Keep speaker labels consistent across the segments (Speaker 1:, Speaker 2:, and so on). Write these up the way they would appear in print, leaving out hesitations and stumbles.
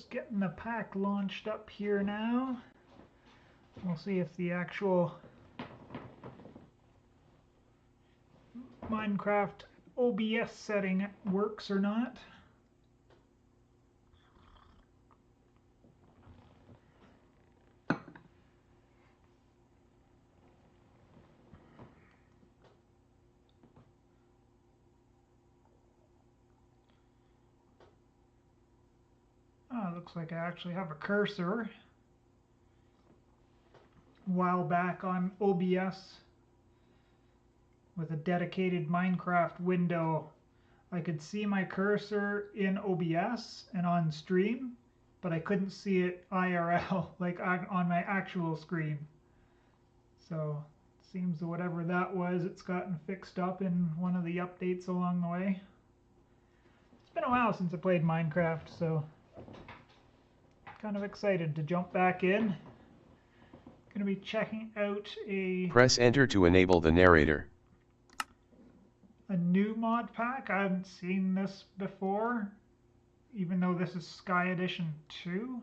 Speaker 1: just getting the pack launched up here now. We'll see if the actual Minecraft OBS setting works or not. Oh, it looks like I actually have a cursor. A while back on OBS with a dedicated Minecraft window, I could see my cursor in OBS and on stream, but I couldn't see it IRL, like on my actual screen. So it seems that whatever that was, it's gotten fixed up in one of the updates along the way. It's been a while since I played Minecraft, so kind of excited to jump back in. Gonna be checking out
Speaker 2: Press enter to enable the narrator.
Speaker 1: A new mod pack. I haven't seen this before, even though this is Sky Edition 2.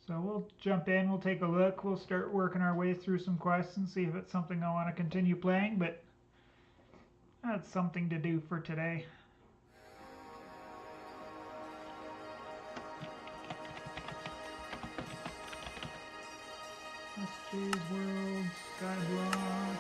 Speaker 1: So we'll jump in, we'll take a look, we'll start working our way through some quests and see if it's something I want to continue playing, but that's something to do for today. SJ's World, Skyblock.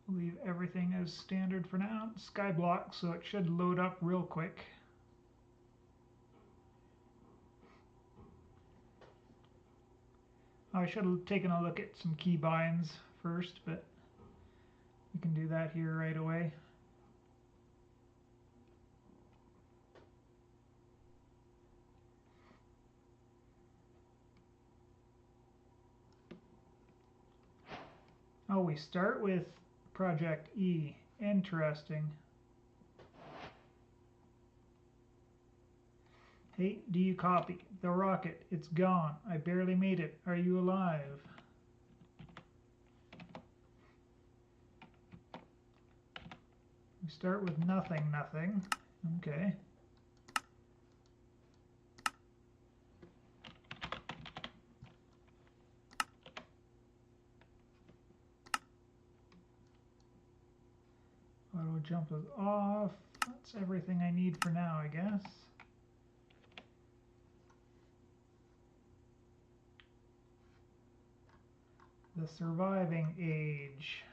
Speaker 1: Leave everything as standard for now. Skyblock, so it should load up real quick. I should have taken a look at some keybinds first, but we can do that here right away. Oh, we start with Project E. Interesting. Hey, do you copy? The rocket, it's gone. I barely made it. Are you alive? We start with nothing, nothing. Okay. Auto jump is off. That's everything I need for now, I guess. The surviving age.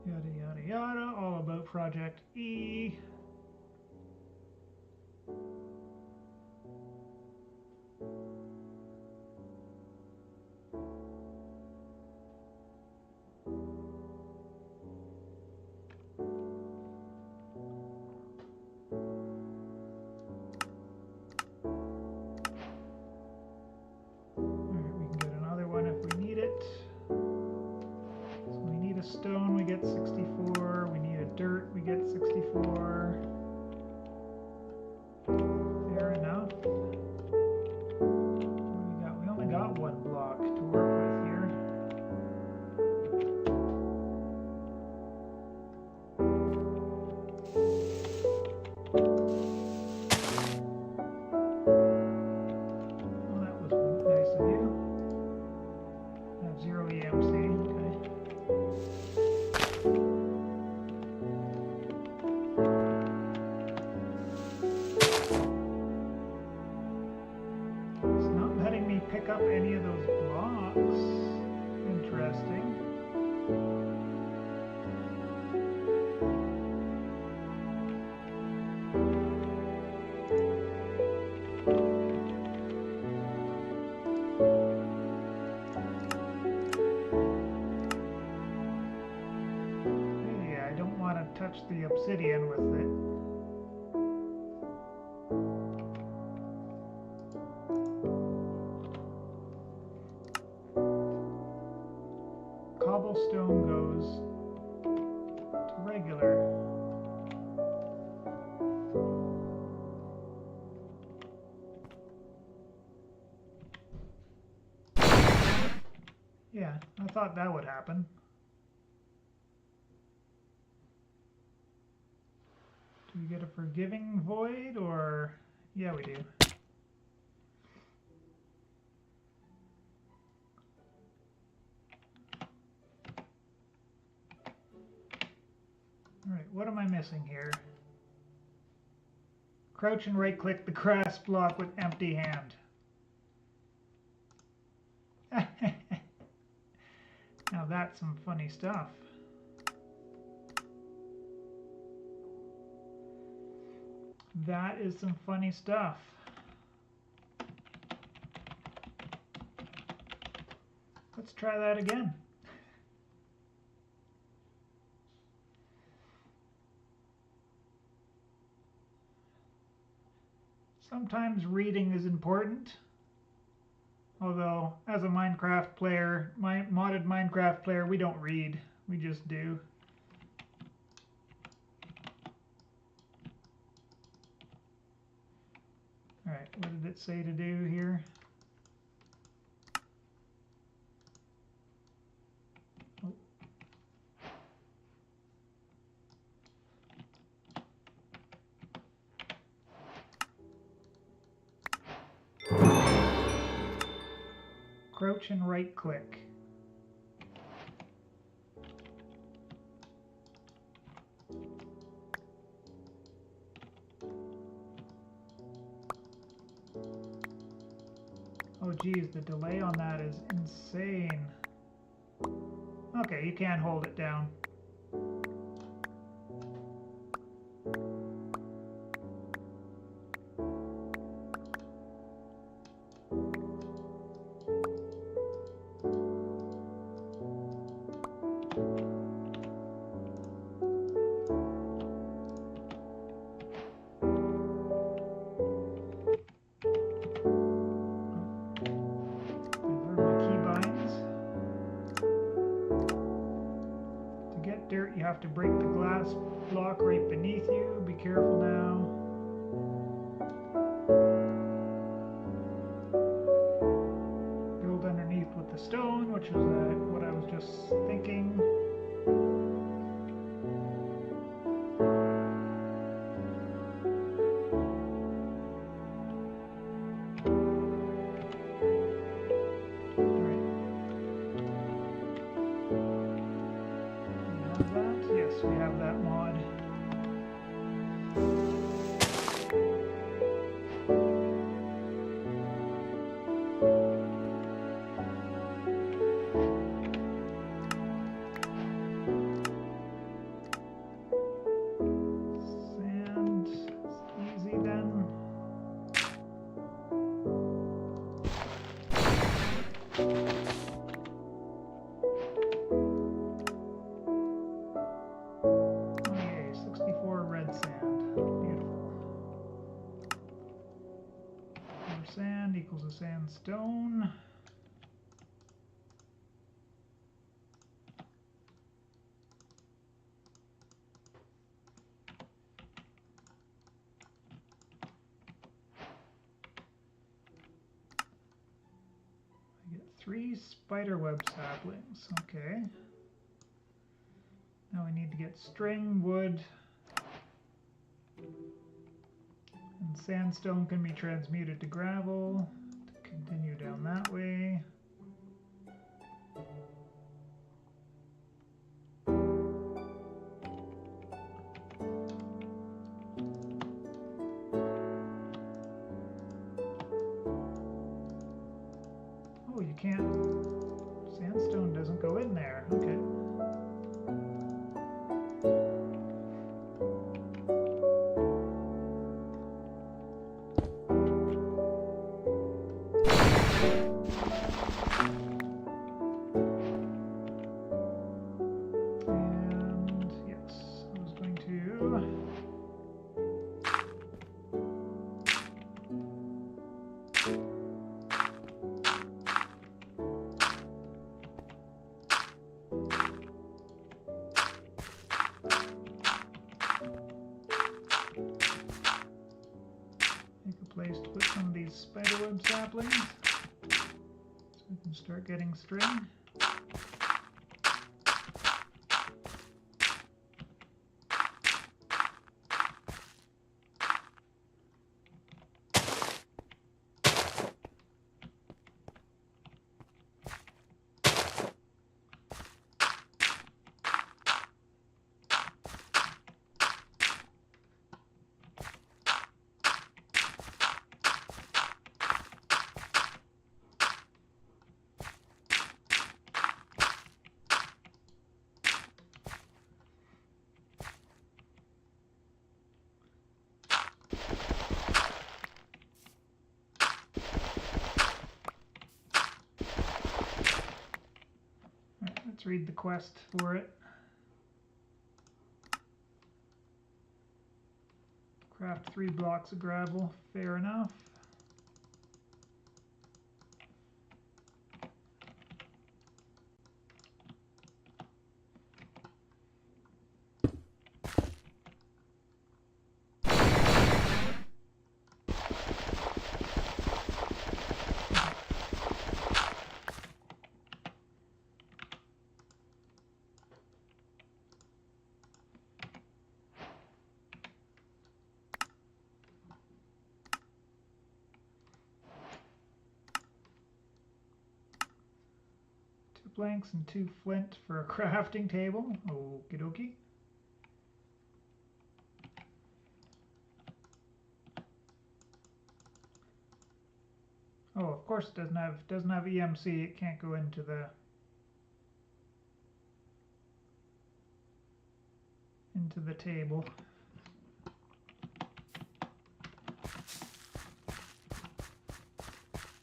Speaker 1: Yada yada yada, all about Project E. Stone, we get 64. We need a dirt, we get 64. Fair enough. What do we got? We only got one block to work with here. Well, that was nice of you. I have 0 EMC. Pick up any of those blocks. Interesting. Hey, I don't want to touch the obsidian with it. Cobblestone goes to regular. I thought that would happen. Do we get a forgiving void, or... Yeah, we do. Alright, what am I missing here? Crouch and right-click the grass block with empty hand. Now that's some funny stuff. That is some funny stuff. Let's try that again. Sometimes reading is important. Although, as a Minecraft player, modded Minecraft player, we don't read. We just do. Alright, what did it say to do here? Oh. Crouch and right click. Oh geez, the delay on that is insane. Okay, you can't hold it down. You have to break the glass block right beneath you. Be careful now. Build underneath with the stone, which is what I was just thinking. We have that mod. Sand, it's easy then. Sand equals a sandstone. I get 3 spiderweb saplings. Okay. Now we need to get string, wood, and sandstone can be transmuted to gravel to continue down that way. Oh, you can't. Sandstone doesn't go in there. Okay. Place to put some of these spiderweb saplings so we can start getting string. Let's read the quest for it. Craft 3 blocks of gravel. Fair enough. Planks and 2 flint for a crafting table. Okie dokie. Oh, of course it doesn't have EMC. It can't go into the table.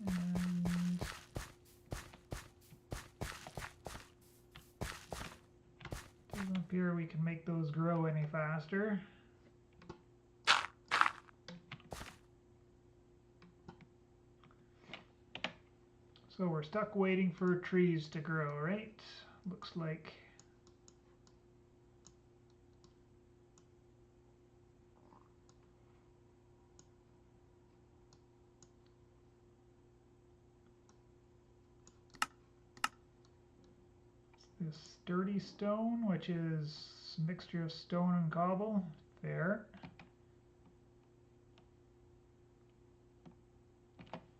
Speaker 1: And doesn't appear we can make those grow any faster. So we're stuck waiting for trees to grow, right? Looks like. This sturdy stone, which is a mixture of stone and cobble. Fair.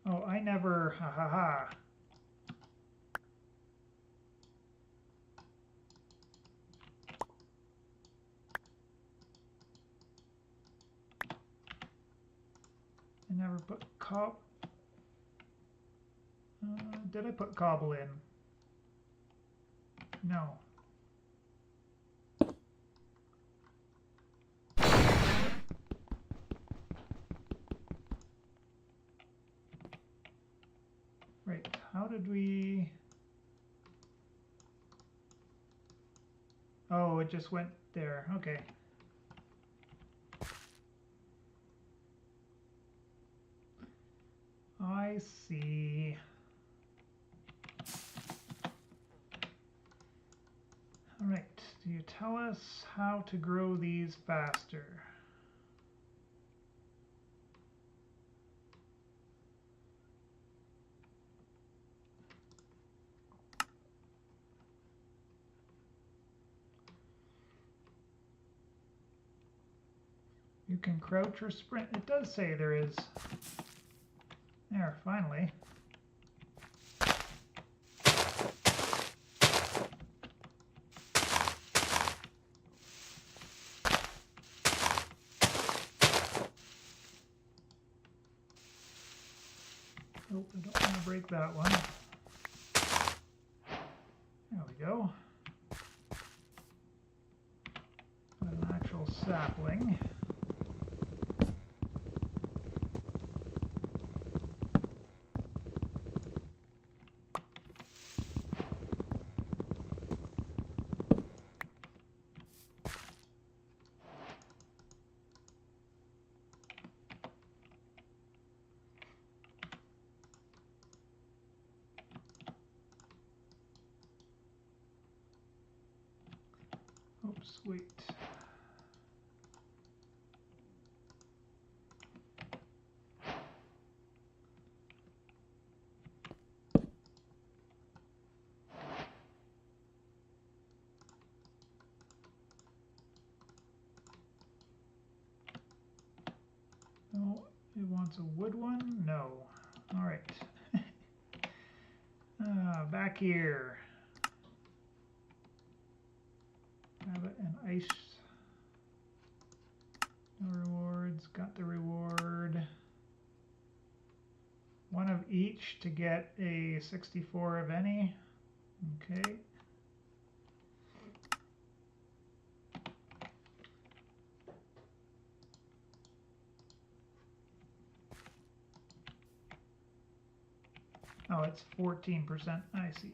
Speaker 1: Oh, I never, ha ha ha. I never put did I put cobble in? No. Right, how did we... Oh, it just went there, okay. I see. All right, do you tell us how to grow these faster? You can crouch or sprint. It does say there is. There, finally. Oh, I don't want to break that one. There we go. An actual sapling. Oops, wait. No, it wants a wood one? No. All right. Back here. Rabbit and ice. No rewards. Got the reward. One of each to get a 64 of any. Okay. Oh, it's 14%. I see.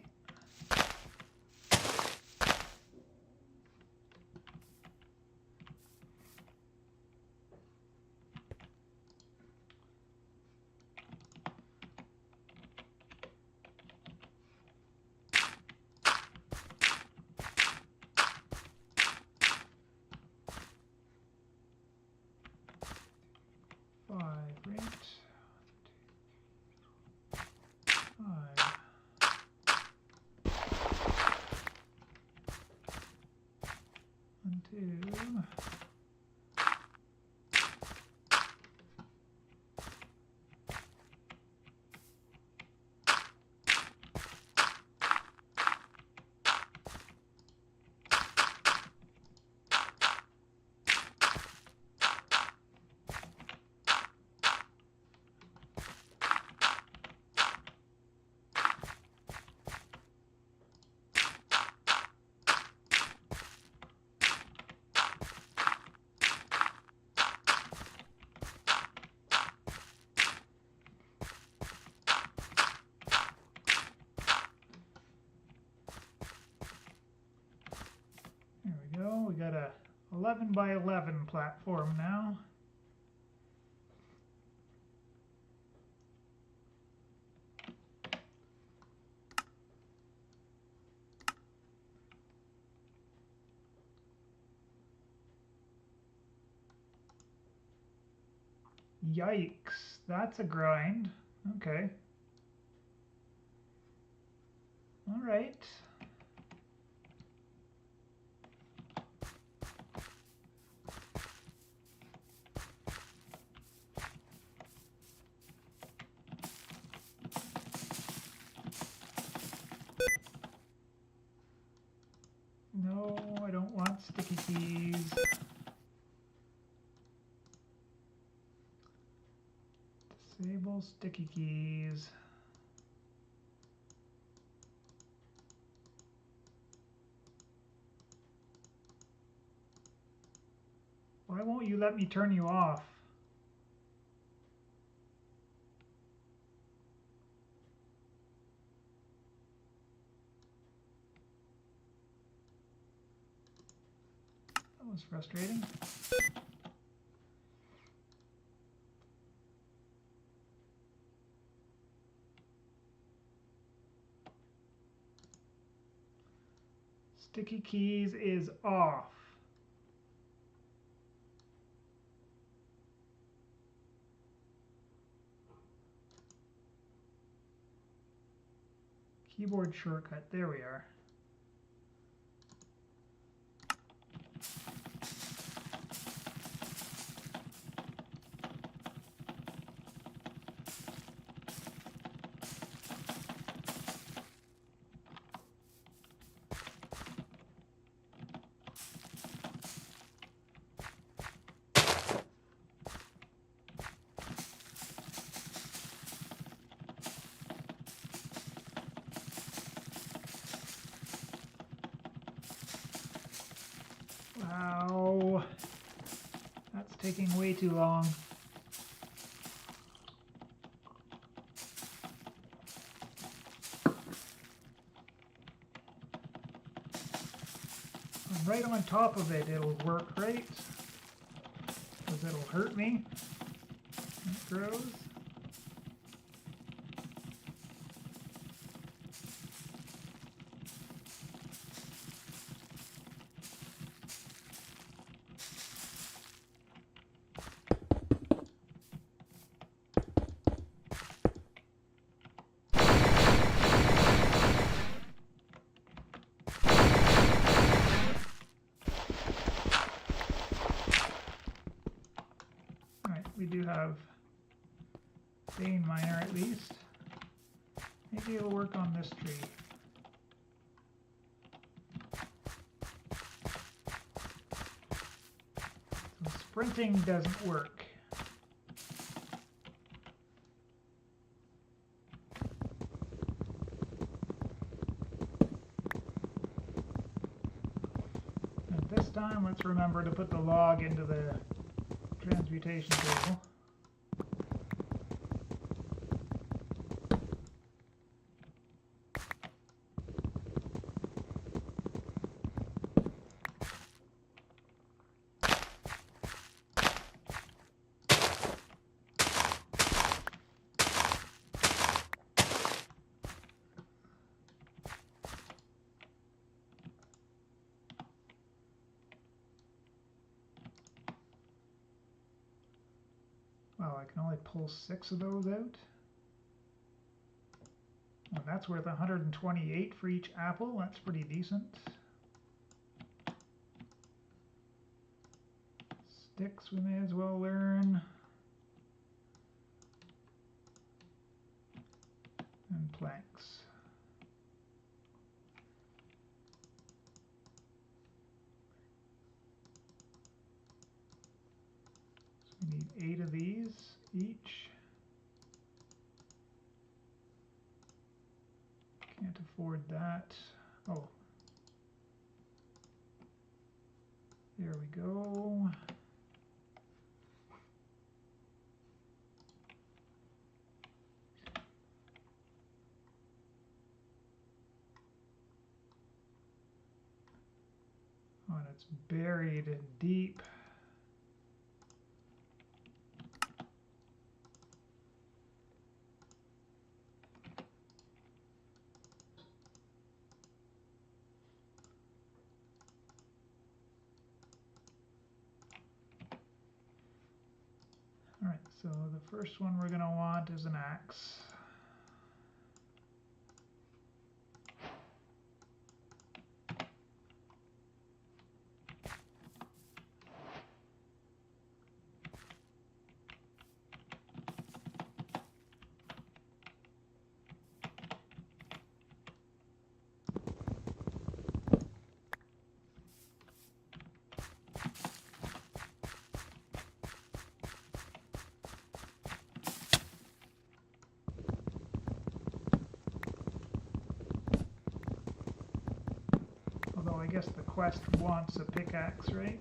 Speaker 1: we got a 11 by 11 platform now. Yikes, that's a grind. Okay. All right. No, I don't want sticky keys. Disable sticky keys. Why won't you let me turn you off? That was frustrating. Sticky keys is off. Keyboard shortcut, there we are. Wow, that's taking way too long. Right on top of it, it'll work, right? Because it'll hurt me. It grows. We do have vein miner at least. Maybe it'll work on this tree. So sprinting doesn't work. And this time, let's remember to put the log into the transmutation table. Wow, I can only pull 6 of those out. Well, that's worth 128 for each apple. That's pretty decent. Sticks we may as well learn. And planks. So we need 8 of these each. Can't afford that. Oh. There we go. Oh, and it's buried deep. All right, so the first one we're going to want is an axe. Although I guess the quest wants a pickaxe, right?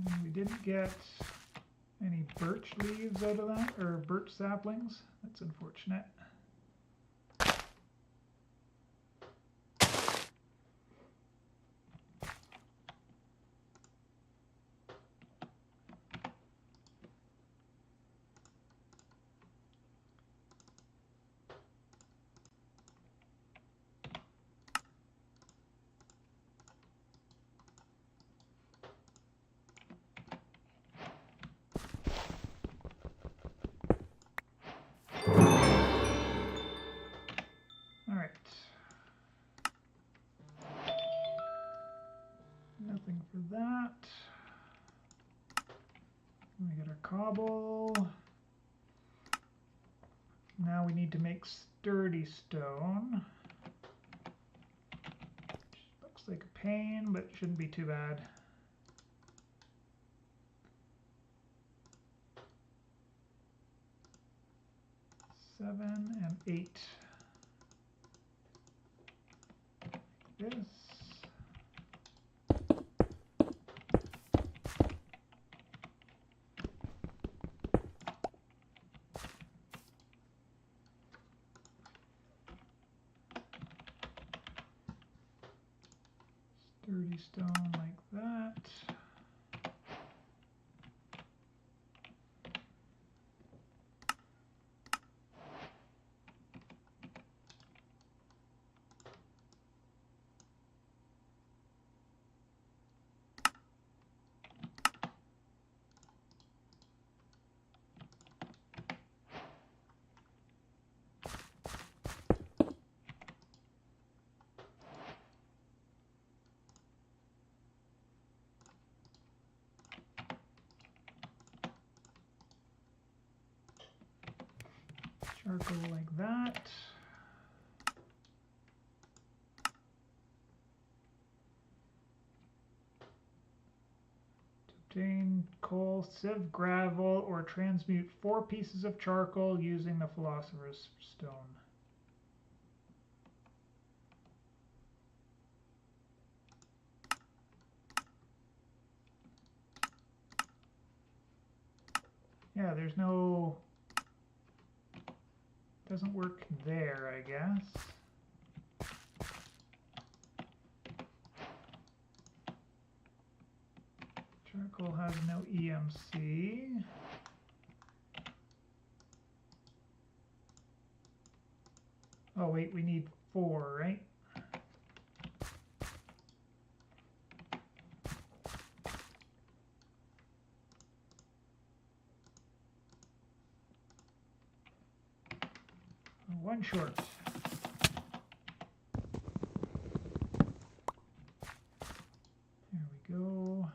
Speaker 1: And we didn't get any birch leaves out of that, or birch saplings. That's unfortunate. All right. Nothing for that. We get our cobble. Now we need to make sturdy stone. Looks like a pain, but shouldn't be too bad. Seven and 8. This. Sturdy stone like that. Charcoal like that. To obtain coal, sieve gravel, or transmute 4 pieces of charcoal using the Philosopher's Stone. Yeah, there's no... Doesn't work there, I guess. Charcoal has no EMC. Oh wait, we need 4, right? One short. There we go.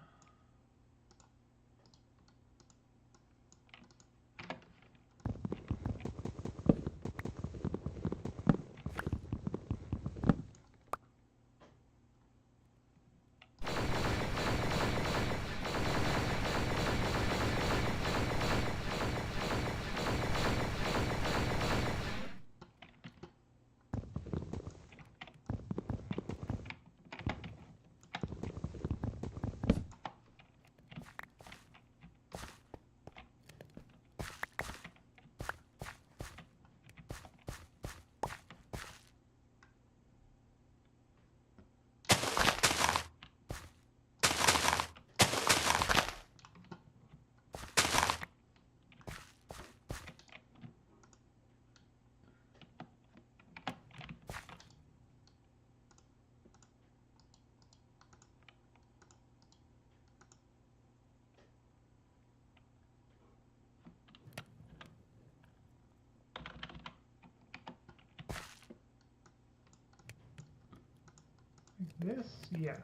Speaker 1: Like this, yes,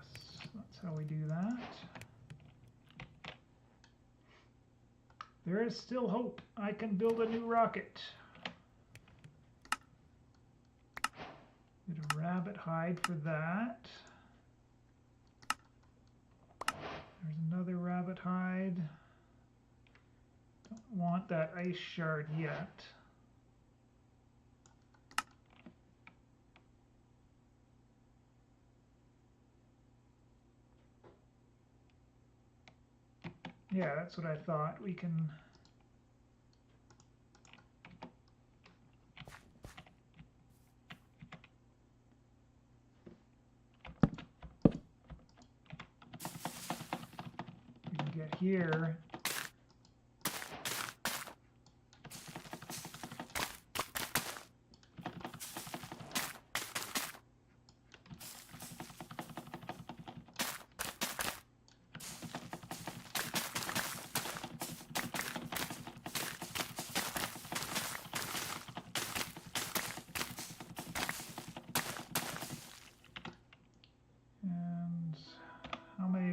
Speaker 1: that's how we do that. There is still hope. I can build a new rocket. Get a rabbit hide for that. There's another rabbit hide. Don't want that ice shard yet. Yeah, that's what I thought. We can... we can get here.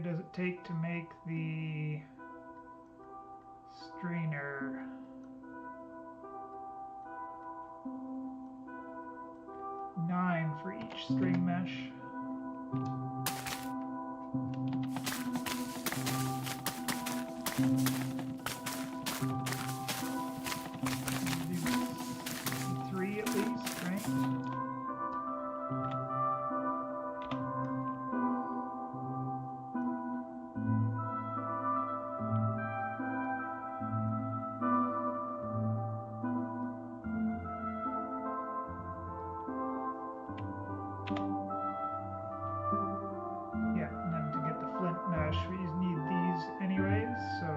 Speaker 1: Does it take to make the strainer? 9 for each string mesh. Do 3 at least, right? We need these anyways, so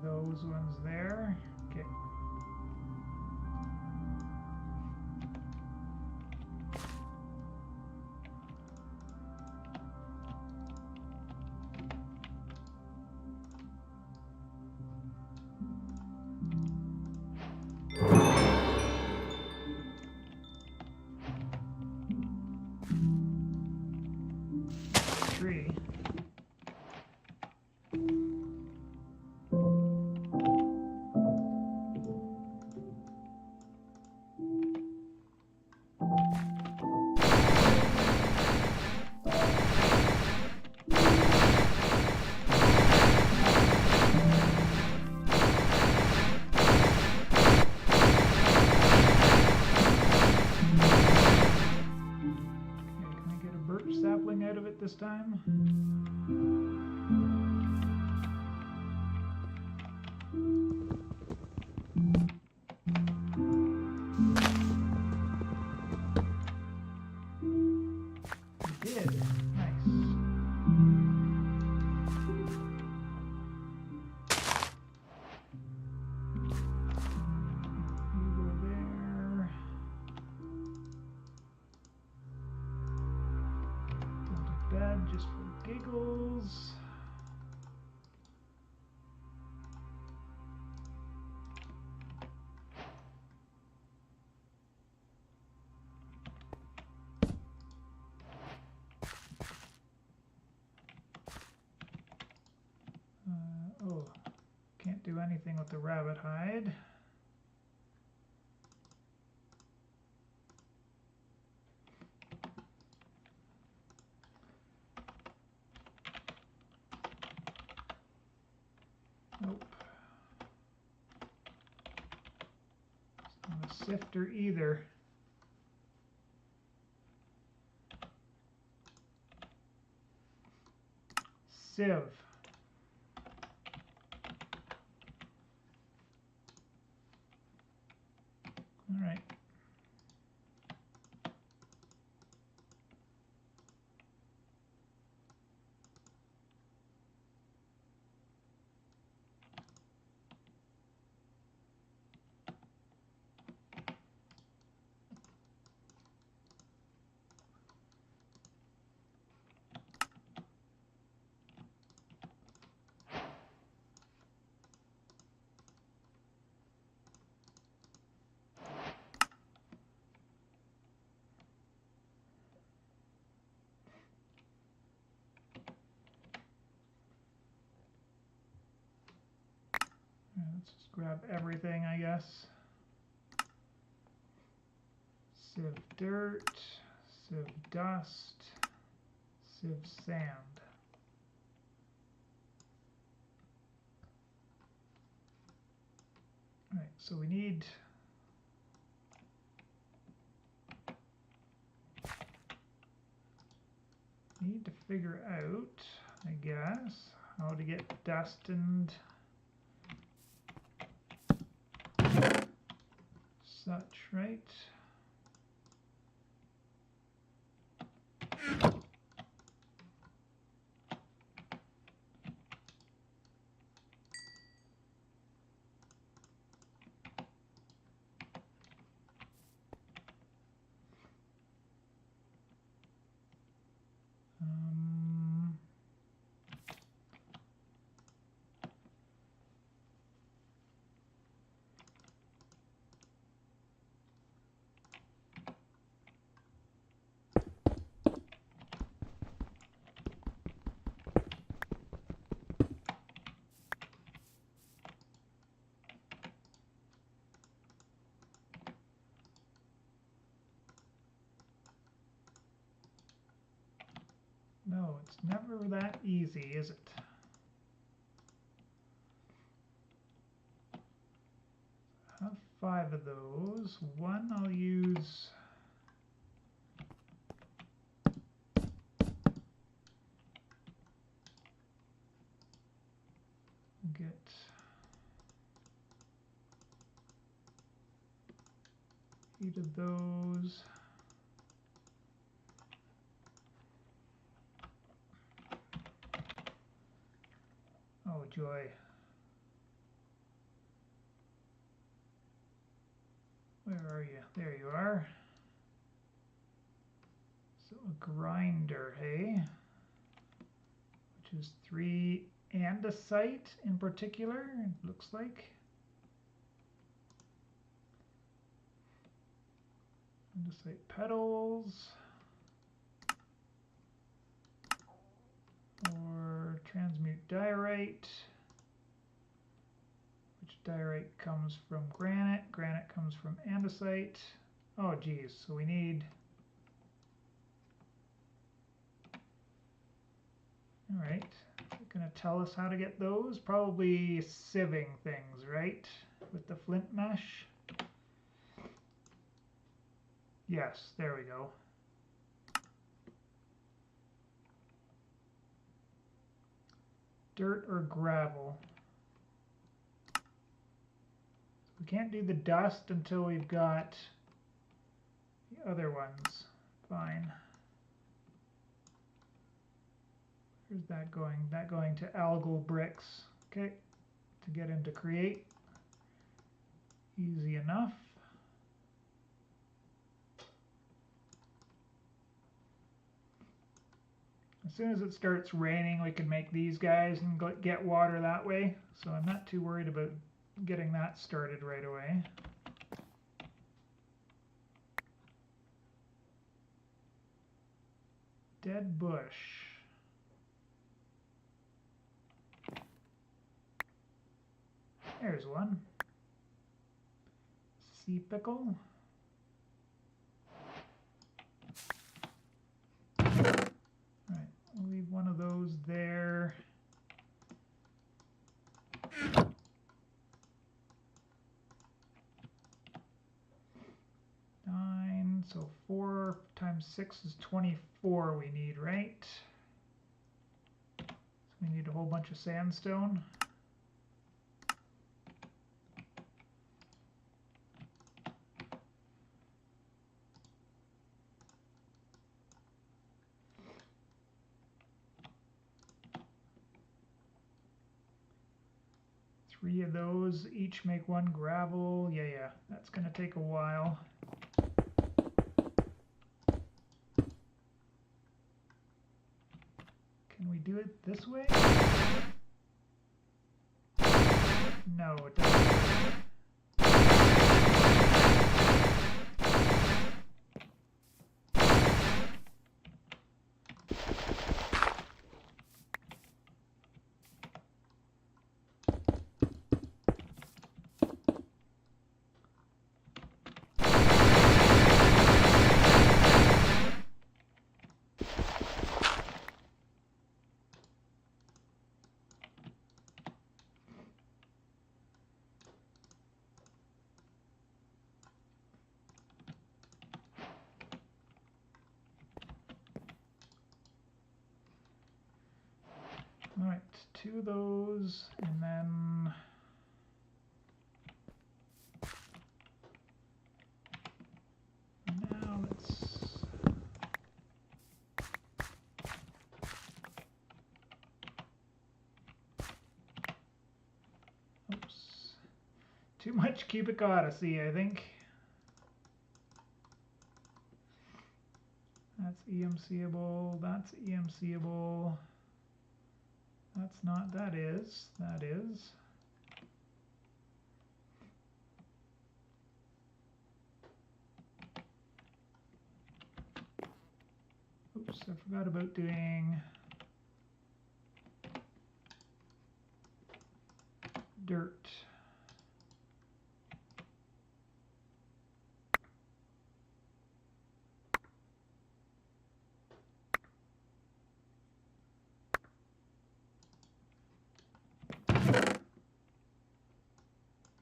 Speaker 1: those ones there. Okay. time. We did. Nice. You go there. Go to bed just for giggles. Oh, can't do anything with the rabbit hide. Nope. It's not a sifter either. Sieve. All right. Let's just grab everything, I guess. Sieve dirt, sieve dust, sieve sand. All right, so we need to figure out, I guess, how to get dust and such, right? No, it's never that easy, is it? I have 5 of those. One I'll use. Get 8 of those. Oh joy. Where are you? There you are. So a grinder, hey? Which is 3 andesite in particular, it looks like. Andesite petals. Or transmute diorite. Which diorite comes from granite. Granite comes from andesite. Oh geez, so we need... Alright, gonna tell us how to get those? Probably sieving things, right? With the flint mesh. Yes, there we go. Dirt or gravel. We can't do the dust until we've got the other ones. Fine. Where's that going? That going to algal bricks. Okay, to get into create. Easy enough. As soon as it starts raining, we can make these guys and get water that way. So I'm not too worried about getting that started right away. Dead bush. There's one. Sea pickle. Right, we'll leave one of those there. So 4 times 6 is 24 we need, right? So we need a whole bunch of sandstone. Three of those, each make 1 gravel. Yeah, that's going to take a while. Can we do it this way? No, it doesn't. All right, 2 of those, and then now let's oops, too much cubic odyssey, I think. That's EMCable, that's EMCable. That's not, that is. Oops, I forgot about doing dirt.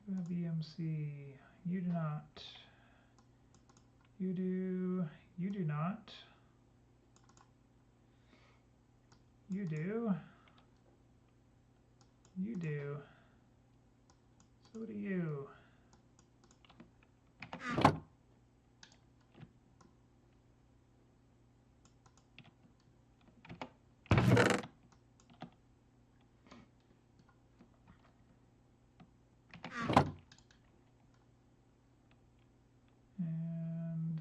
Speaker 1: You have EMC. You do not. You do. You do not. You do. You do. So do you. And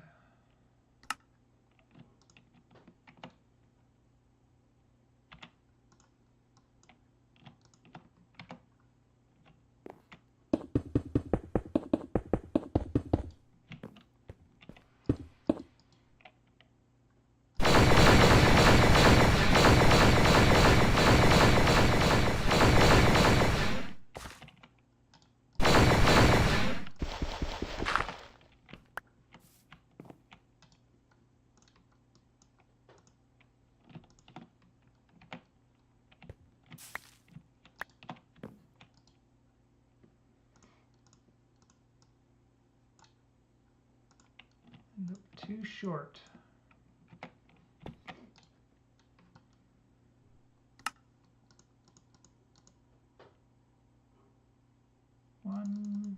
Speaker 1: nope, too short. 1,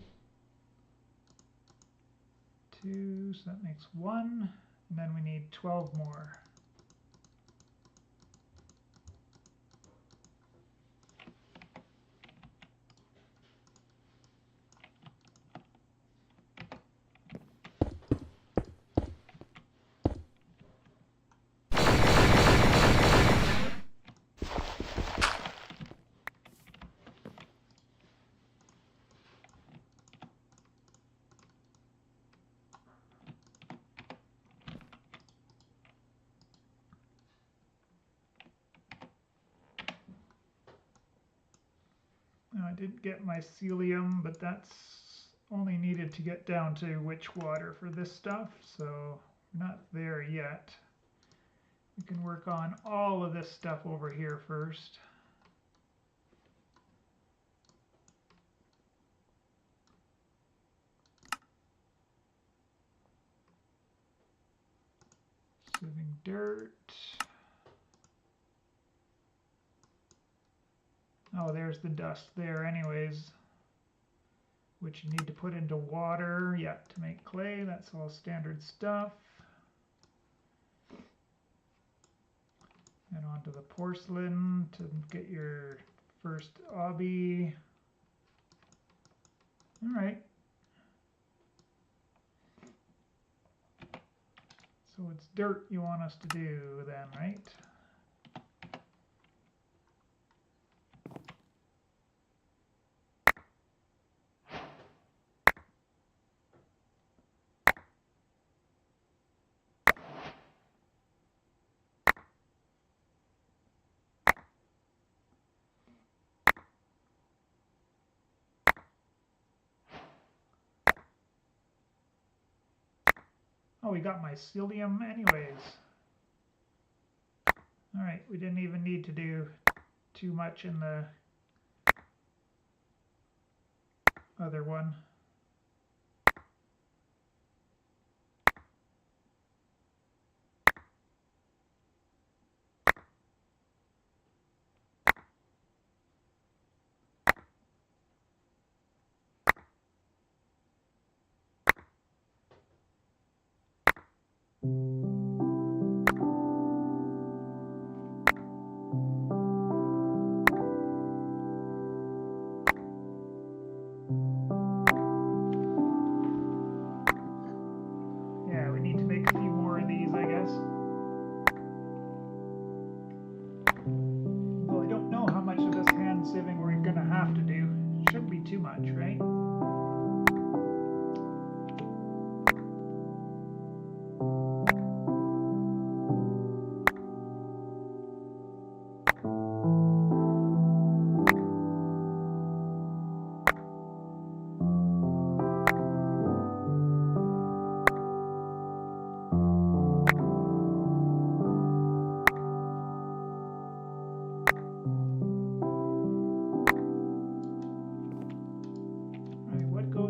Speaker 1: 2, so that makes 1, and then we need 12 more. I didn't get mycelium, but that's only needed to get down to witch water for this stuff, so we're not there yet. We can work on all of this stuff over here first. Sieving dirt. Oh, there's the dust there anyways, which you need to put into water, yeah, to make clay. That's all standard stuff. And onto the porcelain to get your first obby. All right. So it's dirt you want us to do then, right? Oh, we got mycelium anyways. All right, we didn't even need to do too much in the other one. Yeah, we need to make a few more of these, I guess. Well, I don't know how much of this hand sieving we're going to have to do. Shouldn't be too much, right?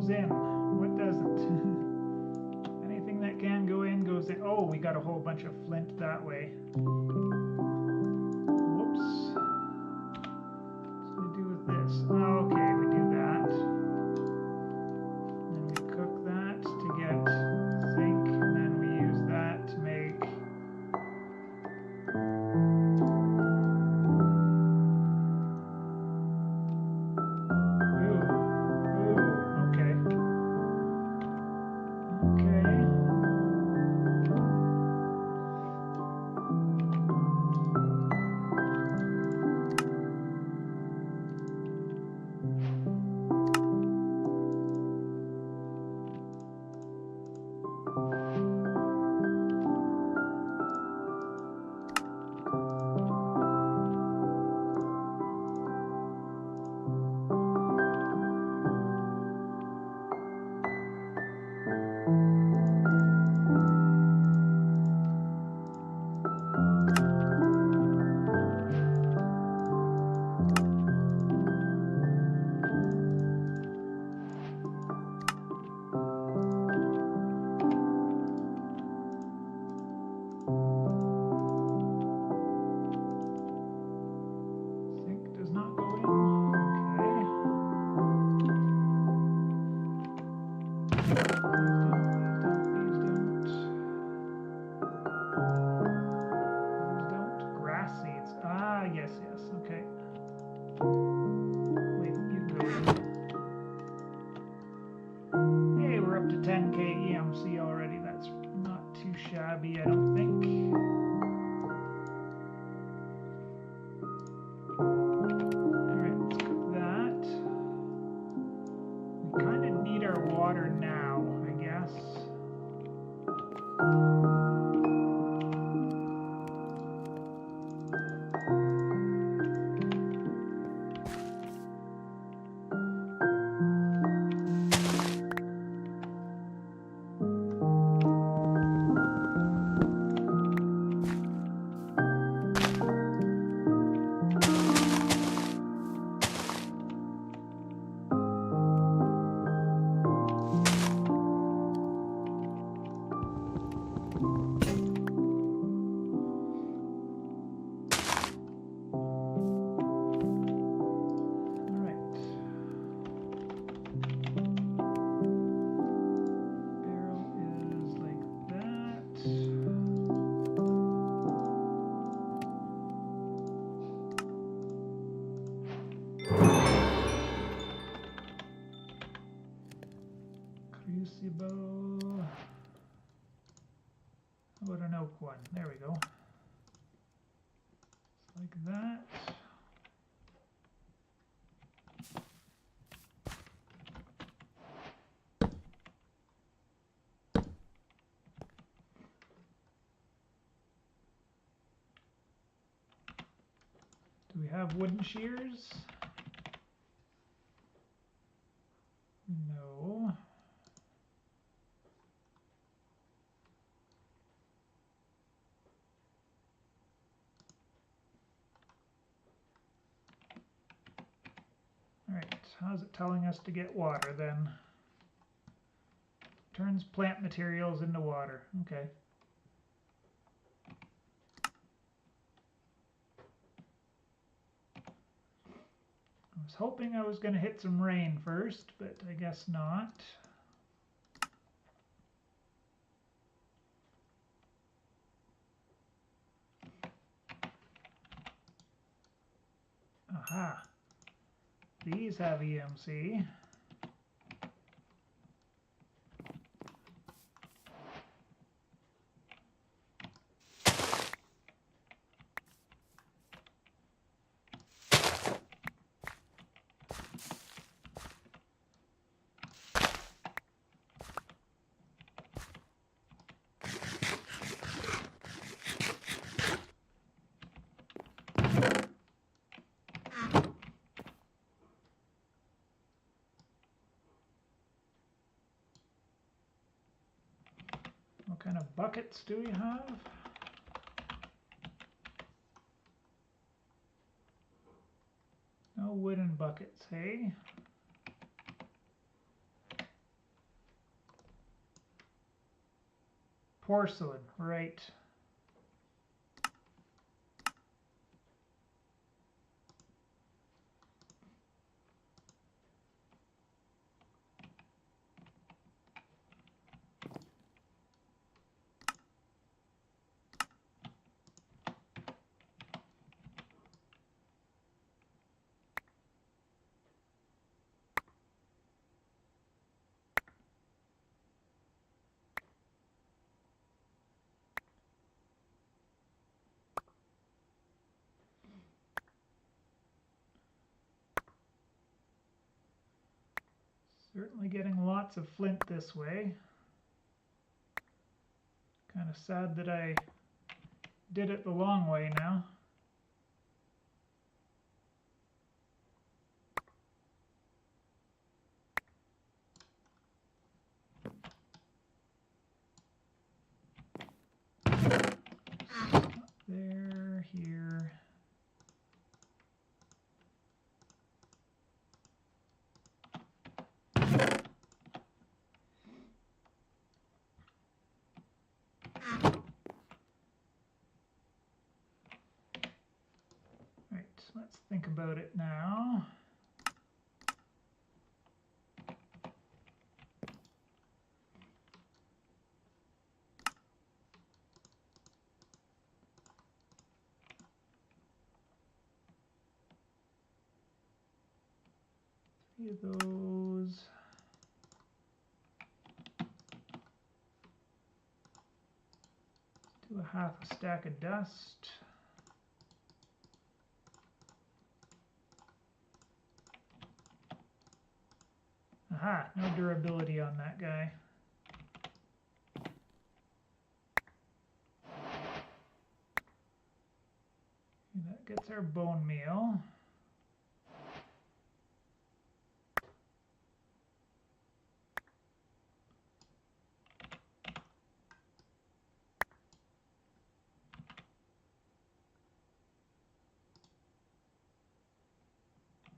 Speaker 1: In, what doesn't? Anything that can go in goes in. Oh, we got a whole bunch of flint that way. Whoops. What do we do with this? Okay, we do that. Then we cook that to get zinc, and then we use that to make Hey, we're up to 10k EMC already. That's not too shabby, I don't think. Alright, let's cook that. We kind of need our water now, I guess. Crucible. How about an oak one? There we go. Just like that. Do we have wooden shears? No. Alright, how's it telling us to get water then? Turns plant materials into water. Okay. I was hoping I was going to hit some rain first, but I guess not. Aha. These have EMC. What kind of buckets do we have? No wooden buckets, hey? Porcelain, right. Certainly getting lots of flint this way. Kind of sad that I did it the long way now. There, here. Right, let's think about it now. Three of those. do a half a stack of dust. Aha, no durability on that guy. That gets our bone meal.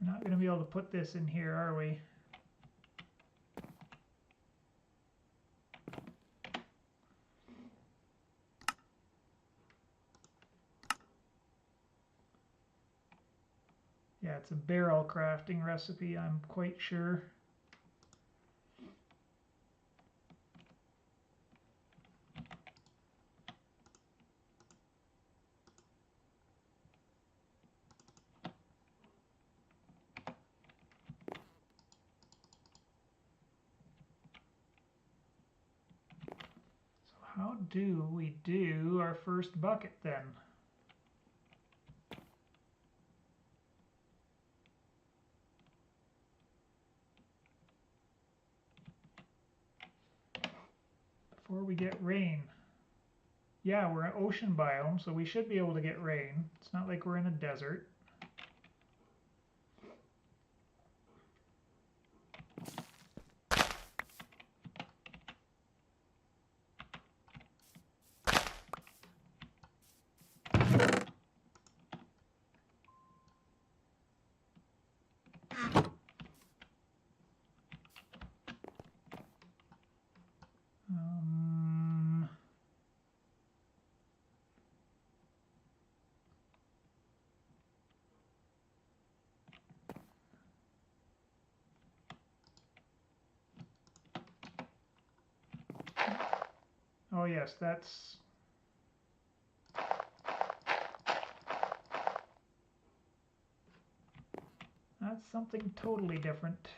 Speaker 1: We're not going to be able to put this in here, are we? Yeah, it's a barrel crafting recipe, I'm quite sure. So how do we do our first bucket then? Before we get rain. Yeah, we're an ocean biome, so we should be able to get rain. It's not like we're in a desert. Oh yes, that's something totally different.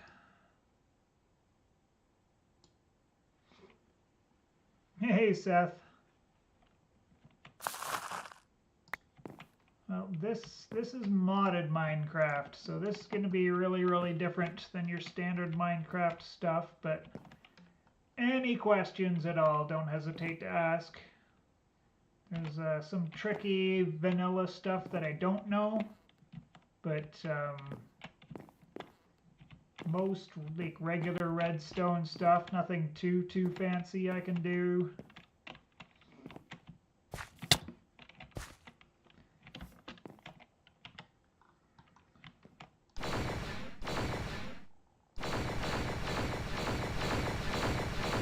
Speaker 1: Hey Seth. Well, this is modded Minecraft, so this is going to be really different than your standard Minecraft stuff, but any questions at all, don't hesitate to ask. There's some tricky vanilla stuff that I don't know, but most like regular redstone stuff, nothing too fancy I can do.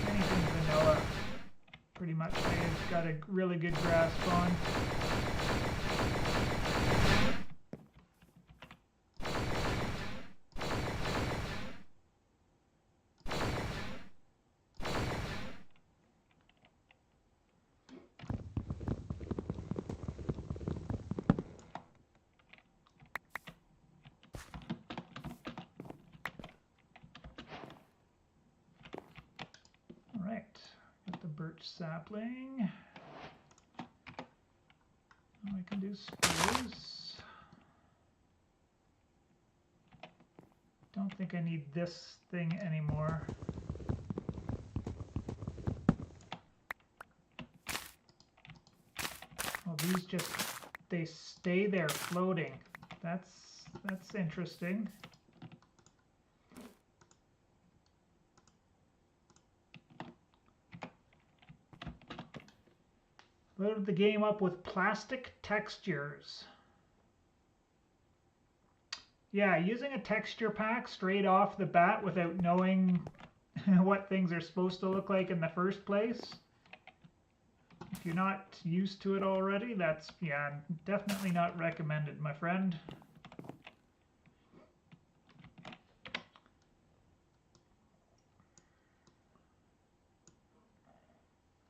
Speaker 1: Anything vanilla, pretty much I've got a really good grasp on. Birch sapling. Now I can do spruce. Don't think I need this thing anymore. Oh, these just, they stay there floating. That's interesting. Loaded the game up with plastic textures. Yeah, using a texture pack straight off the bat without knowing what things are supposed to look like in the first place. If you're not used to it already, that's, yeah, definitely not recommended, my friend.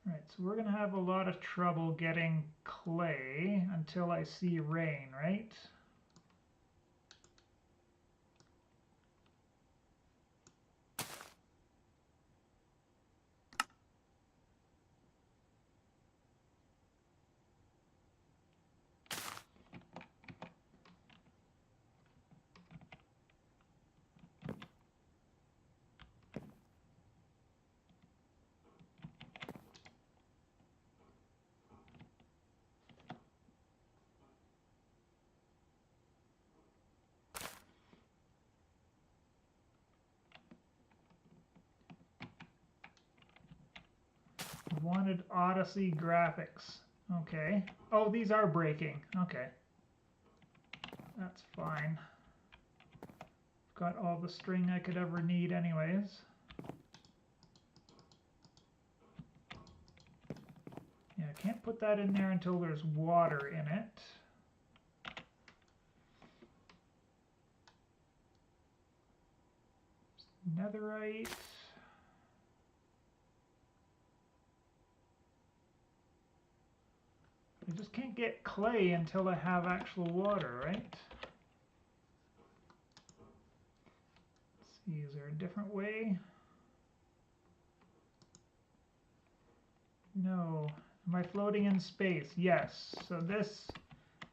Speaker 1: Alright, so we're going to have a lot of trouble getting clay until I see rain, right? Wanted Odyssey graphics. Okay. Oh, these are breaking. Okay. That's fine. Got all the string I could ever need anyways. Yeah, I can't put that in there until there's water in it. Netherite. I just can't get clay until I have actual water, right? Let's see, is there a different way? No. Am I floating in space? Yes. So this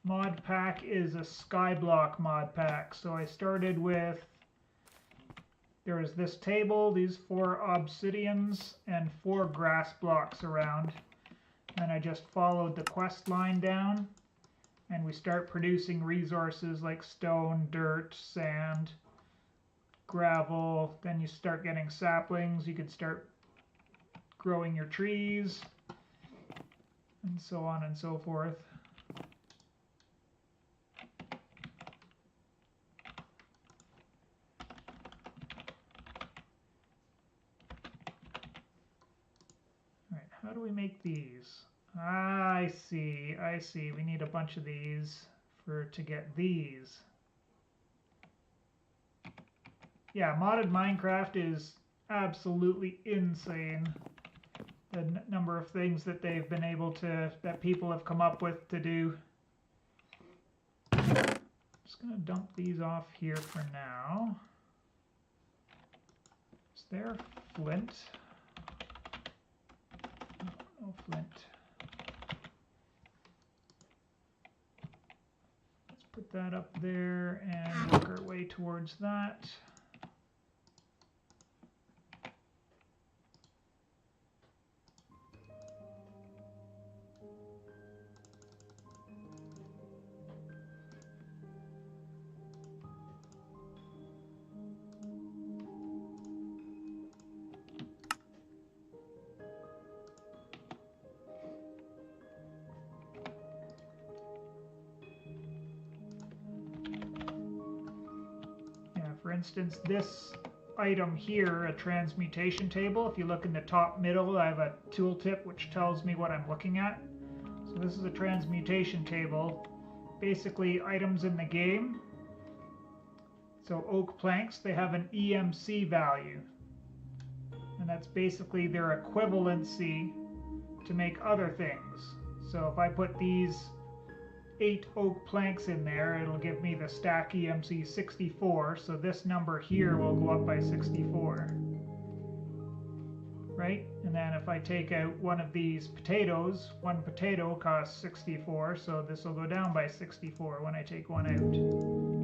Speaker 1: mod pack is a skyblock mod pack. So I started with, there was this table, these 4 obsidians, and 4 grass blocks around. Then I just followed the quest line down, and we start producing resources like stone, dirt, sand, gravel. Then you start getting saplings. You can start growing your trees, and so on and so forth. All right, how do we make these? Ah, I see, I see. We need a bunch of these to get these. Yeah, modded Minecraft is absolutely insane. The number of things that they've been able to, that people have come up with to do. Just gonna dump these off here for now. Is there flint? No flint. Let's put that up there and work our way towards that. For instance, this item here, a transmutation table, if you look in the top middle, I have a tooltip which tells me what I'm looking at. So this is a transmutation table. Basically, items in the game. So oak planks, they have an EMC value. And that's basically their equivalency to make other things. So if I put these 8 oak planks in there, it'll give me the stack EMC 64, so this number here will go up by 64. Right? And then if I take out one of these potatoes, one potato costs 64, so this will go down by 64 when I take one out.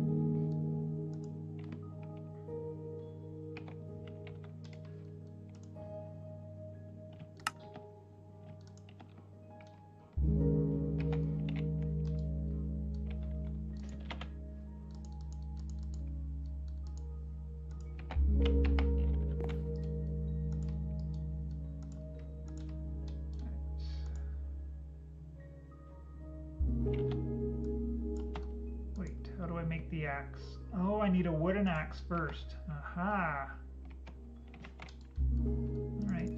Speaker 1: The axe. Oh, I need a wooden axe first. Aha. All right.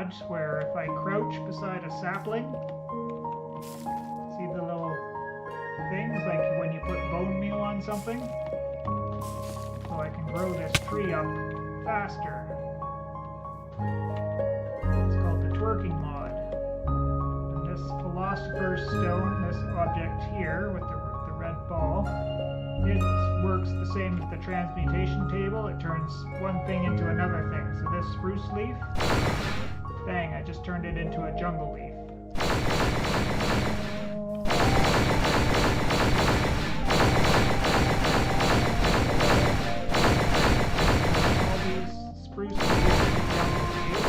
Speaker 1: mods where if I crouch beside a sapling, see the little things like when you put bone meal on something? So I can grow this tree up faster. It's called the twerking mod. And this philosopher's stone, this object here with the red ball, it works the same as the transmutation table. It turns one thing into another thing. So this spruce leaf, bang, I just turned it into a jungle leaf. All these spruce leaves are jungle leaves.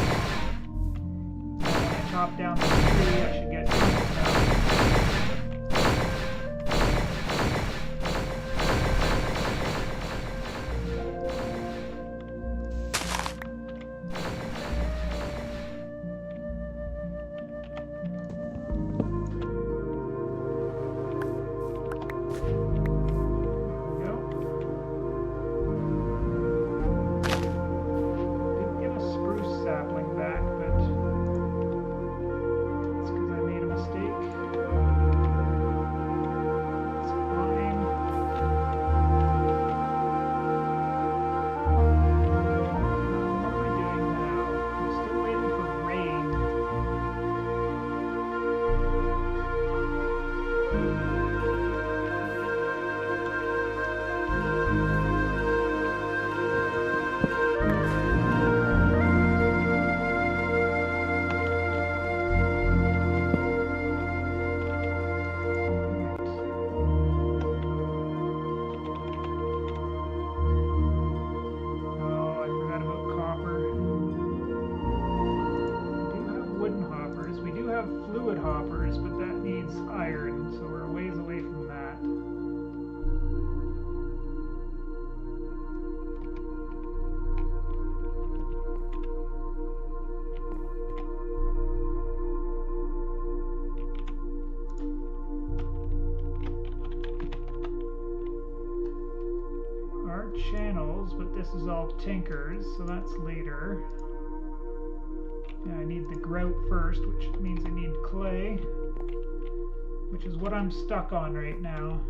Speaker 1: And when I chop down the tree, I should get jungle sound. Fluid hoppers, but that needs iron, so we're a ways away from that. Our channels, but this is all tinkers, so that's later. Yeah, I need the grout first, which means I need clay, which is what I'm stuck on right now.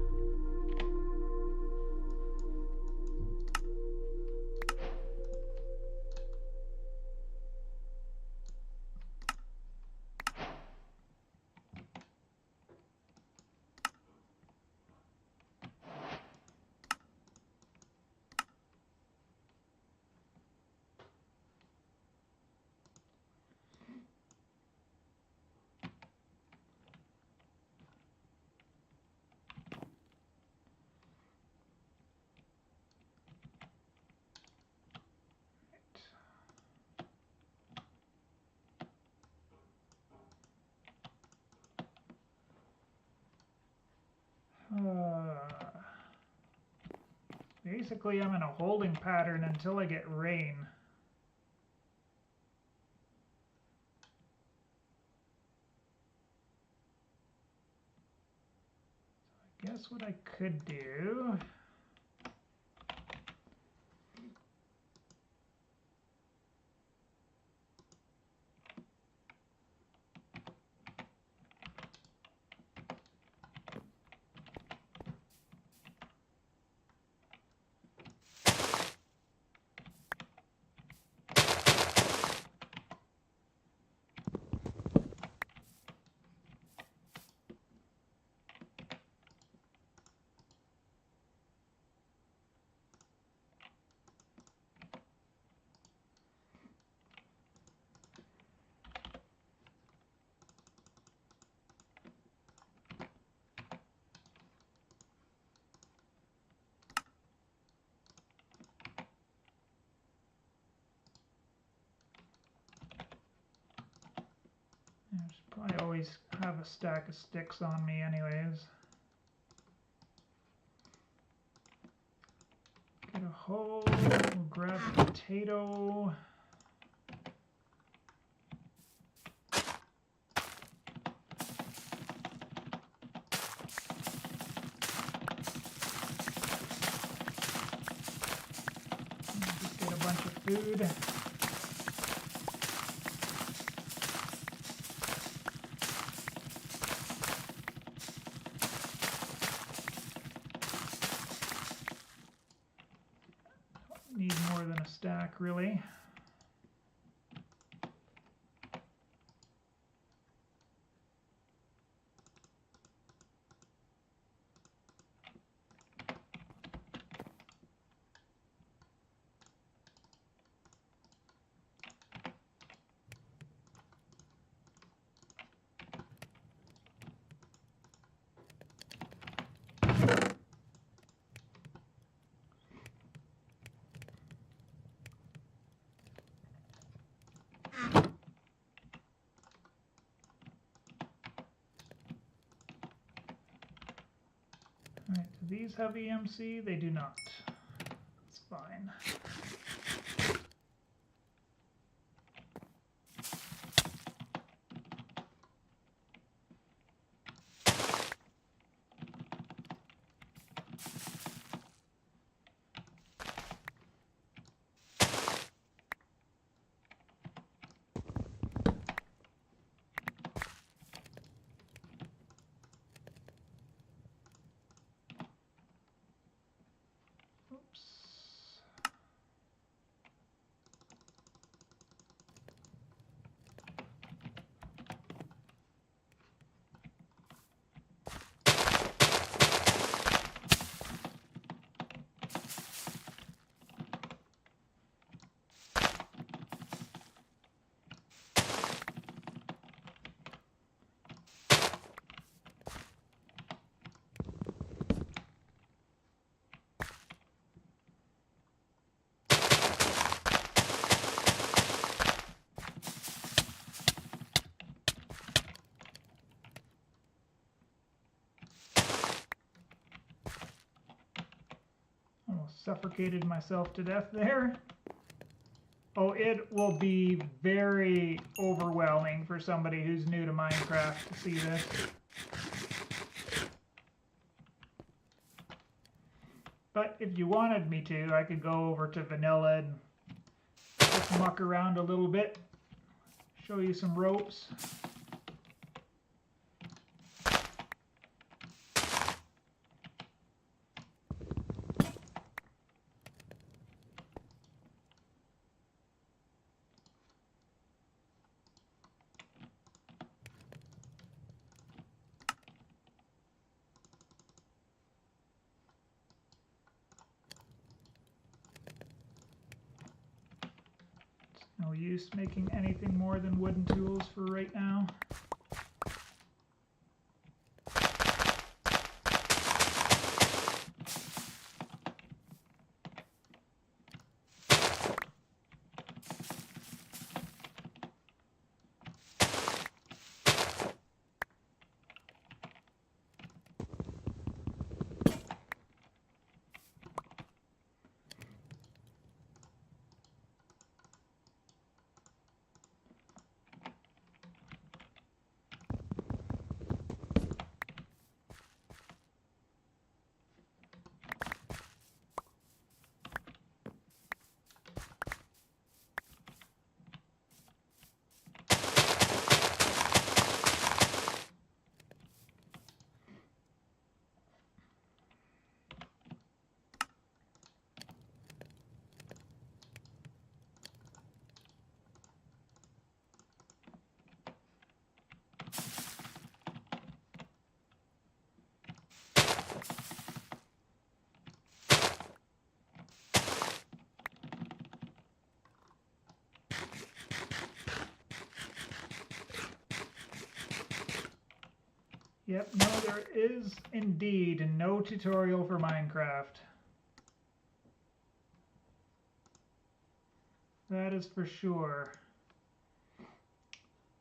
Speaker 1: Basically, I'm in a holding pattern until I get rain. So I guess what I could do... I should probably always have a stack of sticks on me anyways. Get a hoe, we'll grab a potato. Just get a bunch of food. stack, really. Alright, do these have EMC? They do not. That's fine. Almost suffocated myself to death there. Oh, it will be very overwhelming for somebody who's new to Minecraft to see this. But if you wanted me to, I could go over to vanilla and just muck around a little bit, show you some ropes. No use making anything more than wooden tools for right now. Yep, no, there is indeed no tutorial for Minecraft. That is for sure.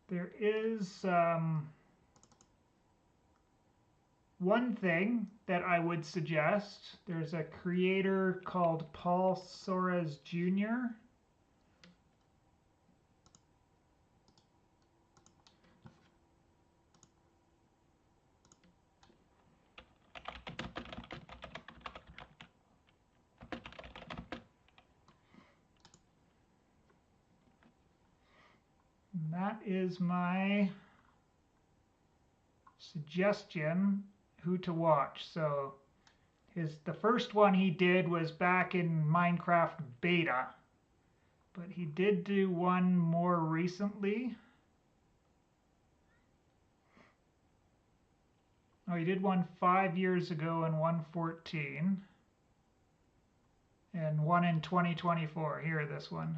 Speaker 1: There is one thing that I would suggest. There's a creator called Paul Soares Jr. And that is my suggestion who to watch. So the first one he did was back in Minecraft beta. But he did do one more recently. Oh, he did one 5 years ago in 114. And one in 2024. Here, this one.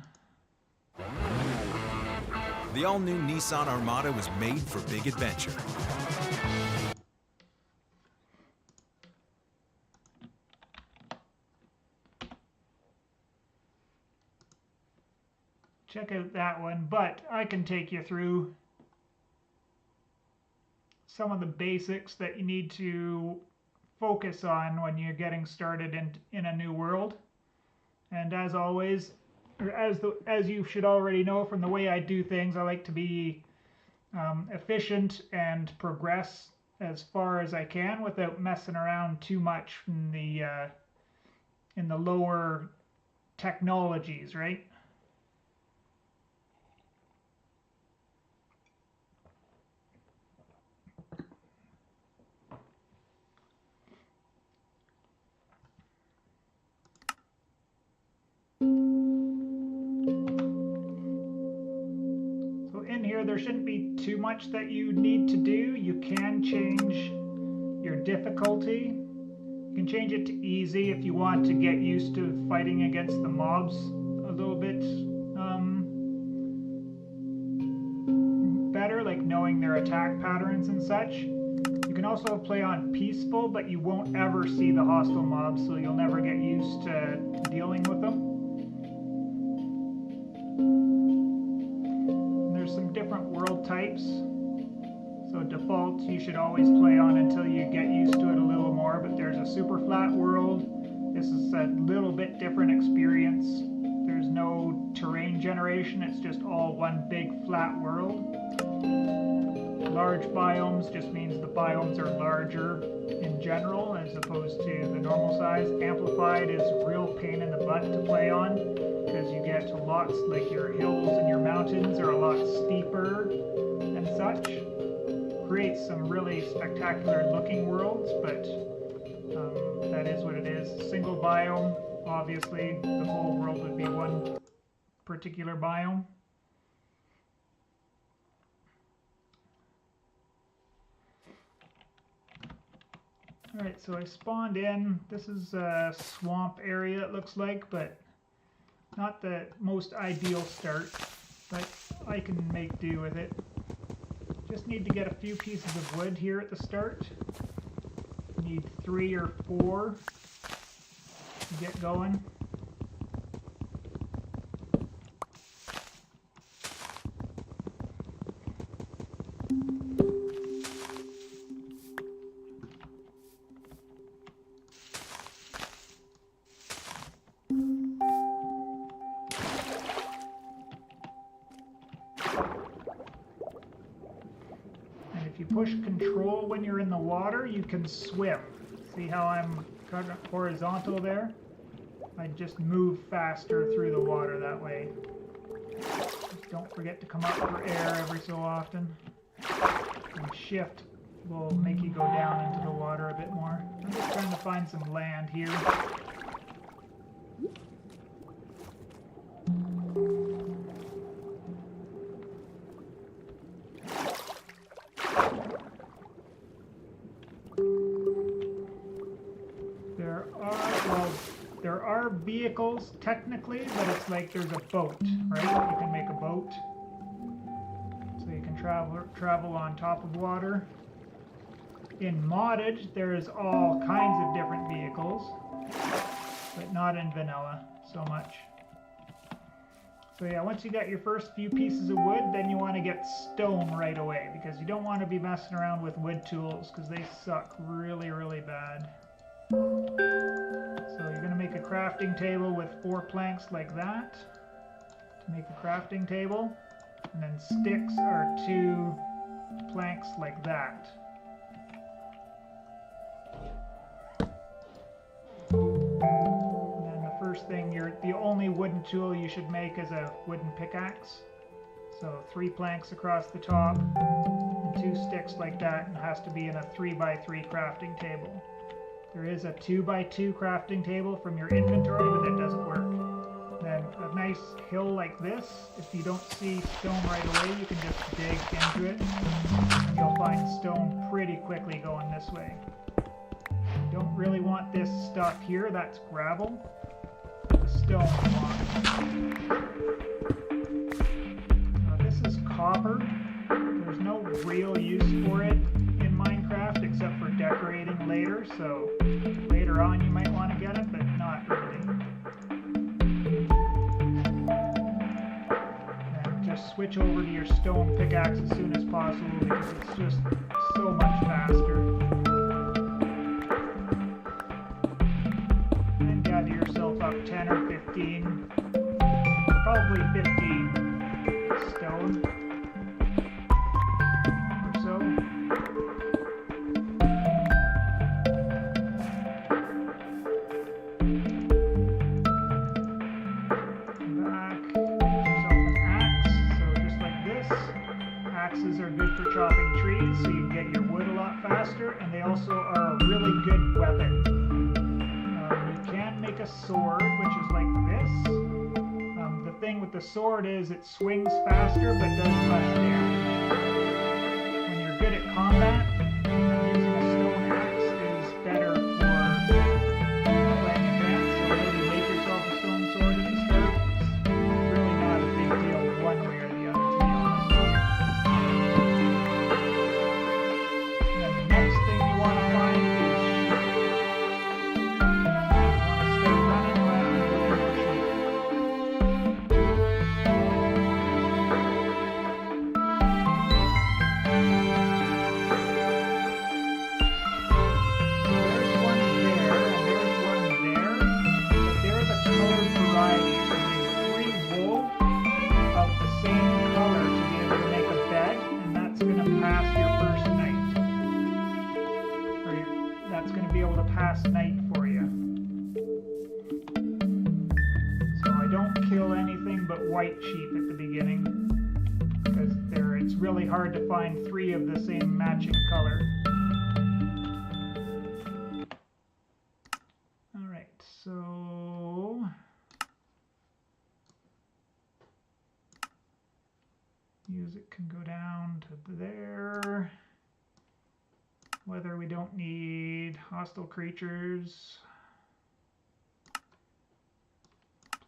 Speaker 3: The all-new Nissan Armada was made for big adventure.
Speaker 1: Check out that one, but I can take you through some of the basics that you need to focus on when you're getting started in a new world. And as always, or as you should already know from the way I do things, I like to be efficient and progress as far as I can without messing around too much in the lower technologies, right? So in here, there shouldn't be too much that you need to do. You can change your difficulty. You can change it to easy if you want to get used to fighting against the mobs a little bit better, like knowing their attack patterns and such. You can also play on peaceful, but you won't ever see the hostile mobs, so you'll never get used to dealing with them. And there's some different world types. So default you should always play on until you get used to it a little more, but there's a super flat world. This is a little bit different experience. There's no terrain generation, it's just all one big flat world. Large biomes just means the biomes are larger in general as opposed to the normal size. Amplified is a real pain in the butt to play on because you get lots, like your hills and your mountains are a lot steeper and such. Creates some really spectacular looking worlds, but that is what it is. Single biome, obviously the whole world would be one particular biome. Alright, so I spawned in. This is a swamp area it looks like, but not the most ideal start, but I can make do with it. Just need to get a few pieces of wood here at the start. Need 3 or 4 to get going. If you push control when you're in the water, you can swim. See how I'm kind of horizontal there? I just move faster through the water that way. Just don't forget to come up for air every so often. And shift will make you go down into the water a bit more. I'm just trying to find some land here. There are vehicles technically, but it's like there's a boat, right? You can make a boat, so you can travel on top of water. In modded, there's all kinds of different vehicles, but not in vanilla so much. So yeah, once you got your first few pieces of wood, then you want to get stone right away, because you don't want to be messing around with wood tools, because they suck really, really bad. So you're going to make a crafting table with 4 planks like that to make a crafting table, and then sticks are 2 planks like that. And then the first thing, the only wooden tool you should make is a wooden pickaxe. So 3 planks across the top and 2 sticks like that, and it has to be in a 3x3 crafting table. There is a 2x2 crafting table from your inventory, but that doesn't work. Then a nice hill like this, if you don't see stone right away, you can just dig into it, and you'll find stone pretty quickly going this way. You don't really want this stuff here, that's gravel. The stone you want. This is copper. There's no real use for it in Minecraft except for decorating later, so later on you might want to get it, but not really. And just switch over to your stone pickaxe as soon as possible because it's just so much faster. And gather yourself up 10 or 15, probably 15 stone. Axes are good for chopping trees, so you can get your wood a lot faster, and they also are a really good weapon. You can make a sword, which is like this. The thing with the sword is it swings faster, but does less damage. When you're good at combat, using a stone axe is better for playing advanced, so maybe make yourself a stone sword at the start. It's really not a big deal one way or the other, to be honest. Pass night for you. So I don't kill anything but white sheep at the beginning because it's really hard to find 3 of the same matching color. Alright, so music can go down to there. Weather we don't need, hostile creatures,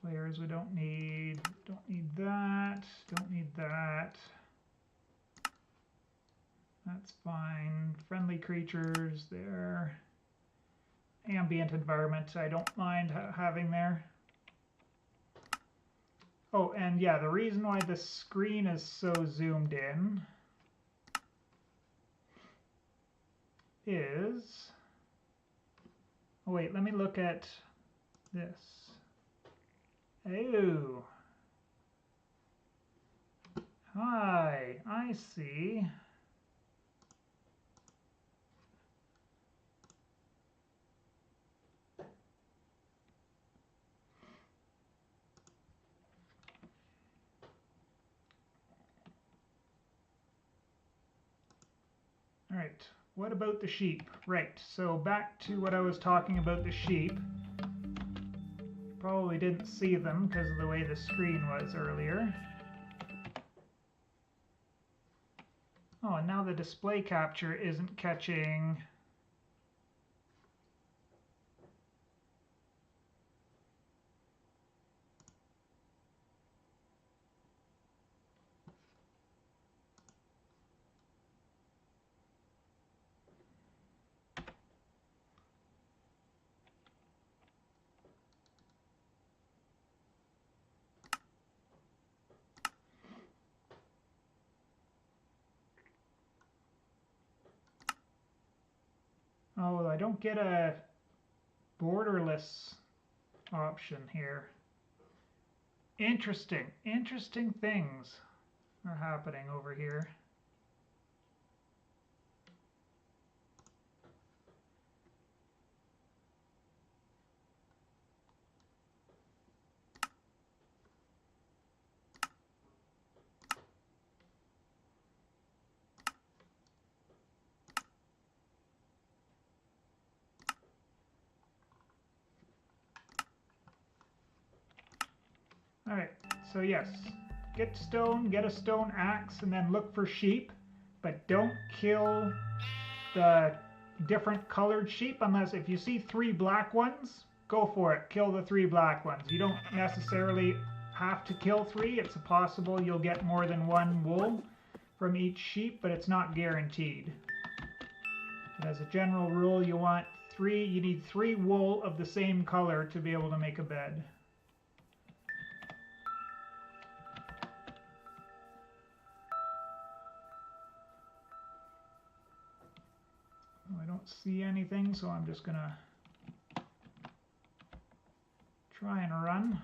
Speaker 1: players we don't need that, don't need that, that's fine, friendly creatures there, ambient environment I don't mind having there. Oh, and yeah, the reason why the screen is so zoomed in is, oh wait, let me look at this. Oh, hi, I see. All right. What about the sheep? Right, so back to what I was talking about the sheep. Probably didn't see them because of the way the screen was earlier. Oh, and now the display capture isn't catching. Oh, I don't get a borderless option here. Interesting things are happening over here. So yes, get stone, get a stone axe, and then look for sheep, but don't kill the different colored sheep unless if you see 3 black ones, go for it. Kill the 3 black ones. You don't necessarily have to kill 3. It's possible you'll get more than 1 wool from each sheep, but it's not guaranteed. But as a general rule, you need 3 wool of the same color to be able to make a bed. I don't see anything, so I'm just gonna try and run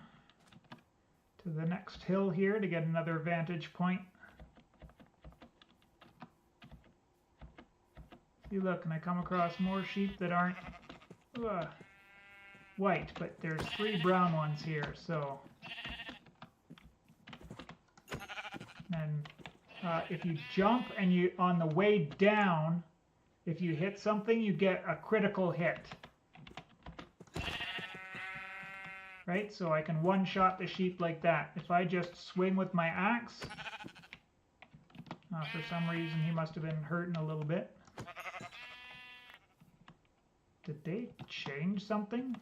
Speaker 1: to the next hill here to get another vantage point. See, look, and I come across more sheep that aren't white, but there's 3 brown ones here, so. And if you jump and on the way down, if you hit something, you get a critical hit. Right? So I can one-shot the sheep like that. If I just swing with my axe, for some reason he must have been hurting a little bit. Did they change something?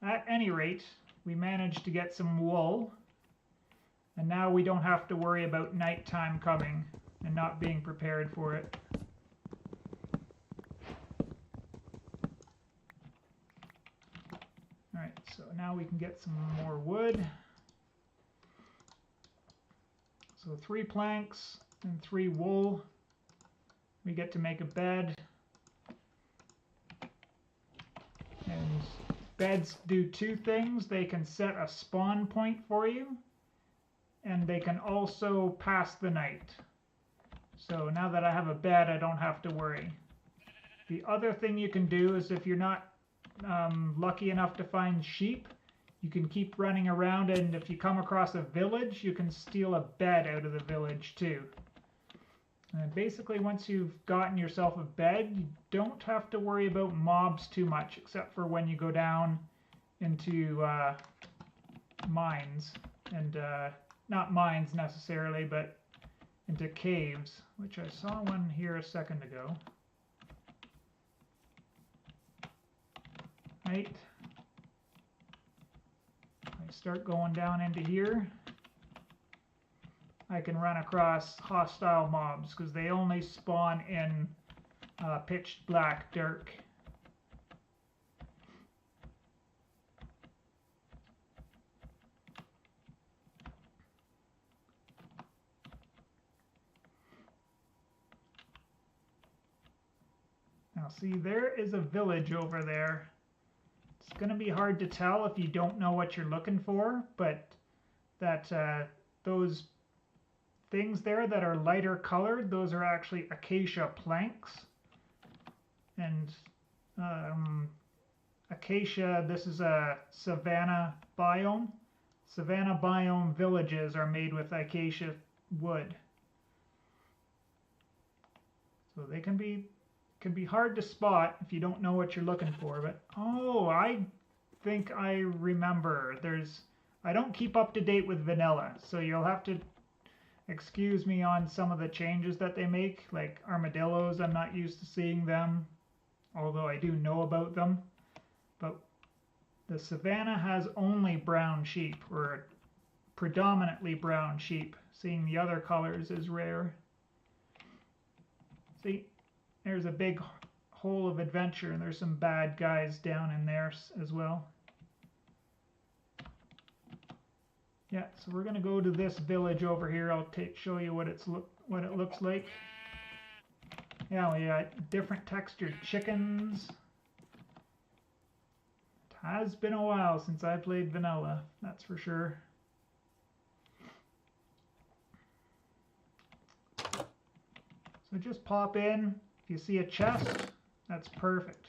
Speaker 1: At any rate, we managed to get some wool, and now we don't have to worry about nighttime coming and not being prepared for it. Alright, so now we can get some more wood. So 3 planks and 3 wool. We get to make a bed. And beds do 2 things. They can set a spawn point for you, and they can also pass the night. So now that I have a bed, I don't have to worry. The other thing you can do is if you're not lucky enough to find sheep, you can keep running around, and if you come across a village, you can steal a bed out of the village too. And basically, once you've gotten yourself a bed, you don't have to worry about mobs too much, except for when you go down into mines. And not mines necessarily, but into caves, which I saw one here a second ago. Right? I start going down into here, I can run across hostile mobs because they only spawn in pitch black dirt. Now see, there is a village over there. It's going to be hard to tell if you don't know what you're looking for, but that those things there that are lighter colored, those are actually acacia planks. And acacia, this is a savanna biome. Savanna biome villages are made with acacia wood. So they can be hard to spot if you don't know what you're looking for. But oh, I think I remember. I don't keep up to date with vanilla, so you'll have to excuse me on some of the changes that they make. Like armadillos, I'm not used to seeing them, although I do know about them. But the savanna has only brown sheep, or predominantly brown sheep. Seeing the other colors is rare. See, there's a big hole of adventure, and there's some bad guys down in there as well. Yeah, so we're gonna go to this village over here. I'll show you what it looks like. Yeah, we got different textured chickens. It has been a while since I played vanilla, that's for sure. So just pop in. If you see a chest, that's perfect.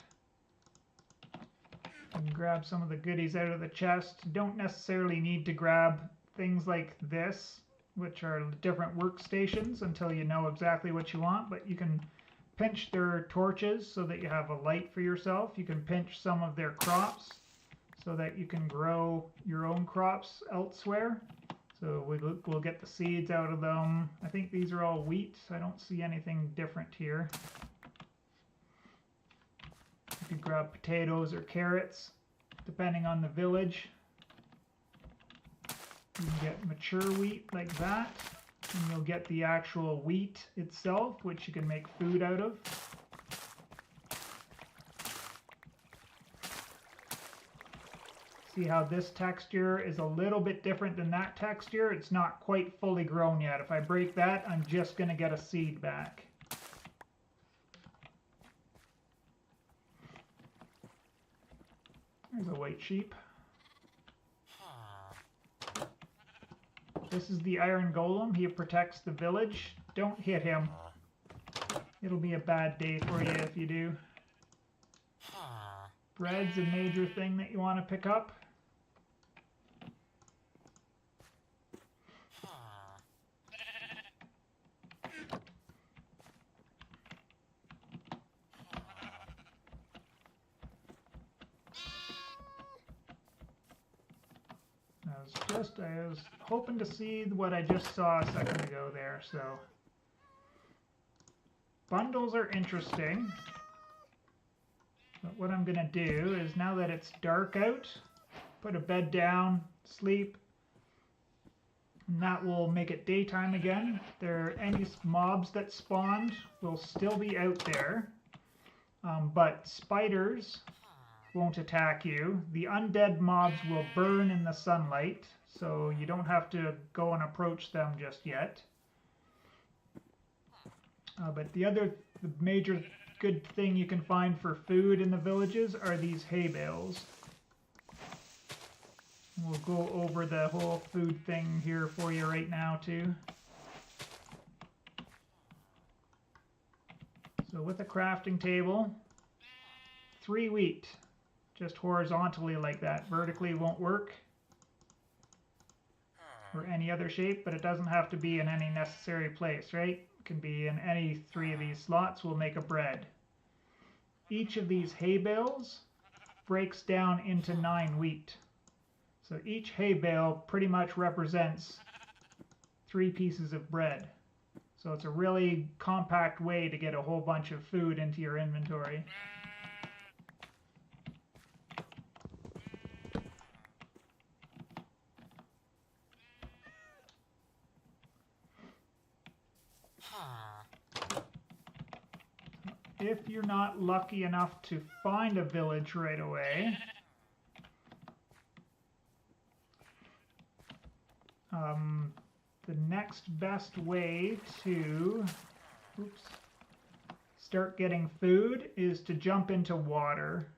Speaker 1: You can grab some of the goodies out of the chest. You don't necessarily need to grab things like this, which are different workstations, until you know exactly what you want, but you can pinch their torches so that you have a light for yourself. You can pinch some of their crops so that you can grow your own crops elsewhere. So we'll get the seeds out of them. I think these are all wheat. I don't see anything different here. You could grab potatoes or carrots, depending on the village. You can get mature wheat like that, and you'll get the actual wheat itself, which you can make food out of. See how this texture is a little bit different than that texture? It's not quite fully grown yet. If I break that, I'm just going to get a seed back. There's a white sheep. This is the iron golem. He protects the village. Don't hit him. It'll be a bad day for you if you do. Bread's a major thing that you want to pick up. I was hoping to see what I just saw a second ago there, so. Bundles are interesting. But what I'm going to do is, now that it's dark out, put a bed down, sleep, and that will make it daytime again. Any mobs that spawned will still be out there, but spiders won't attack you. The undead mobs will burn in the sunlight, so you don't have to go and approach them just yet. But the major good thing you can find for food in the villages are these hay bales. We'll go over the whole food thing here for you right now too. So with a crafting table, 3 wheat, just horizontally like that. Vertically won't work, or any other shape, but it doesn't have to be in any necessary place, right? It can be in any 3 of these slots. We'll make a bread. Each of these hay bales breaks down into 9 wheat. So each hay bale pretty much represents 3 pieces of bread. So it's a really compact way to get a whole bunch of food into your inventory. If you're not lucky enough to find a village right away, the next best way to start getting food is to jump into water.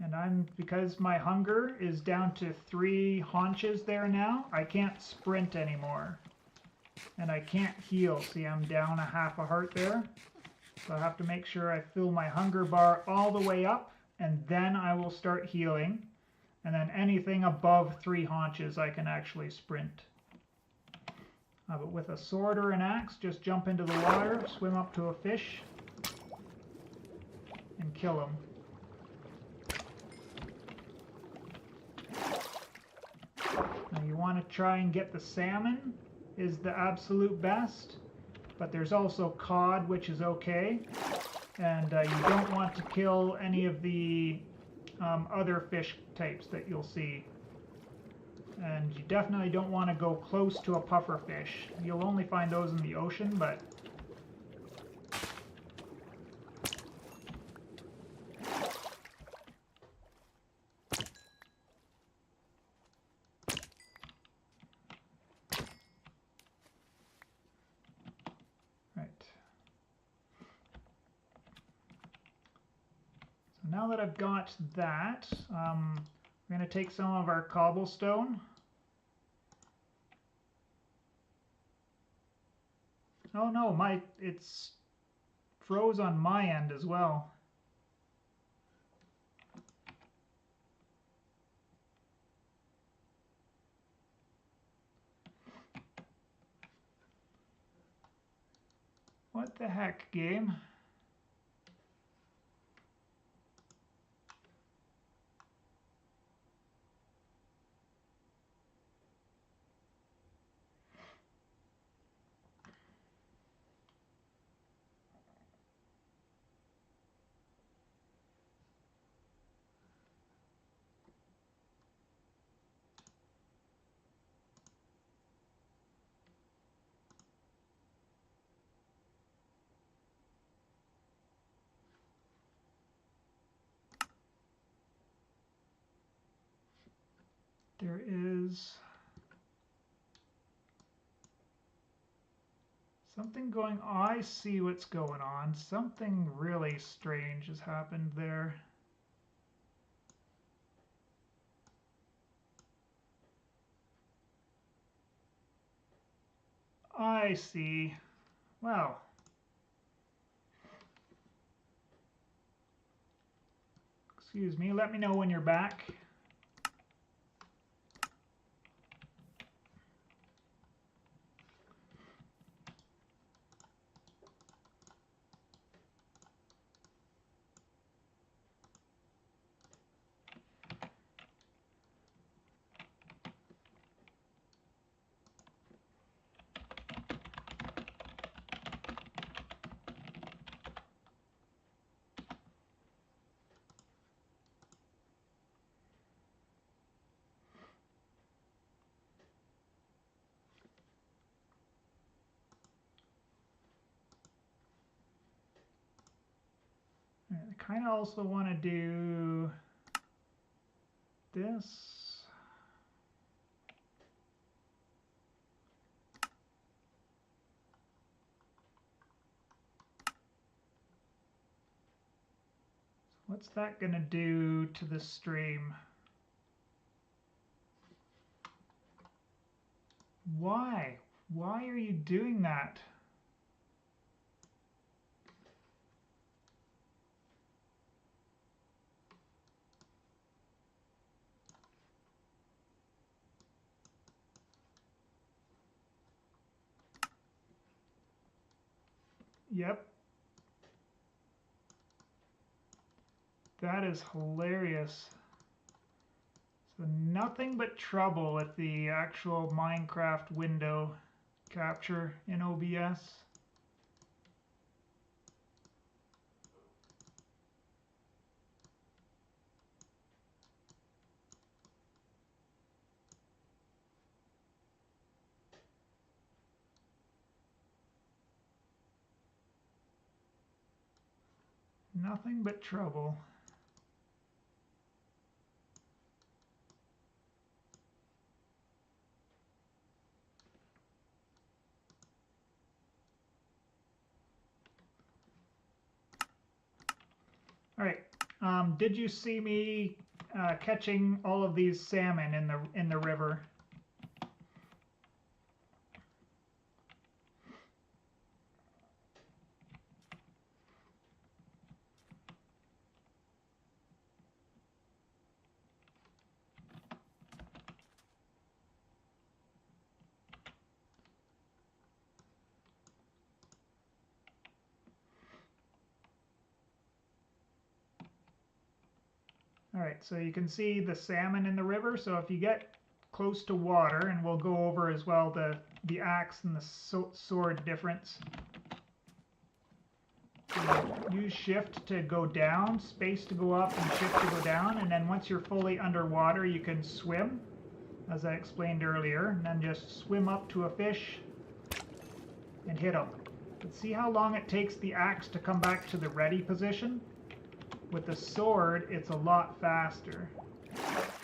Speaker 1: And because my hunger is down to 3 haunches there now, I can't sprint anymore. And I can't heal. See, I'm down a half a heart there. So I have to make sure I fill my hunger bar all the way up, and then I will start healing. And then anything above 3 haunches I can actually sprint. But with a sword or an axe, just jump into the water, swim up to a fish, and kill him. Now you want to try and get the salmon, is the absolute best, but there's also cod, which is okay, and you don't want to kill any of the other fish types that you'll see, and you definitely don't want to go close to a puffer fish. You'll only find those in the ocean, but now that I've got that, we're going to take some of our cobblestone. Oh no, it's froze on my end as well. What the heck, game? There is something going on. I see what's going on. Something really strange has happened there. I see. Well, excuse me, let me know when you're back. I kind of also want to do this. What's that going to do to the stream? Why? Why are you doing that? Yep. That is hilarious. So nothing but trouble with the actual Minecraft window capture in OBS. Nothing but trouble. All right. Did you see me catching all of these salmon in the river? All right, so you can see the salmon in the river. So if you get close to water, and we'll go over as well the axe and the sword difference. So use shift to go down, space to go up, and shift to go down. And then once you're fully underwater, you can swim, as I explained earlier. And then just swim up to a fish and hit them. But see how long it takes the axe to come back to the ready position? With the sword, it's a lot faster.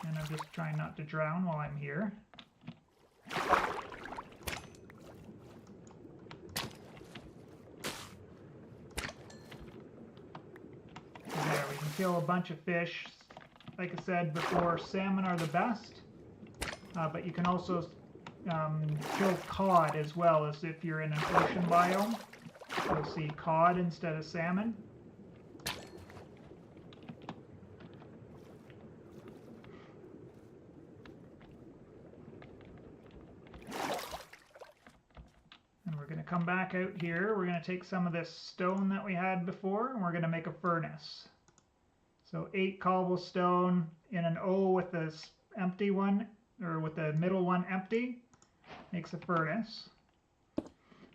Speaker 1: And I'm just trying not to drown while I'm here. So there, we can kill a bunch of fish. Like I said before, salmon are the best. But you can also kill cod as well, as if you're in an ocean biome. You'll see cod instead of salmon. Come back out here. We're going to take some of this stone that we had before, and we're going to make a furnace. So 8 cobblestone in an O with this empty one, or with the middle one empty, makes a furnace.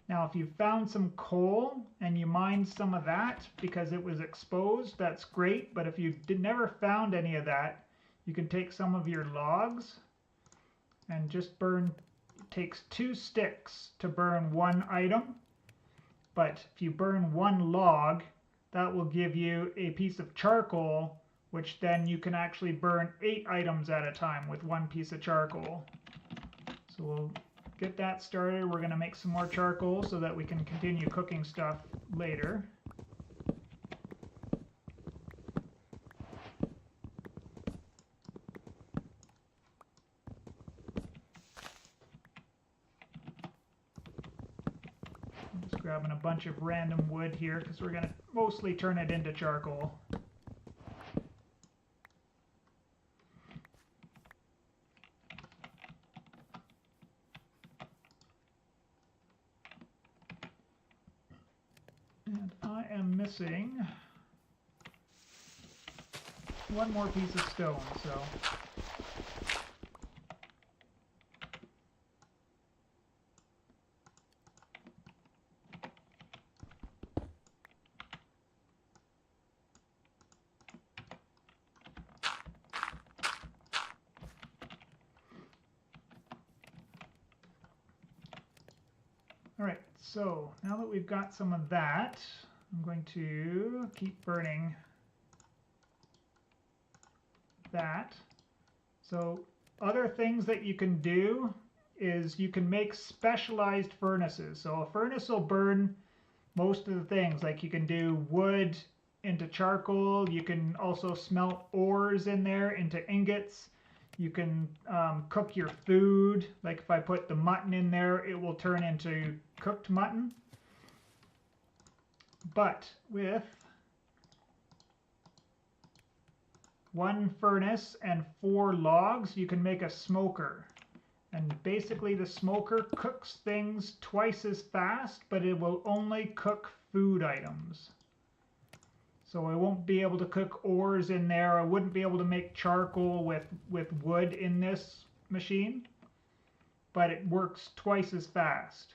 Speaker 1: Now if you found some coal and you mined some of that because it was exposed, that's great. But if you never found any of that, you can take some of your logs and just burn. Takes 2 sticks to burn 1 item, but if you burn 1 log, that will give you a piece of charcoal, which then you can actually burn 8 items at a time with 1 piece of charcoal. So we'll get that started. We're going to make some more charcoal so that we can continue cooking stuff later. I'm just grabbing a bunch of random wood here because we're going to mostly turn it into charcoal. And I am missing 1 more piece of stone, so alright, so now that we've got some of that, I'm going to keep burning that. So other things that you can do is you can make specialized furnaces. So a furnace will burn most of the things, like you can do wood into charcoal, you can also smelt ores in there into ingots. You can cook your food, like if I put the mutton in there, it will turn into cooked mutton. But with 1 furnace and 4 logs, you can make a smoker. And basically the smoker cooks things twice as fast, but it will only cook food items. So I won't be able to cook ores in there. I wouldn't be able to make charcoal with wood in this machine, but it works twice as fast.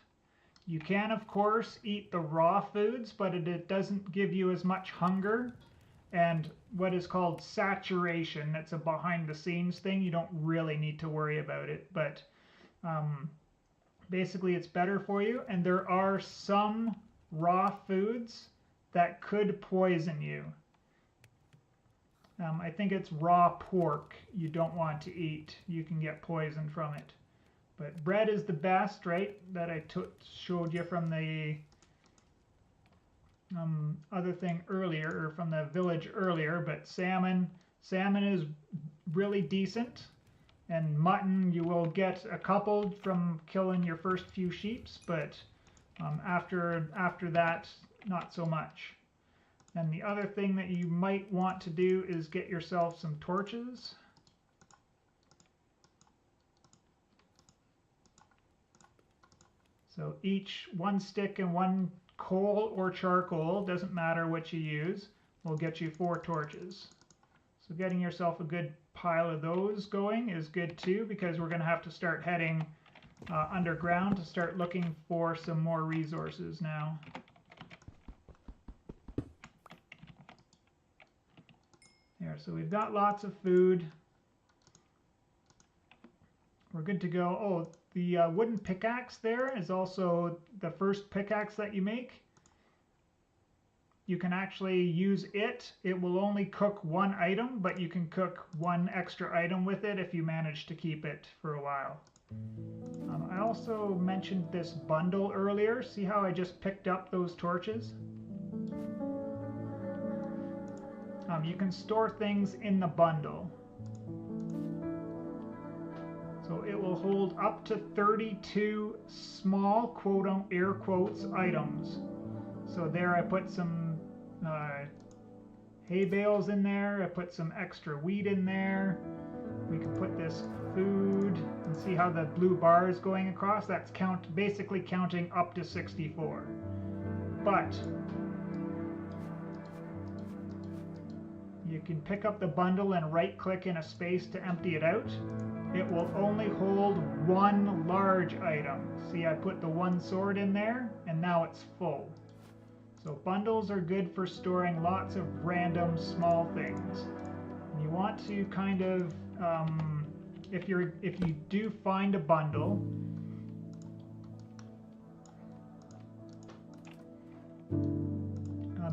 Speaker 1: You can, of course, eat the raw foods, but it doesn't give you as much hunger and what is called saturation. It's a behind-the-scenes thing. You don't really need to worry about it, but basically it's better for you. And there are some raw foods that could poison you. I think it's raw pork you don't want to eat. You can get poisoned from it. But bread is the best, right? That I showed you from the other thing earlier, or from the village earlier. But salmon is really decent. And mutton, you will get a couple from killing your first few sheeps, but after that, not so much. And the other thing that you might want to do is get yourself some torches. So each 1 stick and 1 coal or charcoal, doesn't matter what you use, will get you 4 torches. So getting yourself a good pile of those going is good too, because we're going to have to start heading underground to start looking for some more resources now. There, so we've got lots of food. We're good to go. Oh, the wooden pickaxe there is also the first pickaxe that you make. You can actually use it. It will only cook 1 item, but you can cook 1 extra item with it if you manage to keep it for a while. I also mentioned this bundle earlier. See how I just picked up those torches? You can store things in the bundle. So it will hold up to 32 small, quote air quotes, items. So there I put some hay bales in there. I put some extra wheat in there. We can put this food and see how the blue bar is going across. That's basically counting up to 64. But you can pick up the bundle and right-click in a space to empty it out. It will only hold 1 large item. See, I put the 1 sword in there, and now it's full. So bundles are good for storing lots of random small things. And you want to kind of, if you do find a bundle,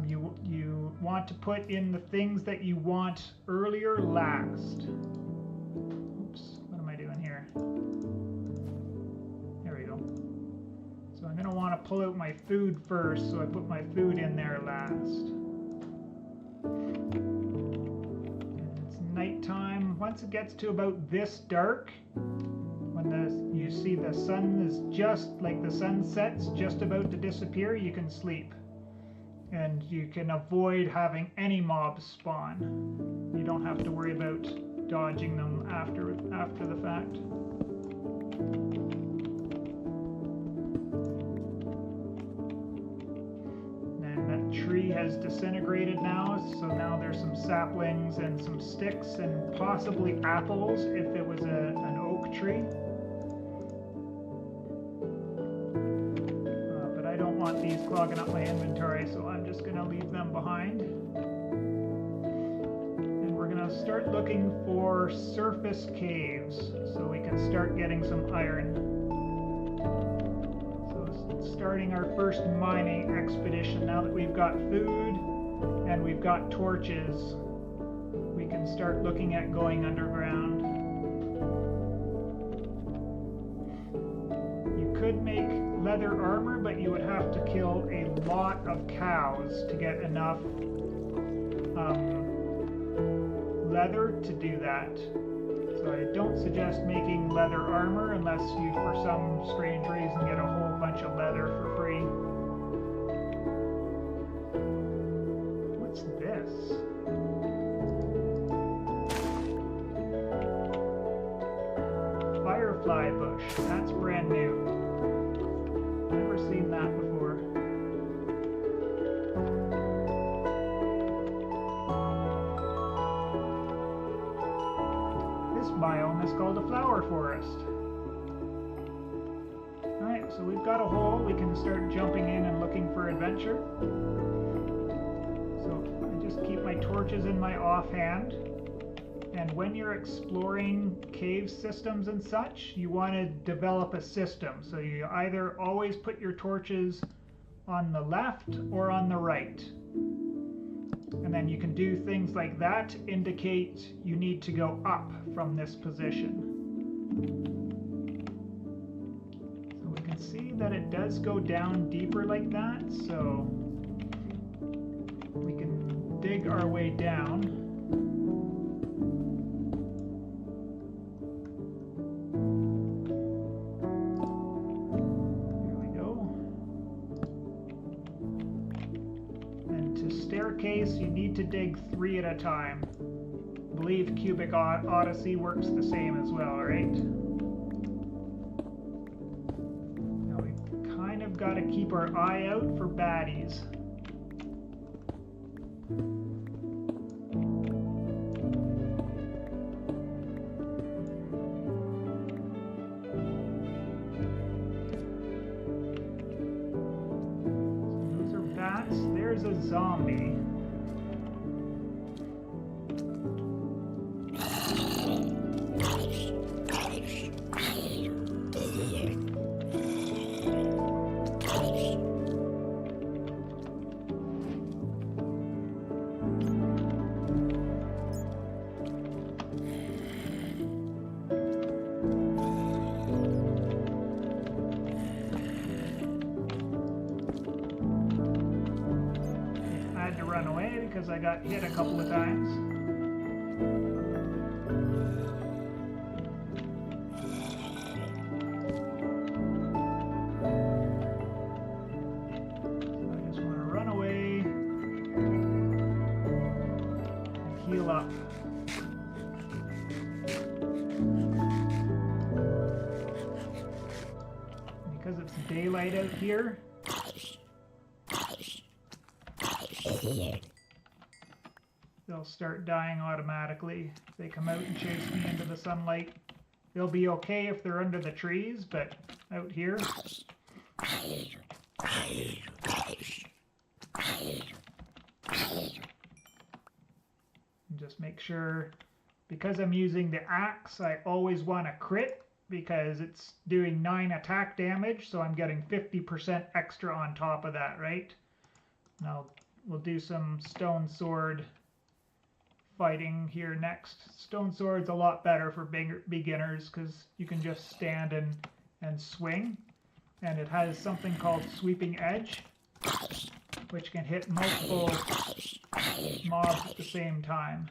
Speaker 1: You want to put in the things that you want earlier last. Oops, what am I doing here? There we go. So I'm going to want to pull out my food first, so I put my food in there last. And it's nighttime. Once it gets to about this dark, when you see the sun is just like the sun sets, just about to disappear, you can sleep. And you can avoid having any mobs spawn. You don't have to worry about dodging them after the fact. And that tree has disintegrated now, so now there's some saplings and some sticks and possibly apples if it was an oak tree. These clogging up my inventory, so I'm just going to leave them behind. And we're going to start looking for surface caves so we can start getting some iron. So starting our first mining expedition, now that we've got food and we've got torches, we can start looking at going underground. You could make leather armor, but you would have to kill a lot of cows to get enough leather to do that. So I don't suggest making leather armor unless you, for some strange reason, get a whole bunch of leather for free. What's this? Firefly bush. That's brand new. Never seen that before. This biome is called a flower forest. Alright, so we've got a hole. We can start jumping in and looking for adventure. So I just keep my torches in my offhand. And when you're exploring cave systems and such, you want to develop a system. So you either always put your torches on the left or on the right. And then you can do things like that to indicate you need to go up from this position. So we can see that it does go down deeper like that. So we can dig our way down. Staircase, you need to dig 3 at a time. I believe Cubic Odyssey works the same as well, right? Now we kind of got to keep our eye out for baddies. Those are bats. There's a zombie. Because I got hit a couple of times. So I just want to run away and heal up. Because it's daylight out here, they'll start dying automatically. If they come out and chase me into the sunlight, they'll be okay if they're under the trees, but out here... And just make sure, because I'm using the axe, I always want to crit, because it's doing 9 attack damage, so I'm getting 50% extra on top of that, right? And I'll we'll do some stone sword fighting here next. Stone sword's a lot better for beginners because you can just stand and swing. And it has something called sweeping edge, which can hit multiple mobs at the same time.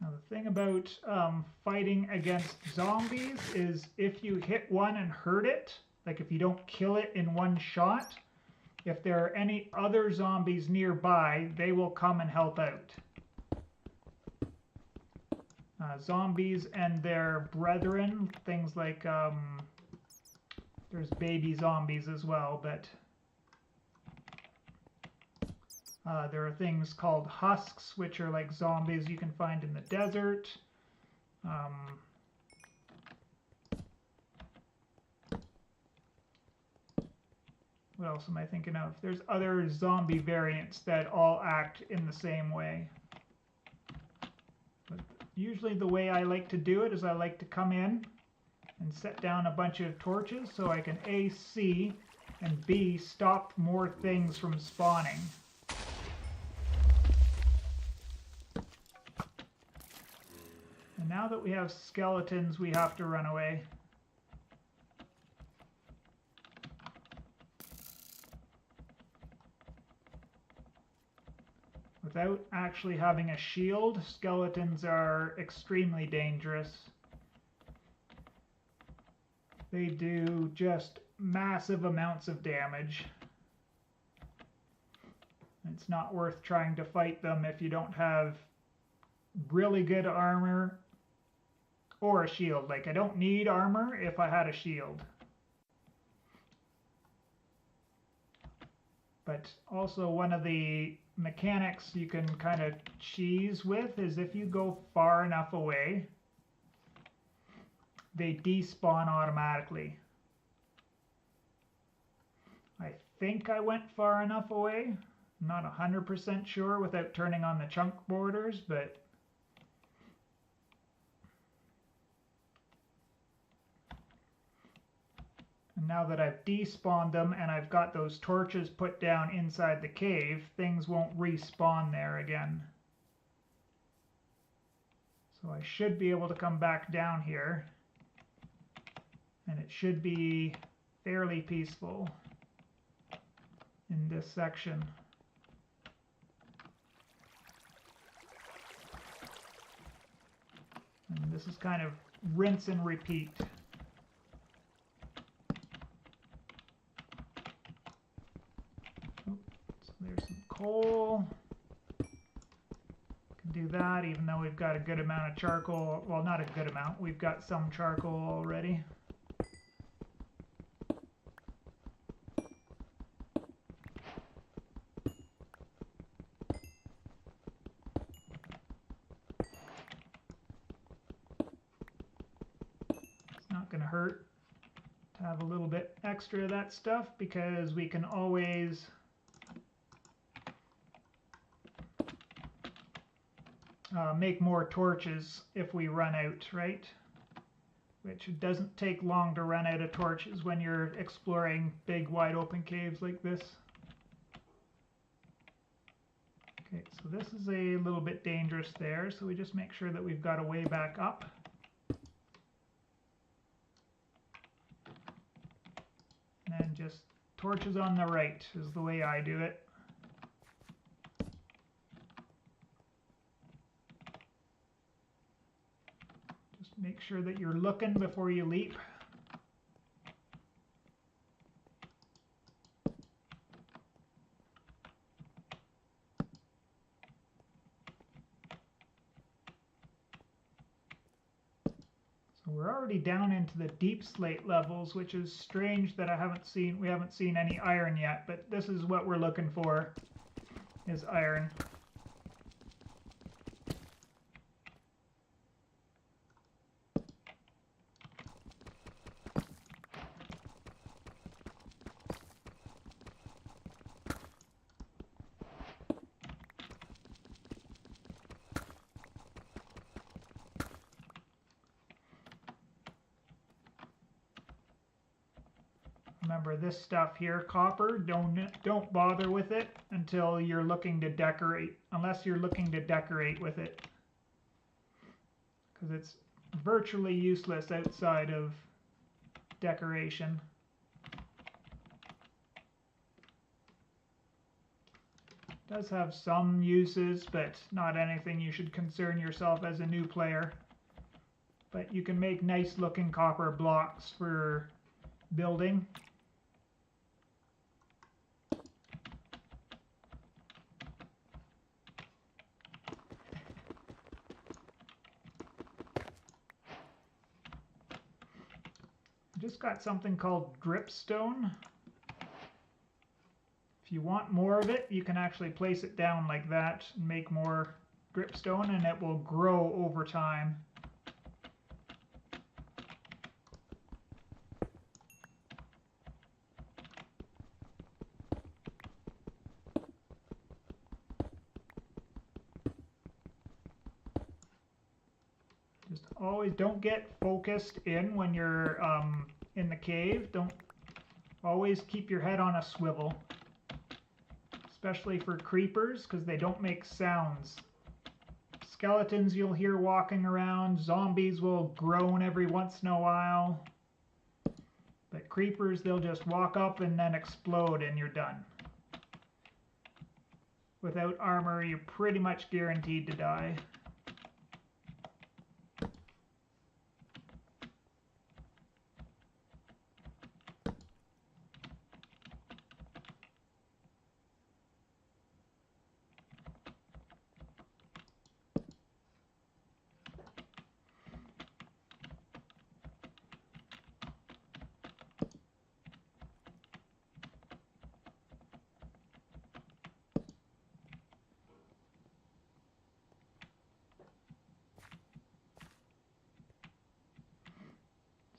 Speaker 1: Now the thing about fighting against zombies is if you hit one and hurt it, like if you don't kill it in one shot, if there are any other zombies nearby, they will come and help out. Zombies and their brethren, things like, there's baby zombies as well, but there are things called husks, which are like zombies you can find in the desert. What else am I thinking of? There's other zombie variants that all act in the same way. But usually the way I like to do it is I like to come in and set down a bunch of torches so I can A, see, and B, stop more things from spawning. And now that we have skeletons, we have to run away. Without actually having a shield, skeletons are extremely dangerous. They do just massive amounts of damage. It's not worth trying to fight them if you don't have really good armor or a shield. Like, I don't need armor if I had a shield. But also one of the mechanics you can kind of cheese with is if you go far enough away, they despawn automatically. I think I went far enough away. I'm not 100% sure without turning on the chunk borders, but and now that I've despawned them and I've got those torches put down inside the cave, things won't respawn there again. So I should be able to come back down here, and it should be fairly peaceful in this section. And this is kind of rinse and repeat. There's some coal. Can do that even though we've got a good amount of charcoal. Well, not a good amount. We've got some charcoal already. It's not going to hurt to have a little bit extra of that stuff because we can always make more torches if we run out, right? Which it doesn't take long to run out of torches when you're exploring big wide open caves like this. Okay, so this is a little bit dangerous there, so we just make sure that we've got a way back up. And then just torches on the right is the way I do it. Make sure that you're looking before you leap. So we're already down into the deep slate levels, which is strange that we haven't seen any iron yet, but this is what we're looking for, is iron. Remember this stuff here, copper, don't bother with it until you're looking to decorate, unless you're looking to decorate with it, because it's virtually useless outside of decoration. It does have some uses, but not anything you should concern yourself as a new player. But you can make nice looking copper blocks for building. Just got something called dripstone. If you want more of it, you can actually place it down like that and make more dripstone, and it will grow over time. Just always don't get focused in when you're in the cave. Don't always keep your head on a swivel, especially for creepers, because they don't make sounds. Skeletons you'll hear walking around, zombies will groan every once in a while, but creepers, they'll just walk up and then explode and you're done. Without armor, you're pretty much guaranteed to die.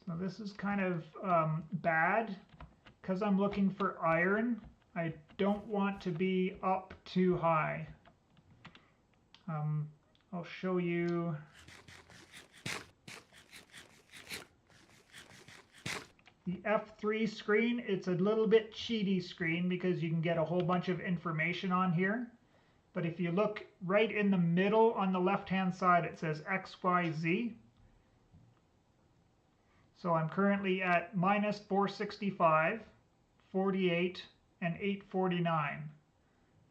Speaker 1: So this is kind of bad because I'm looking for iron. I don't want to be up too high. I'll show you. The F3 screen, it's a little bit cheaty screen because you can get a whole bunch of information on here. But if you look right in the middle on the left-hand side, it says XYZ. So I'm currently at minus 465, 48, and 849.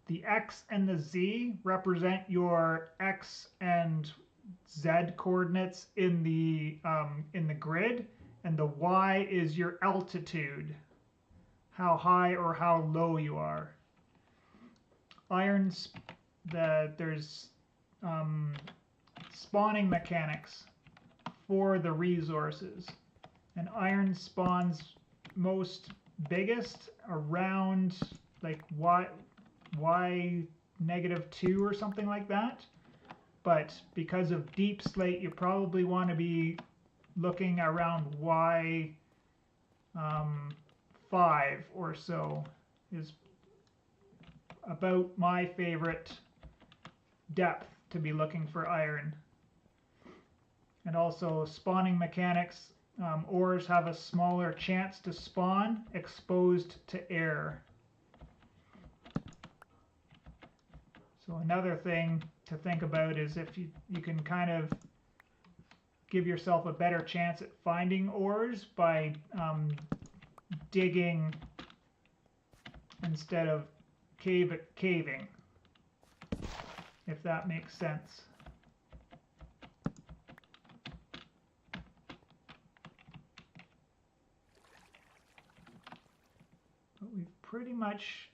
Speaker 1: The X and the Z represent your X and Z coordinates in the grid, and the Y is your altitude, how high or how low you are. There's spawning mechanics for the resources. And iron spawns most biggest around like Y -2 or something like that. But because of deep slate, you probably want to be looking around Y 5 or so is about my favorite depth to be looking for iron. And also spawning mechanics. Ores have a smaller chance to spawn exposed to air. So another thing to think about is if you can kind of give yourself a better chance at finding ores by digging instead of caving, if that makes sense. We've pretty much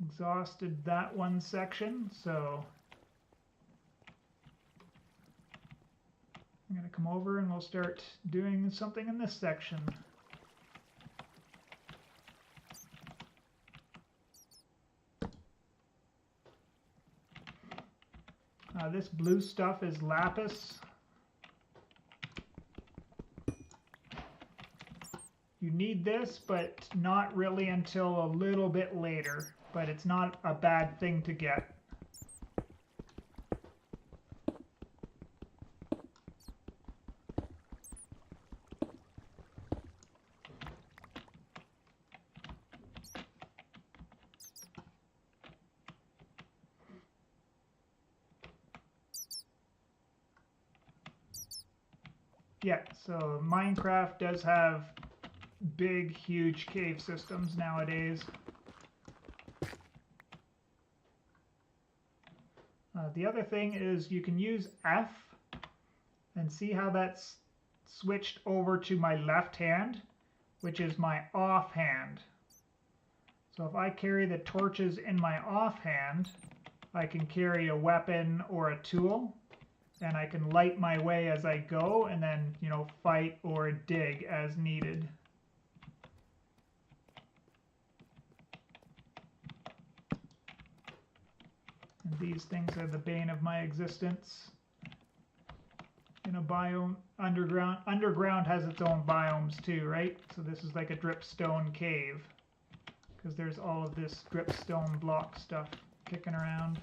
Speaker 1: exhausted that one section, so I'm going to come over and we'll start doing something in this section. This blue stuff is lapis. You need this, but not really until a little bit later. But it's not a bad thing to get. Yeah, so Minecraft does have big, huge cave systems nowadays. The other thing is you can use F and see how that's switched over to my left hand, which is my off hand. So if I carry the torches in my off hand, I can carry a weapon or a tool, and I can light my way as I go, and then, you know, fight or dig as needed. And these things are the bane of my existence. In a biome, underground. Underground has its own biomes too, right? So this is like a dripstone cave, because there's all of this dripstone block stuff kicking around.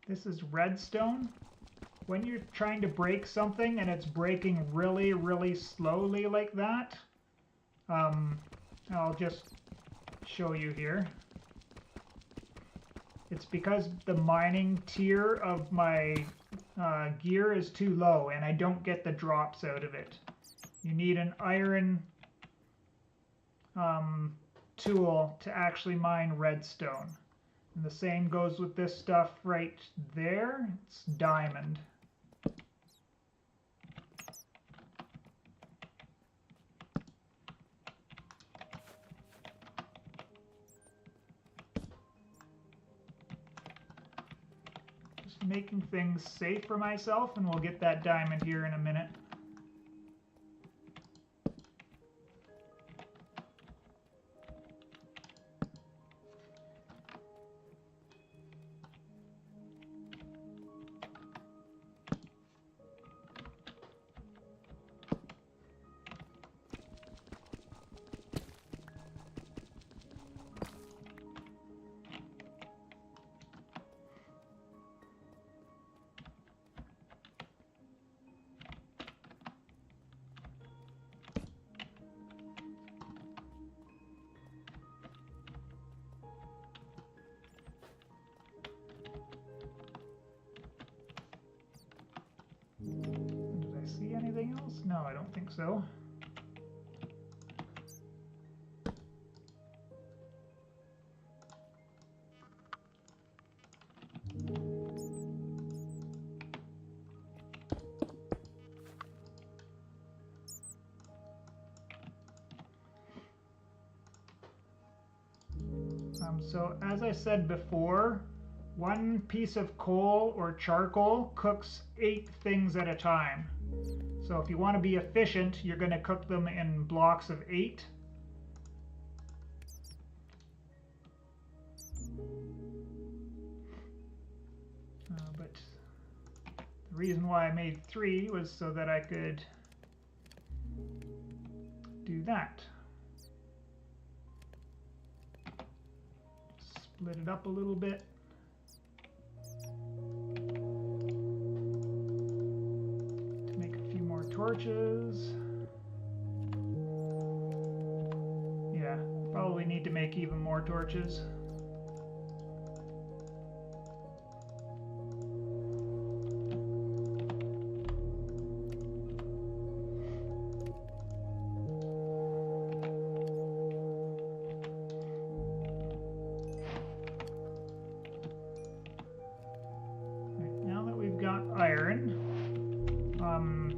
Speaker 1: This is redstone. When you're trying to break something and it's breaking really, really slowly like that, I'll just show you here. It's because the mining tier of my gear is too low and I don't get the drops out of it. You need an iron tool to actually mine redstone. And the same goes with this stuff right there. It's diamond. Just making things safe for myself, and we'll get that diamond here in a minute. Did I see anything else? No, I don't think so. So as I said before, one piece of coal or charcoal cooks 8 things at a time. So if you want to be efficient, you're going to cook them in blocks of 8. But the reason why I made 3 was so that I could do that. Split it up a little bit. To make a few more torches. Yeah, probably need to make even more torches.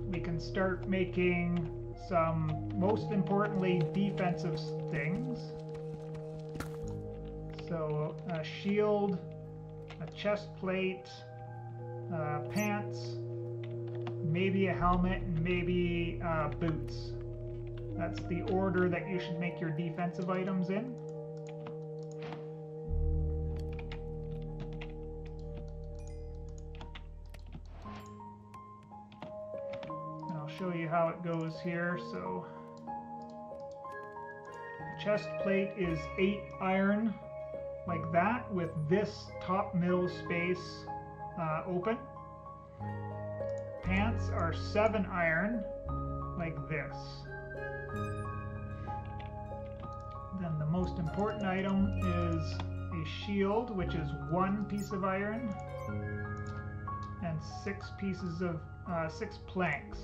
Speaker 1: We can start making some, most importantly, defensive things. So a shield, a chest plate, pants, maybe a helmet, and maybe boots. That's the order that you should make your defensive items in. And I'll show you how it goes here. So the chest plate is 8 iron, like that, with this top middle space open. Pants are 7 iron, like this. Then the most important item is a shield, which is 1 piece of iron and 6 pieces of 6 planks,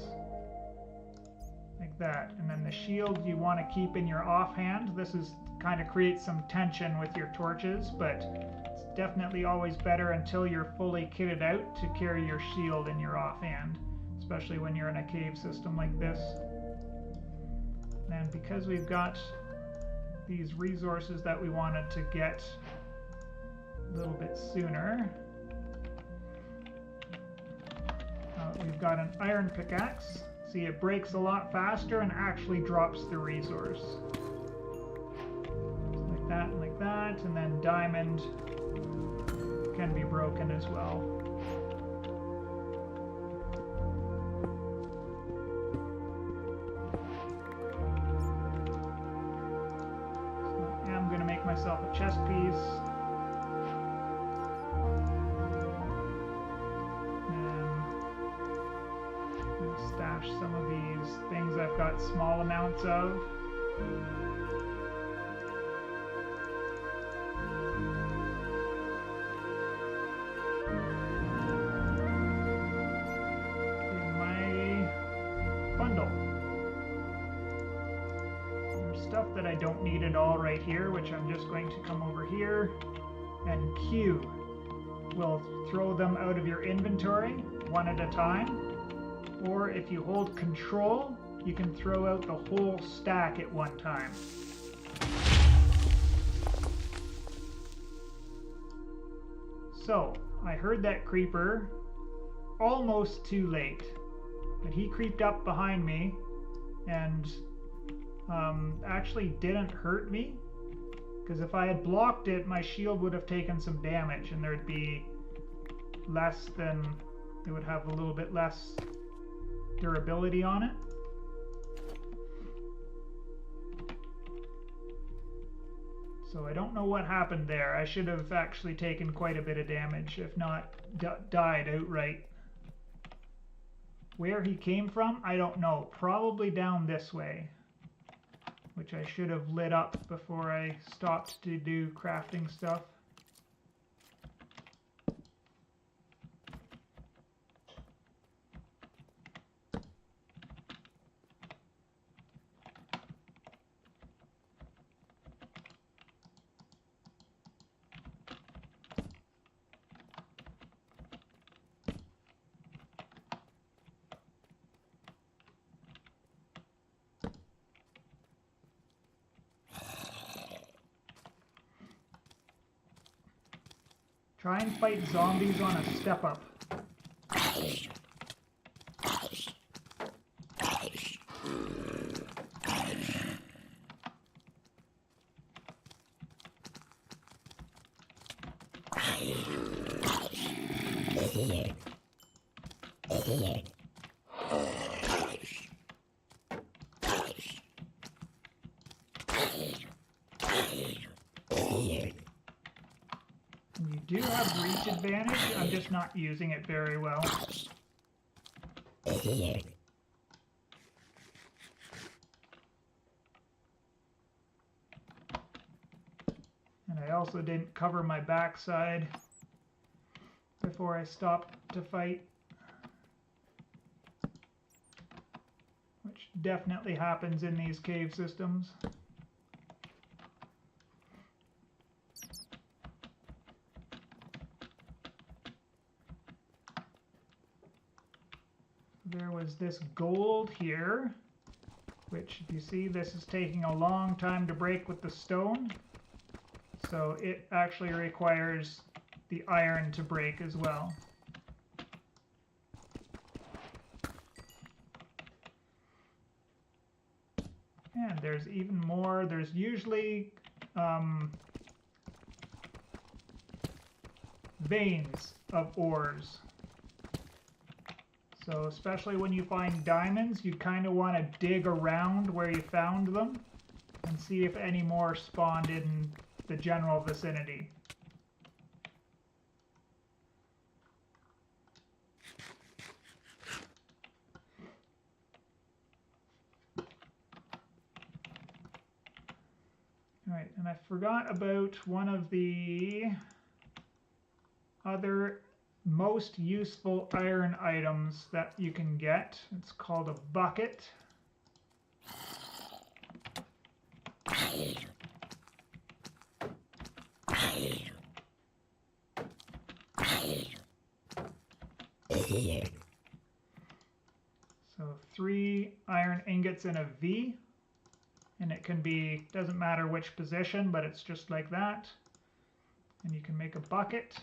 Speaker 1: like that. And then the shield you want to keep in your offhand. This is kind of creates some tension with your torches, but it's definitely always better until you're fully kitted out to carry your shield in your offhand, especially when you're in a cave system like this. And because we've got these resources that we wanted to get a little bit sooner, we've got an iron pickaxe. See, it breaks a lot faster and actually drops the resource. Like that and like that, and then diamond can be broken as well. So I'm going to make myself a chest piece. Stash some of these things I've got small amounts of. In my bundle. There's stuff that I don't need at all right here, which I'm just going to come over here and Q will throw them out of your inventory one at a time. Or if you hold control, you can throw out the whole stack at one time. So, I heard that creeper almost too late, but he creeped up behind me and actually didn't hurt me, because if I had blocked it, my shield would have taken some damage and there'd be less than, it would have a little bit less durability on it. So I don't know what happened there. I should have actually taken quite a bit of damage, if not died outright. Where he came from, I don't know. Probably down this way, which I should have lit up before I stopped to do crafting stuff. Try and fight zombies on a step up. You do have reach advantage, I'm just not using it very well. And I also didn't cover my backside before I stopped to fight, which definitely happens in these cave systems. There was this gold here, which if you see, this is taking a long time to break with the stone. So it actually requires the iron to break as well. And there's even more. There's usually veins of ores. So especially when you find diamonds, you kind of want to dig around where you found them and see if any more spawned in the general vicinity. Alright, and I forgot about one of the other most useful iron items that you can get. It's called a bucket. So 3 iron ingots in a V, and it can be, doesn't matter which position, but it's just like that. And you can make a bucket.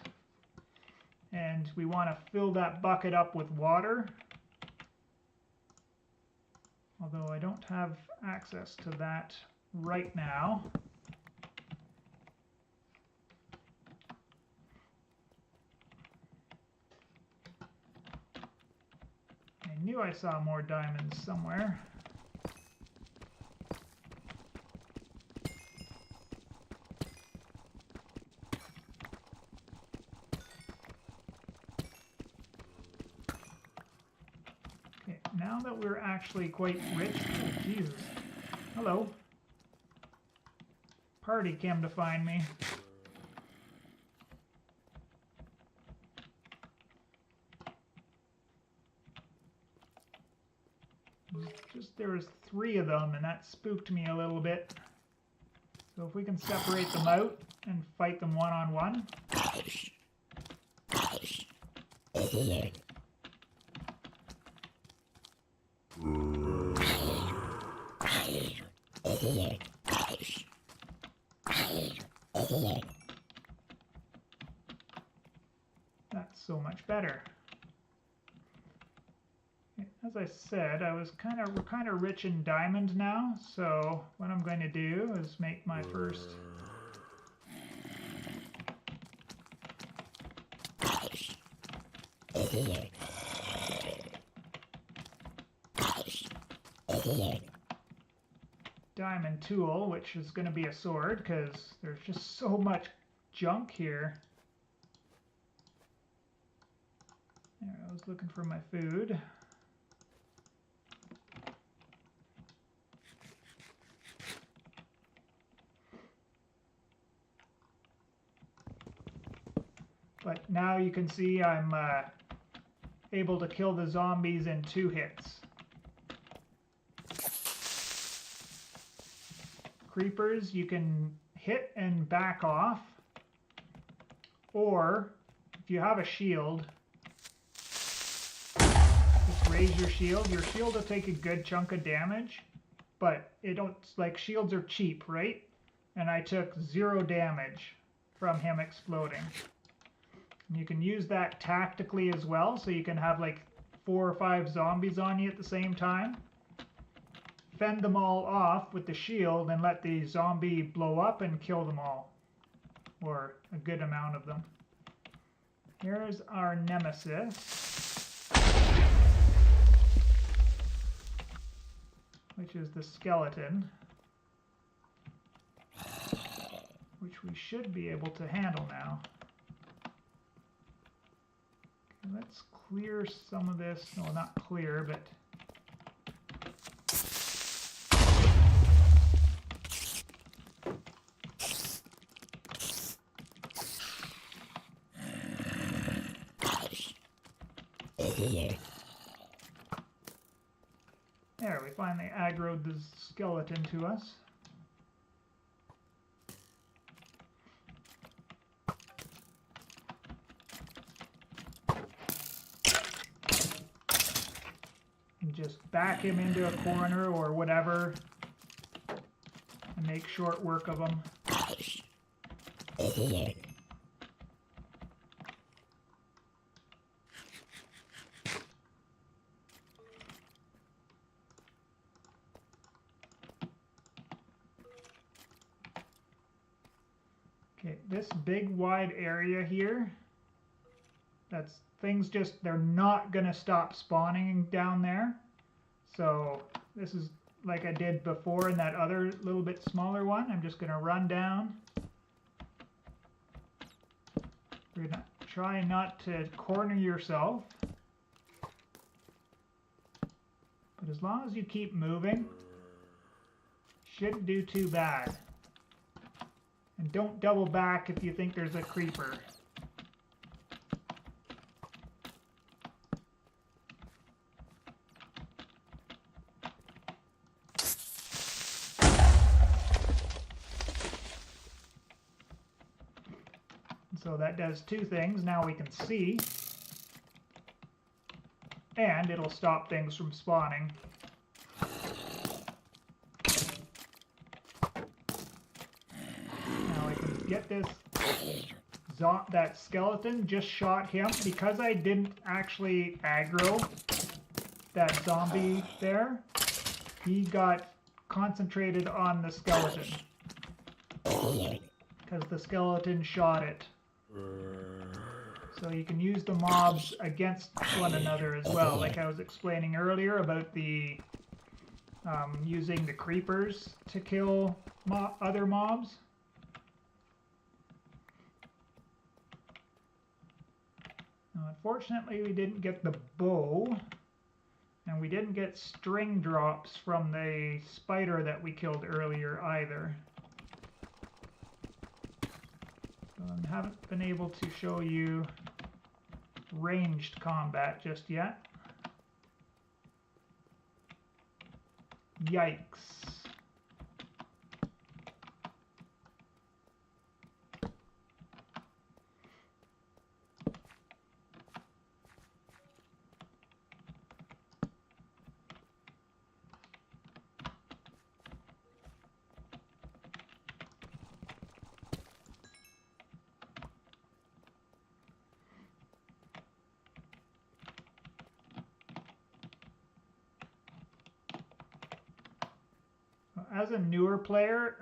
Speaker 1: And we want to fill that bucket up with water. Although I don't have access to that right now. I knew I saw more diamonds somewhere. Okay, now that we're actually quite rich, oh, Jesus, hello. Party came to find me. Just there was 3 of them, and that spooked me a little bit. So if we can separate them out and fight them one-on-one. That's so much better. As I said, we're kind of rich in diamond now, so what I'm going to do is make my first diamond tool, which is going to be a sword, because there's just so much junk here. There, I was looking for my food. But now you can see I'm able to kill the zombies in 2 hits. Creepers you can hit and back off, or if you have a shield, just raise your shield. Your shield will take a good chunk of damage, but it don't, like, shields are cheap, right? And I took 0 damage from him exploding. And you can use that tactically as well, so you can have like 4 or 5 zombies on you at the same time. Fend them all off with the shield and let the zombie blow up and kill them all. Or a good amount of them. Here's our nemesis, which is the skeleton, which we should be able to handle now. Okay, let's clear some of this. No, not clear, but there, we finally aggroed the skeleton to us. And just back him into a corner or whatever and make short work of him. Okay, this big wide area here, that's things just, they're not gonna stop spawning down there. So this is like I did before in that other little bit smaller one. I'm just gonna run down. We're gonna try not to corner yourself. But as long as you keep moving, shouldn't do too bad. And don't double back if you think there's a creeper. So that does two things. Now we can see. And it'll stop things from spawning. Now I can get this. That skeleton just shot him. Because I didn't actually aggro that zombie there, he got concentrated on the skeleton. Because the skeleton shot it. So you can use the mobs against one another as well, like I was explaining earlier about the using the creepers to kill other mobs. Now, unfortunately, we didn't get the bow, and we didn't get string drops from the spider that we killed earlier either. I haven't been able to show you ranged combat just yet. Yikes. As a newer player,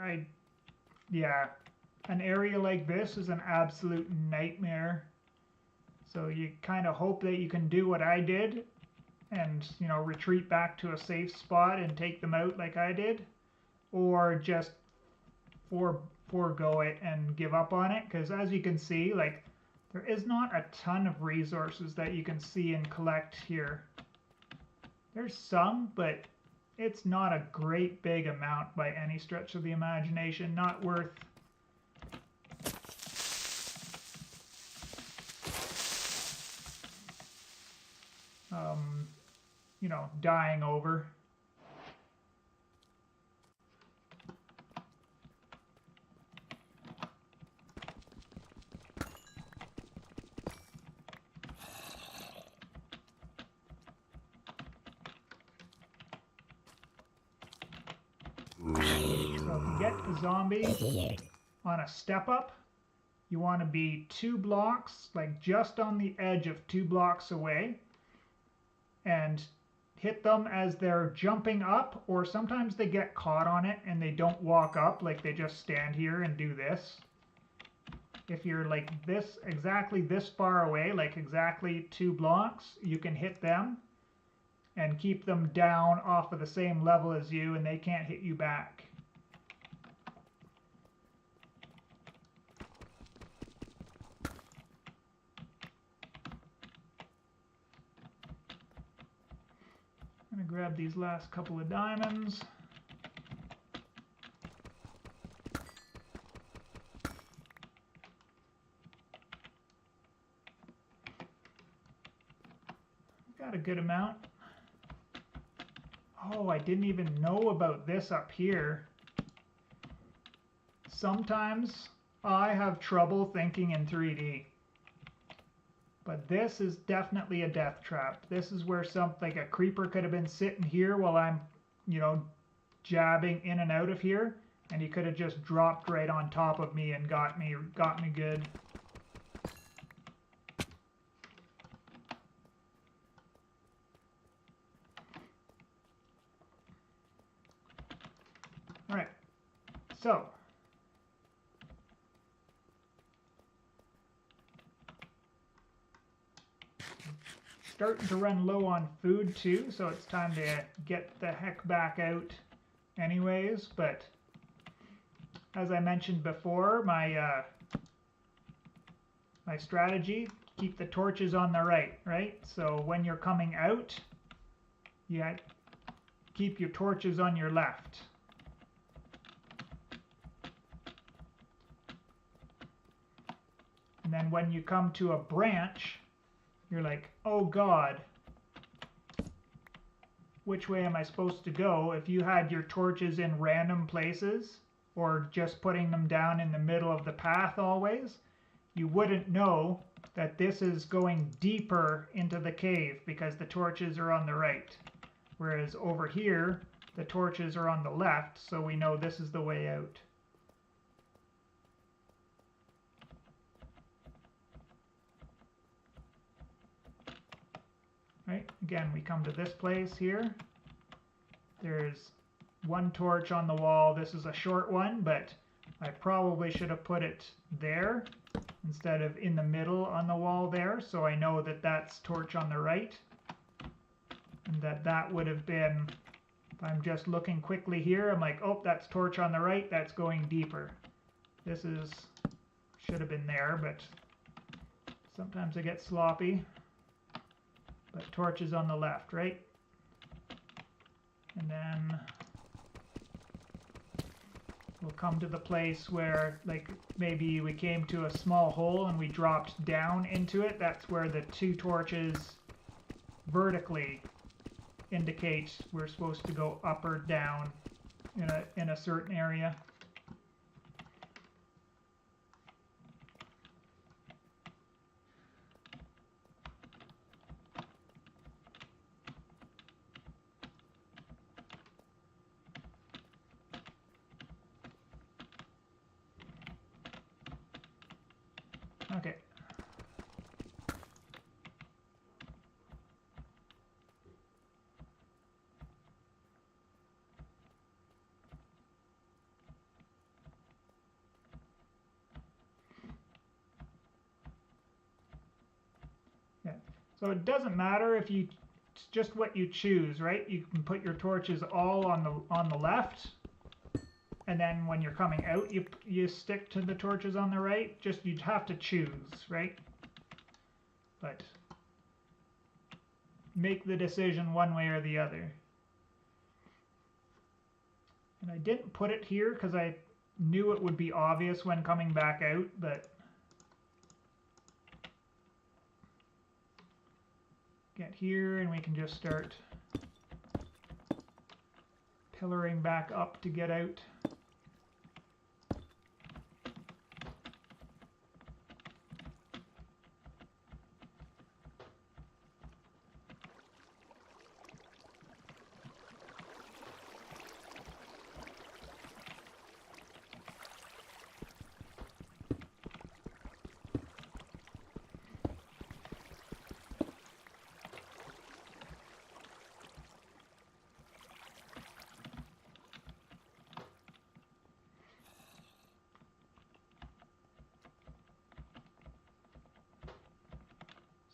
Speaker 1: an area like this is an absolute nightmare. So you kind of hope that you can do what I did and, you know, retreat back to a safe spot and take them out like I did, or just forego it and give up on it, because as you can see, like, there is not a ton of resources that you can see and collect here. There's some, but it's not a great big amount by any stretch of the imagination. Not worth you know, dying over. So if you get the zombie on a step up, you want to be 2 blocks, like just on the edge of 2 blocks away, and hit them as they're jumping up, or sometimes they get caught on it and they don't walk up, like they just stand here and do this. If you're like this, exactly this far away, like exactly 2 blocks, you can hit them and keep them down off of the same level as you, and they can't hit you back. I'm going to grab these last couple of diamonds. Got a good amount. Oh, I didn't even know about this up here. Sometimes I have trouble thinking in 3D. But this is definitely a death trap. This is where like a creeper could have been sitting here while I'm, you know, jabbing in and out of here. And he could have just dropped right on top of me and got me good. All right, so starting to run low on food too, so it's time to get the heck back out anyways. But as I mentioned before, my strategy, keep the torches on the right? So when you're coming out, you keep your torches on your left. And then when you come to a branch, you're like, oh God, which way am I supposed to go? If you had your torches in random places, or just putting them down in the middle of the path always, you wouldn't know that this is going deeper into the cave because the torches are on the right. Whereas over here, the torches are on the left, so we know this is the way out. Right, again, we come to this place here. There's one torch on the wall. This is a short one, but I probably should have put it there instead of in the middle on the wall there, so I know that that's torch on the right. And that would have been, if I'm just looking quickly here, I'm like, oh, that's torch on the right, that's going deeper. This should have been there, but sometimes I get sloppy. But torch is on the left, right? And then we'll come to the place where, like, maybe we came to a small hole and we dropped down into it. That's where the two torches vertically indicate we're supposed to go up or down in a certain area. Okay. Yeah. So it doesn't matter if it's just what you choose, right? You can put your torches all on the left, and then when you're coming out, you stick to the torches on the right. Just you'd have to choose, right? But make the decision one way or the other. And I didn't put it here because I knew it would be obvious when coming back out, but get here and we can just start pillaring back up to get out.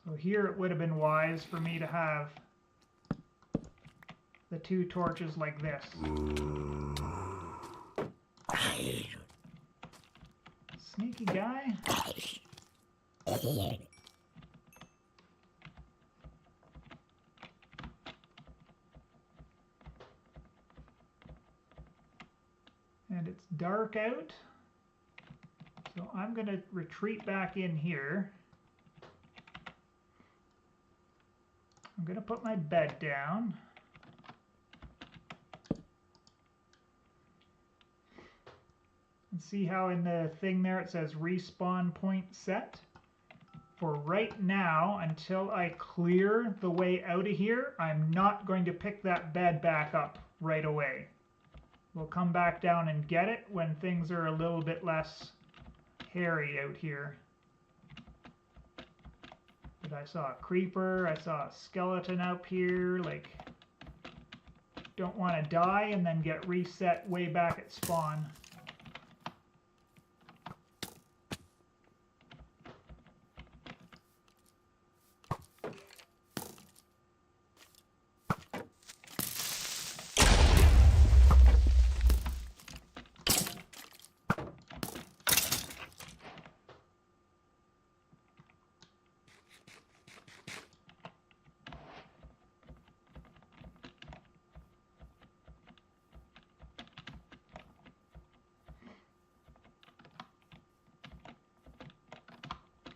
Speaker 1: So here it would have been wise for me to have the two torches like this. Sneaky guy. And it's dark out. So I'm going to retreat back in here. I'm going to put my bed down. And see how in the thing there it says respawn point set? For right now, until I clear the way out of here, I'm not going to pick that bed back up right away. We'll come back down and get it when things are a little bit less hairy out here. But I saw a creeper, I saw a skeleton up here, like, don't want to die and then get reset way back at spawn.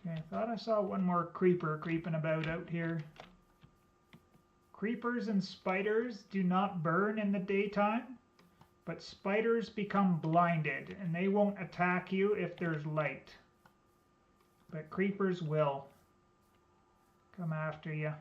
Speaker 1: Okay, I thought I saw one more creeper creeping about out here. Creepers and spiders do not burn in the daytime, but spiders become blinded and they won't attack you if there's light. But creepers will come after you.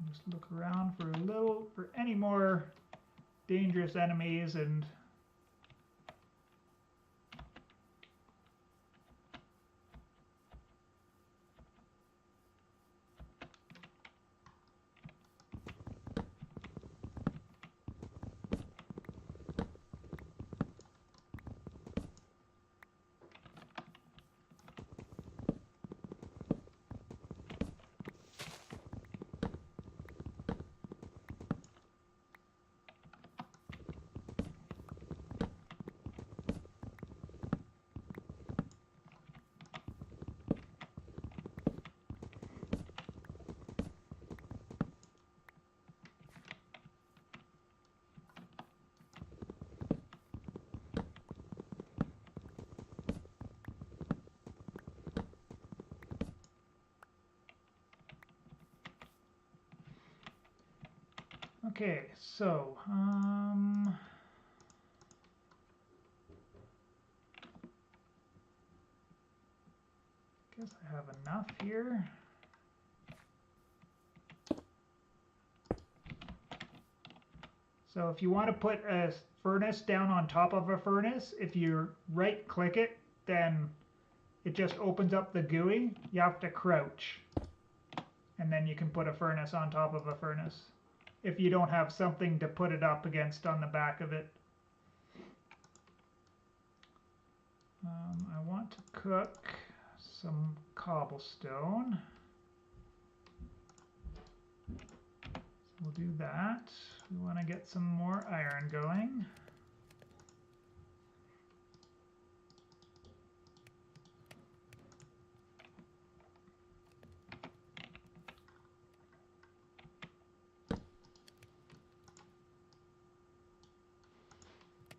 Speaker 1: Just look around for any more dangerous enemies and okay, so guess I have enough here. So if you want to put a furnace down on top of a furnace, if you right click it, then it just opens up the GUI. You have to crouch, and then you can put a furnace on top of a furnace if you don't have something to put it up against on the back of it. I want to cook some cobblestone. So we'll do that. We want to get some more iron going.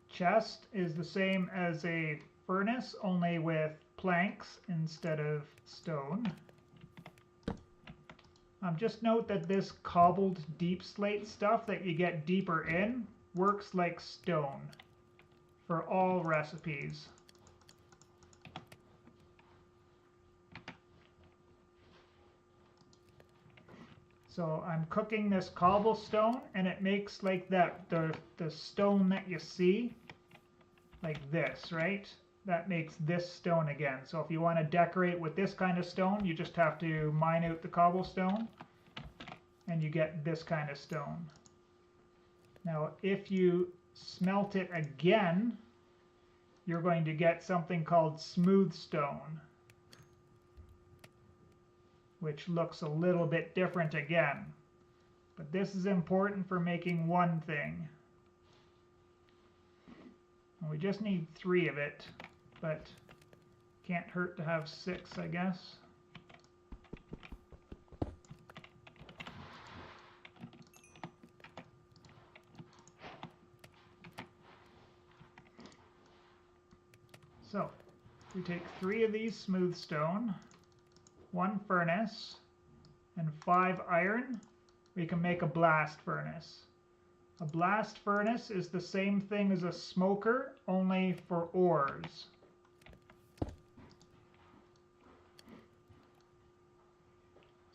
Speaker 1: Chest is the same as a furnace, only with planks instead of stone. Just note that this cobbled deep slate stuff that you get deeper in works like stone for all recipes. So I'm cooking this cobblestone and it makes like that the stone that you see like this, right? That makes this stone again. So if you want to decorate with this kind of stone, you just have to mine out the cobblestone and you get this kind of stone. Now if you smelt it again, you're going to get something called smooth stone, which looks a little bit different again. But this is important for making one thing. We just need 3 of it, but can't hurt to have 6, I guess. So, we take 3 of these smooth stone, 1 furnace, and 5 iron. We can make a blast furnace. A blast furnace is the same thing as a smoker, only for ores.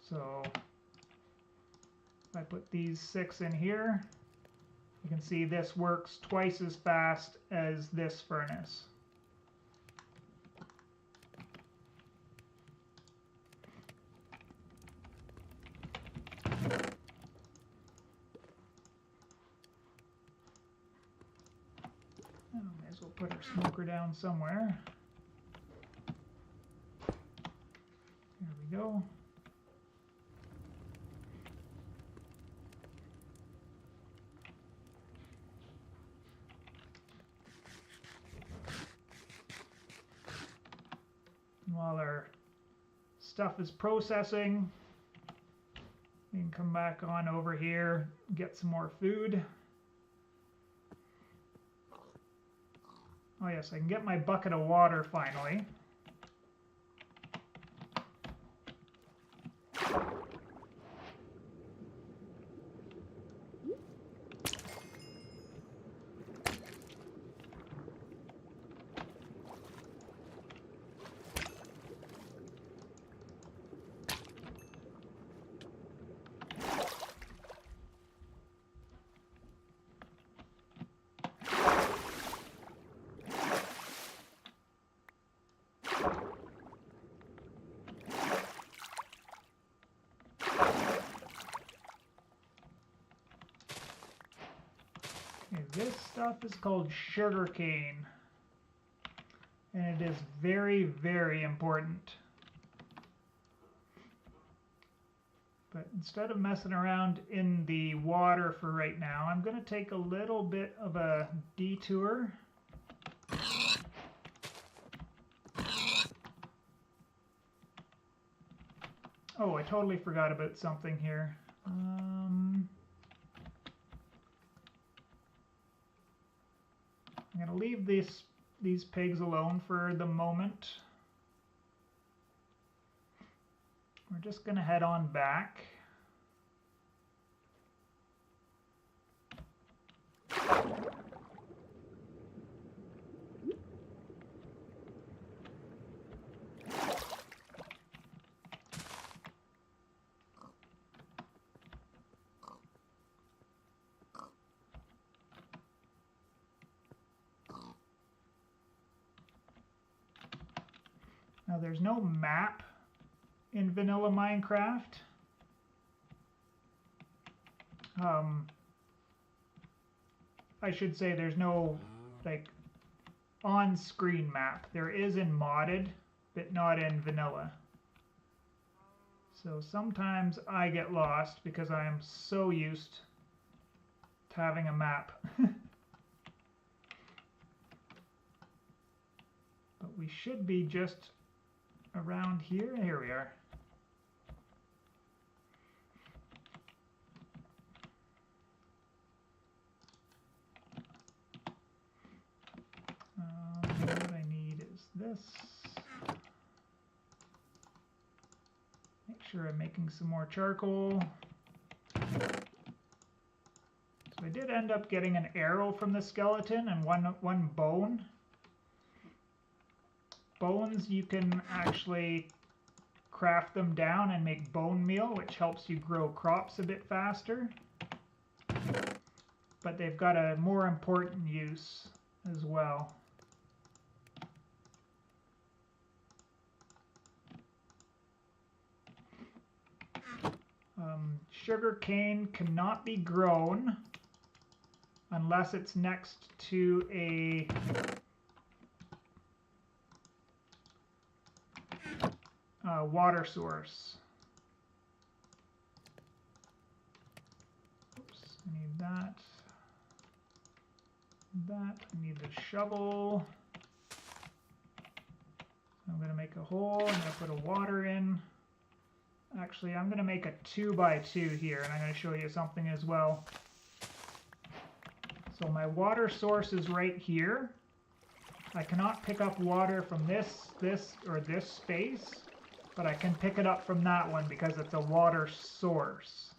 Speaker 1: So, if I put these 6 in here, you can see this works twice as fast as this furnace. May as well put our smoker down somewhere. There we go. While our stuff is processing, we can come back on over here, get some more food. Oh yes, I can get my bucket of water finally. This stuff is called sugarcane, and it is very, very important. But instead of messing around in the water for right now, I'm going to take a little bit of a detour. Oh, I totally forgot about something here. I'm going to leave these pigs alone for the moment. We're just going to head on back. Now there's no map in vanilla Minecraft. I should say there's no like on-screen map. There is in modded, but not in vanilla. So sometimes I get lost because I am so used to having a map. But we should be just around here. Here we are. What I need is this. Make sure I'm making some more charcoal. So I did end up getting an arrow from the skeleton and one bone. Bones, you can actually craft them down and make bone meal, which helps you grow crops a bit faster. But they've got a more important use as well. Sugar cane cannot be grown unless it's next to a water source. Oops, I need that. that. I need the shovel. I'm going to make a hole. I'm going to put a water in. Actually, I'm going to make a 2x2 here, and I'm going to show you something as well. So my water source is right here. I cannot pick up water from this space, but I can pick it up from that one because it's a water source.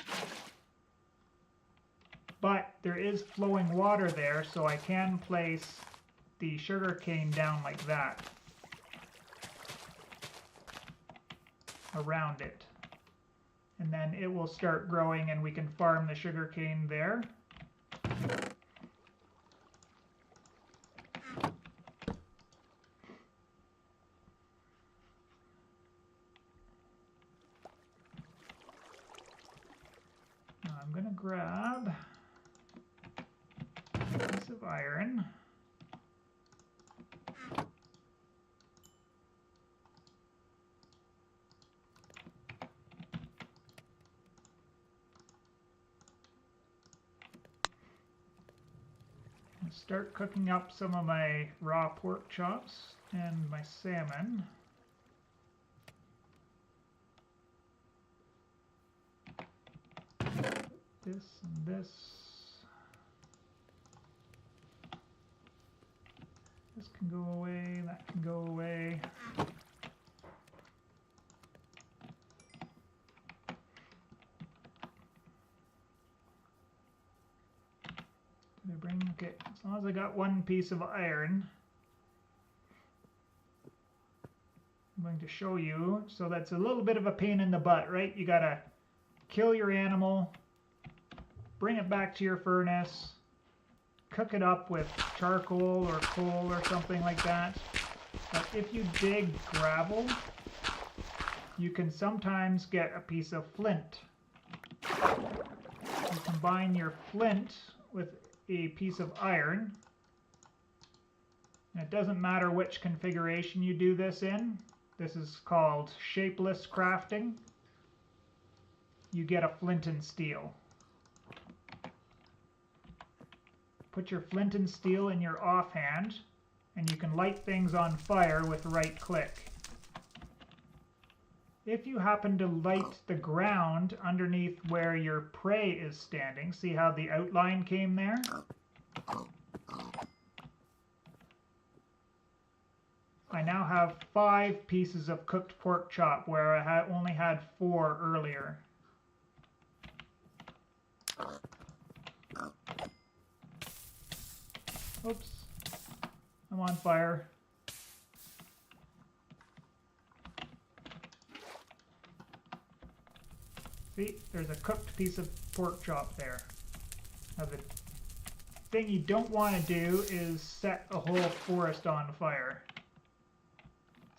Speaker 1: But there is flowing water there, so I can place the sugarcane down like that around it. And then it will start growing and we can farm the sugarcane there. Now I'm going to grab a piece of iron. Start cooking up some of my raw pork chops and my salmon. This and this. This can go away, that can go away. Okay, as long as I got one piece of iron, I'm going to show you. So that's a little bit of a pain in the butt, right? You gotta kill your animal, bring it back to your furnace, cook it up with charcoal or coal or something like that. But if you dig gravel, you can sometimes get a piece of flint. You combine your flint with a piece of iron, and it doesn't matter which configuration you do this in. This is called shapeless crafting. You get a flint and steel. Put your flint and steel in your offhand, and you can light things on fire with right click. If you happen to light the ground underneath where your prey is standing, see how the outline came there? I now have 5 pieces of cooked pork chop where I only had 4 earlier. Oops, I'm on fire. See, there's a cooked piece of pork chop there. Now the thing you don't want to do is set a whole forest on fire.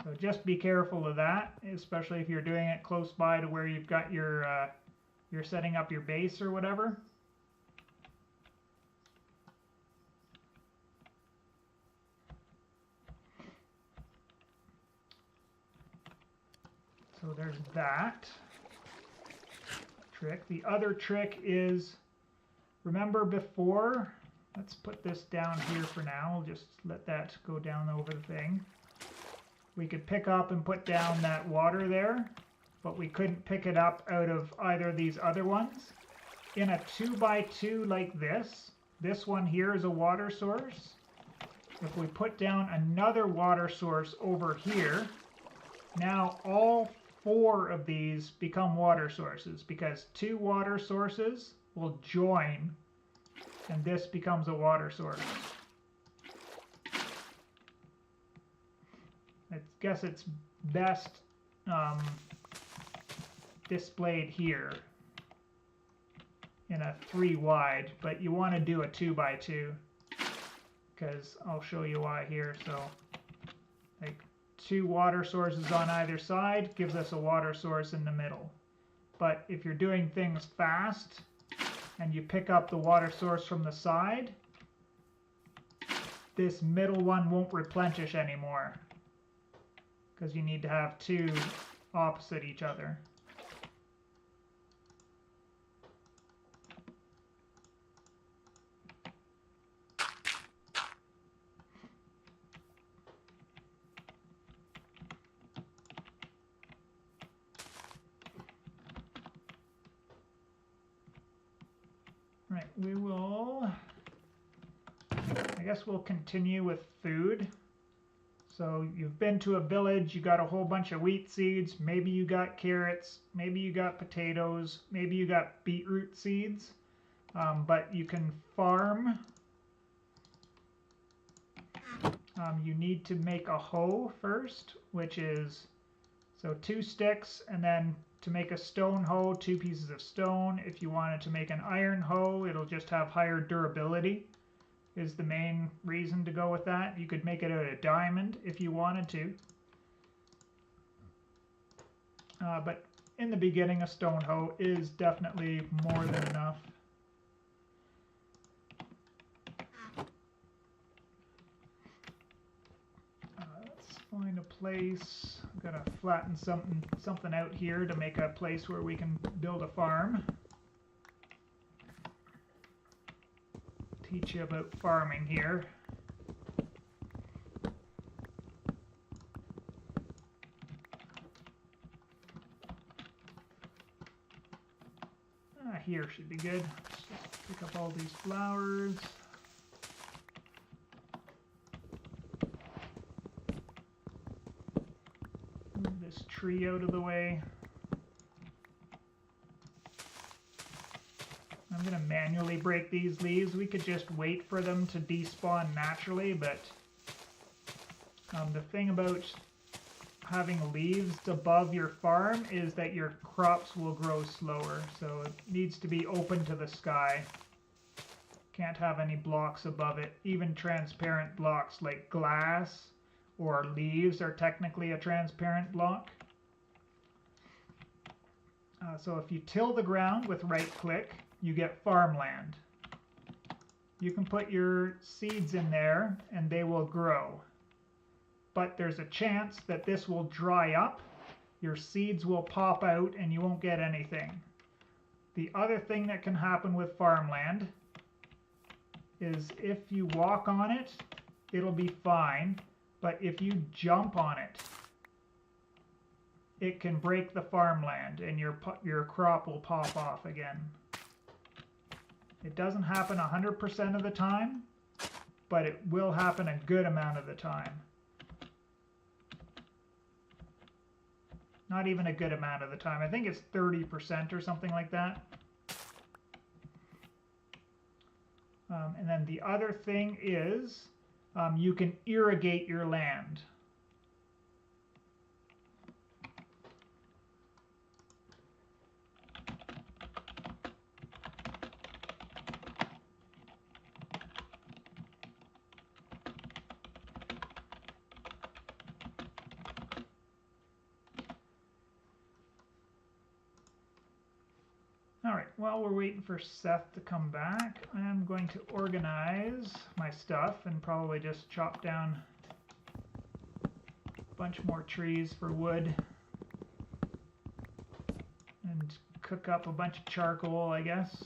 Speaker 1: So just be careful of that, especially if you're doing it close by to where you've got your, you're setting up your base or whatever. So there's that trick. The other trick is, remember before, let's put this down here for now, we'll just let that go down over the thing. We could pick up and put down that water there, but we couldn't pick it up out of either of these other ones. In a 2x2 like this one here is a water source. If we put down another water source over here, now all 4 of these become water sources because 2 water sources will join and this becomes a water source. I guess it's best displayed here in a 3 wide, but you want to do a 2x2 because I'll show you why here. So like 2 water sources on either side gives us a water source in the middle. But if you're doing things fast and you pick up the water source from the side, this middle one won't replenish anymore because you need to have 2 opposite each other. Alright, we will... I guess we'll continue with food. So you've been to a village, you got a whole bunch of wheat seeds, maybe you got carrots, maybe you got potatoes, maybe you got beetroot seeds, but you can farm. You need to make a hoe first, which is, so 2 sticks, and then to make a stone hoe, 2 pieces of stone. If you wanted to make an iron hoe, it'll just have higher durability, is the main reason to go with that. You could make it out of diamond if you wanted to. But in the beginning, a stone hoe is definitely more than enough. Let's find a place. I'm gonna flatten something out here to make a place where we can build a farm. Teach you about farming here. Here should be good. Let's just pick up all these flowers. Move this tree out of the way. I'm going to manually break these leaves. We could just wait for them to despawn naturally, but the thing about having leaves above your farm is that your crops will grow slower, so it needs to be open to the sky. Can't have any blocks above it. Even transparent blocks like glass or leaves are technically a transparent block. So if you till the ground with right click, you get farmland. You can put your seeds in there and they will grow. But there's a chance that this will dry up, your seeds will pop out, and you won't get anything. The other thing that can happen with farmland is if you walk on it, it'll be fine, but if you jump on it, it can break the farmland and your crop will pop off again. It doesn't happen 100% of the time, but it will happen a good amount of the time. Not even a good amount of the time. I think it's 30% or something like that. And then the other thing is you can irrigate your land. Alright, while we're waiting for Seth to come back, I'm going to organize my stuff and probably just chop down a bunch more trees for wood and cook up a bunch of charcoal, I guess.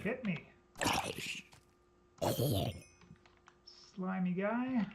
Speaker 1: hit me. Slimy guy.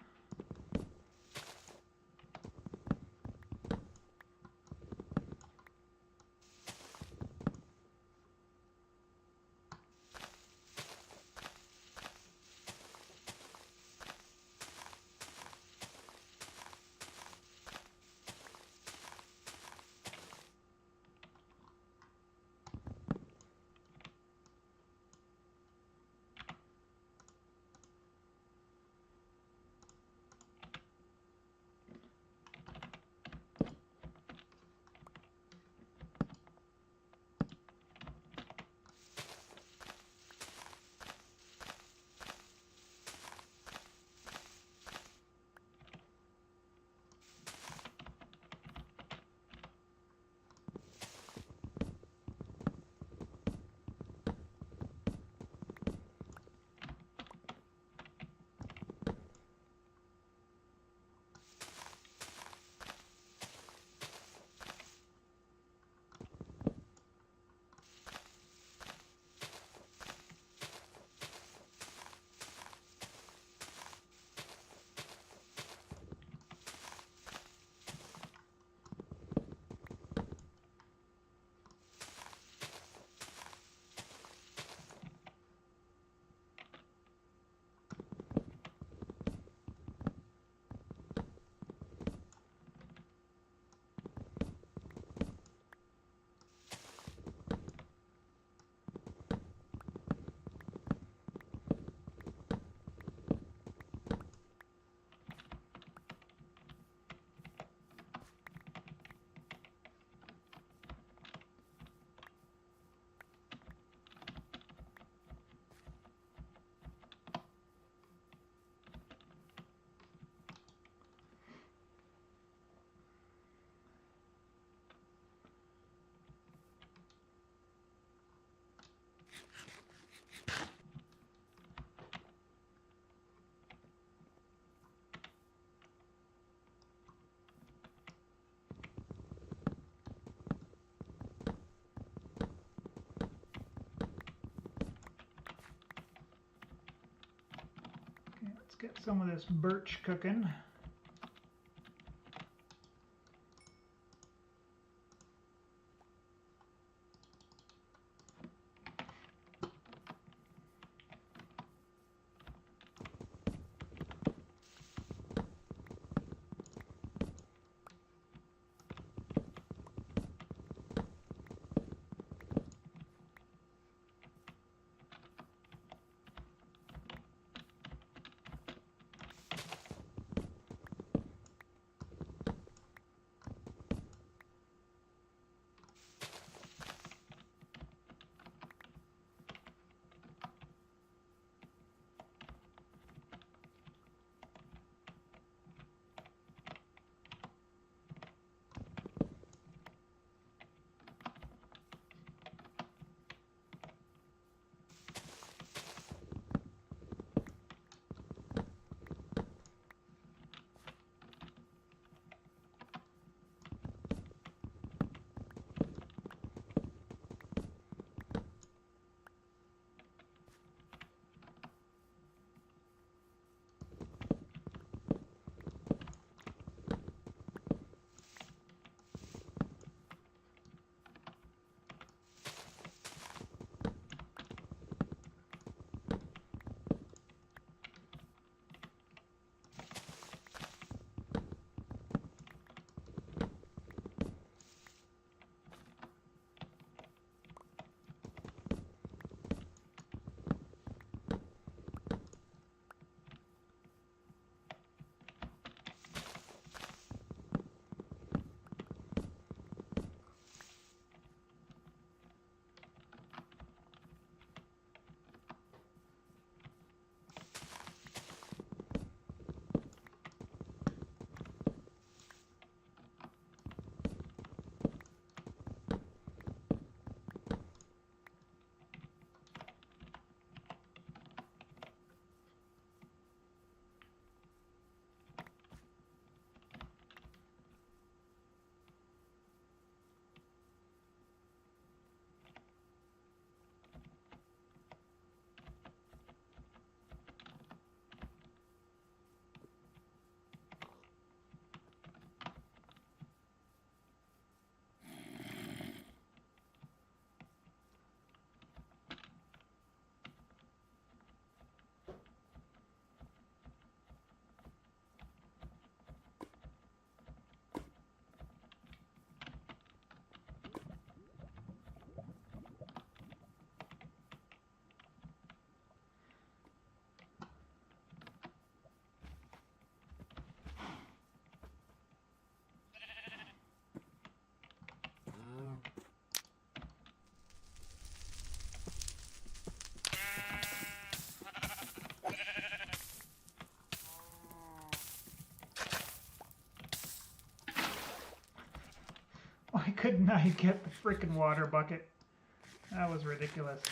Speaker 1: Let's get some of this birch cooking. couldn't I get the frickin' water bucket? That was ridiculous.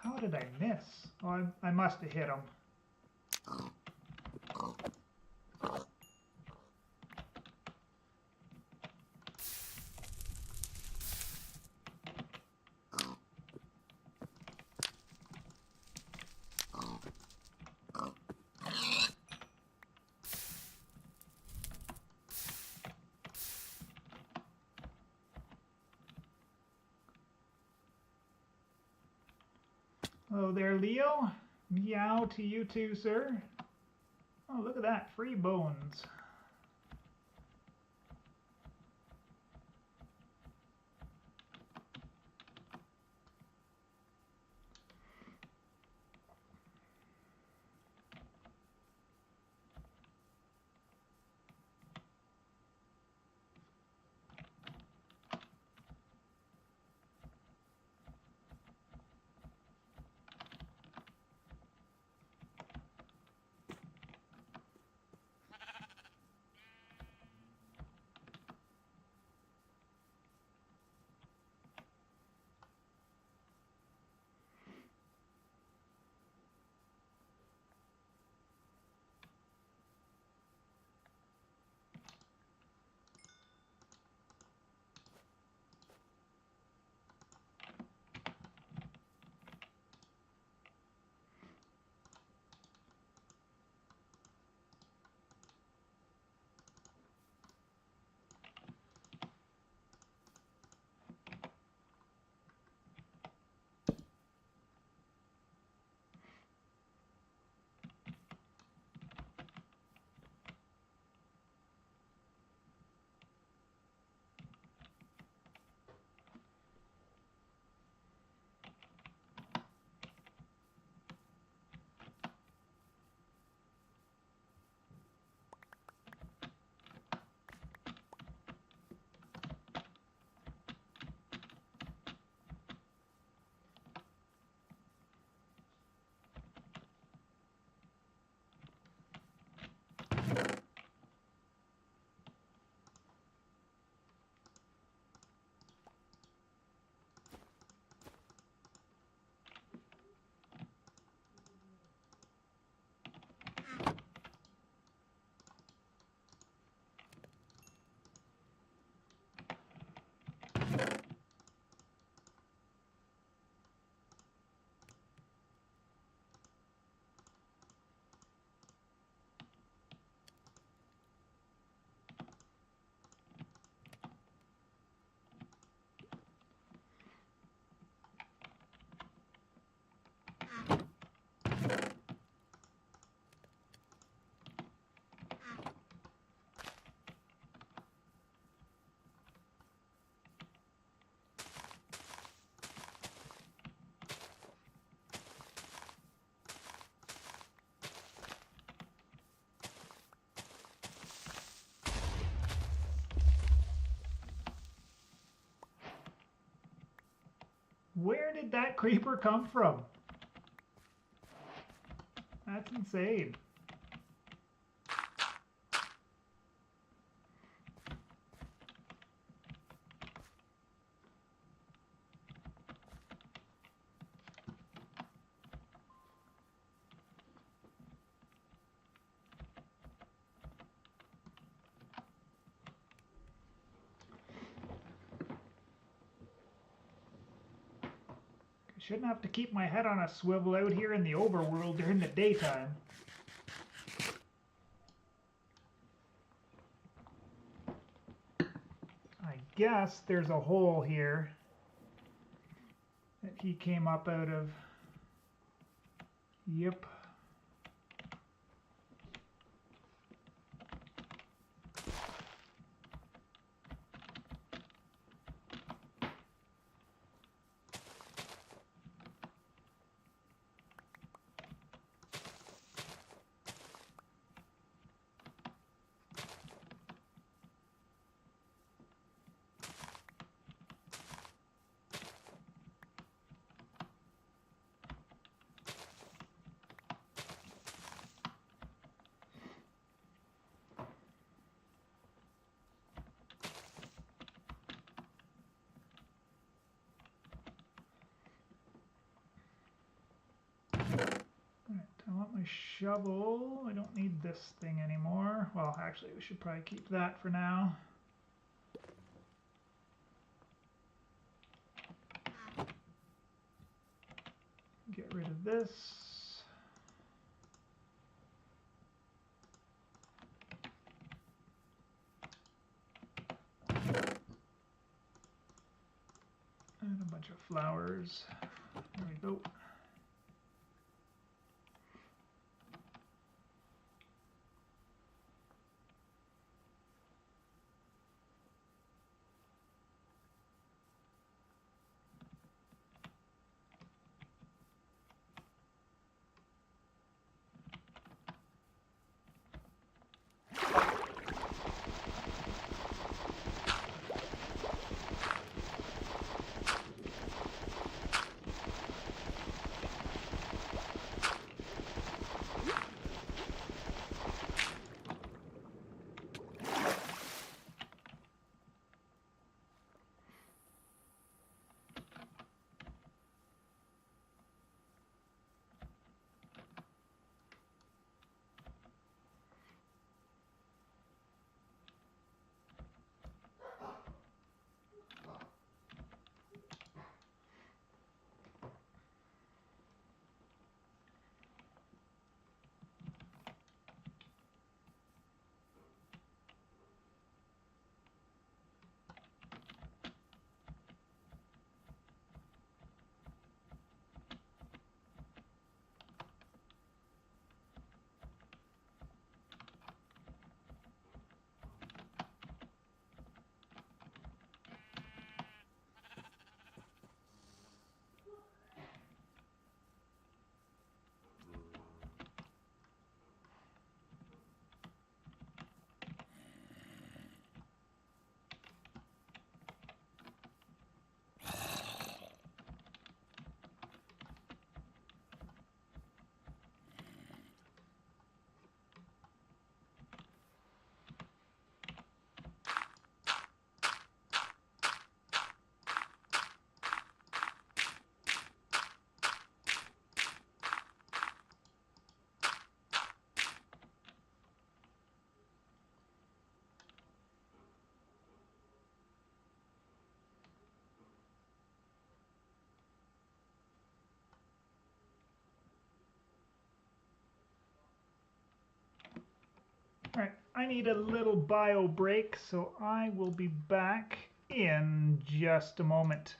Speaker 1: How did I miss? Oh, I must have hit him. Hello there, Leo. Meow to you too, sir. Oh, look at that. Free bones. Where did that creeper come from? That's insane. Shouldn't have to keep my head on a swivel out here in the overworld during the daytime. I guess there's a hole here that he came up out of. Yep. shovel. I don't need this thing anymore. Well, actually, we should probably keep that for now. Get rid of this. And a bunch of flowers. There we go. Alright, I need a little bio break, so I will be back in just a moment.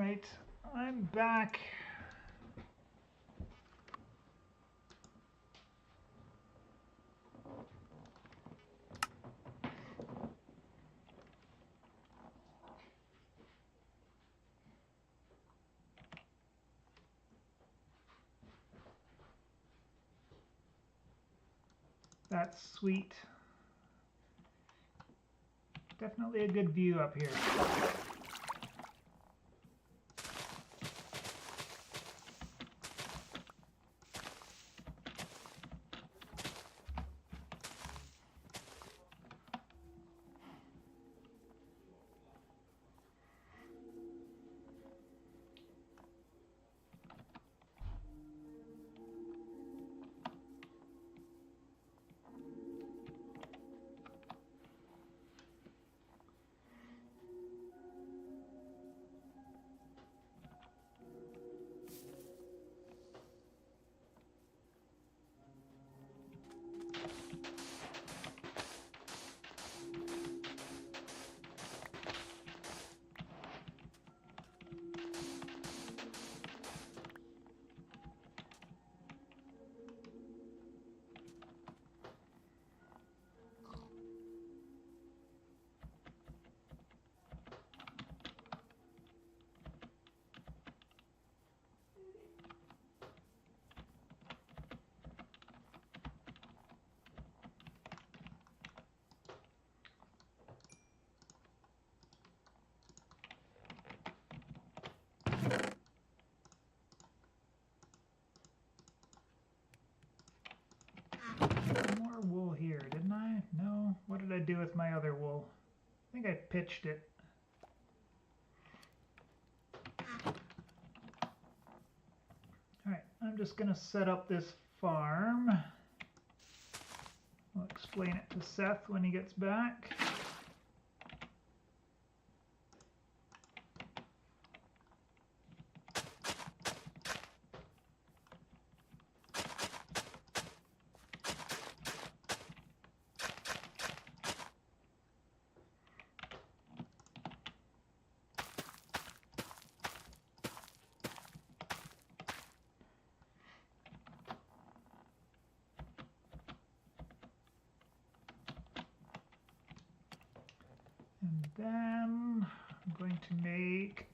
Speaker 1: Alright, I'm back. That's sweet. Definitely a good view up here. More wool here, didn't I? No. What did I do with my other wool? I think I pitched it. Alright, I'm just going to set up this farm. I'll explain it to Seth when he gets back. And then I'm going to make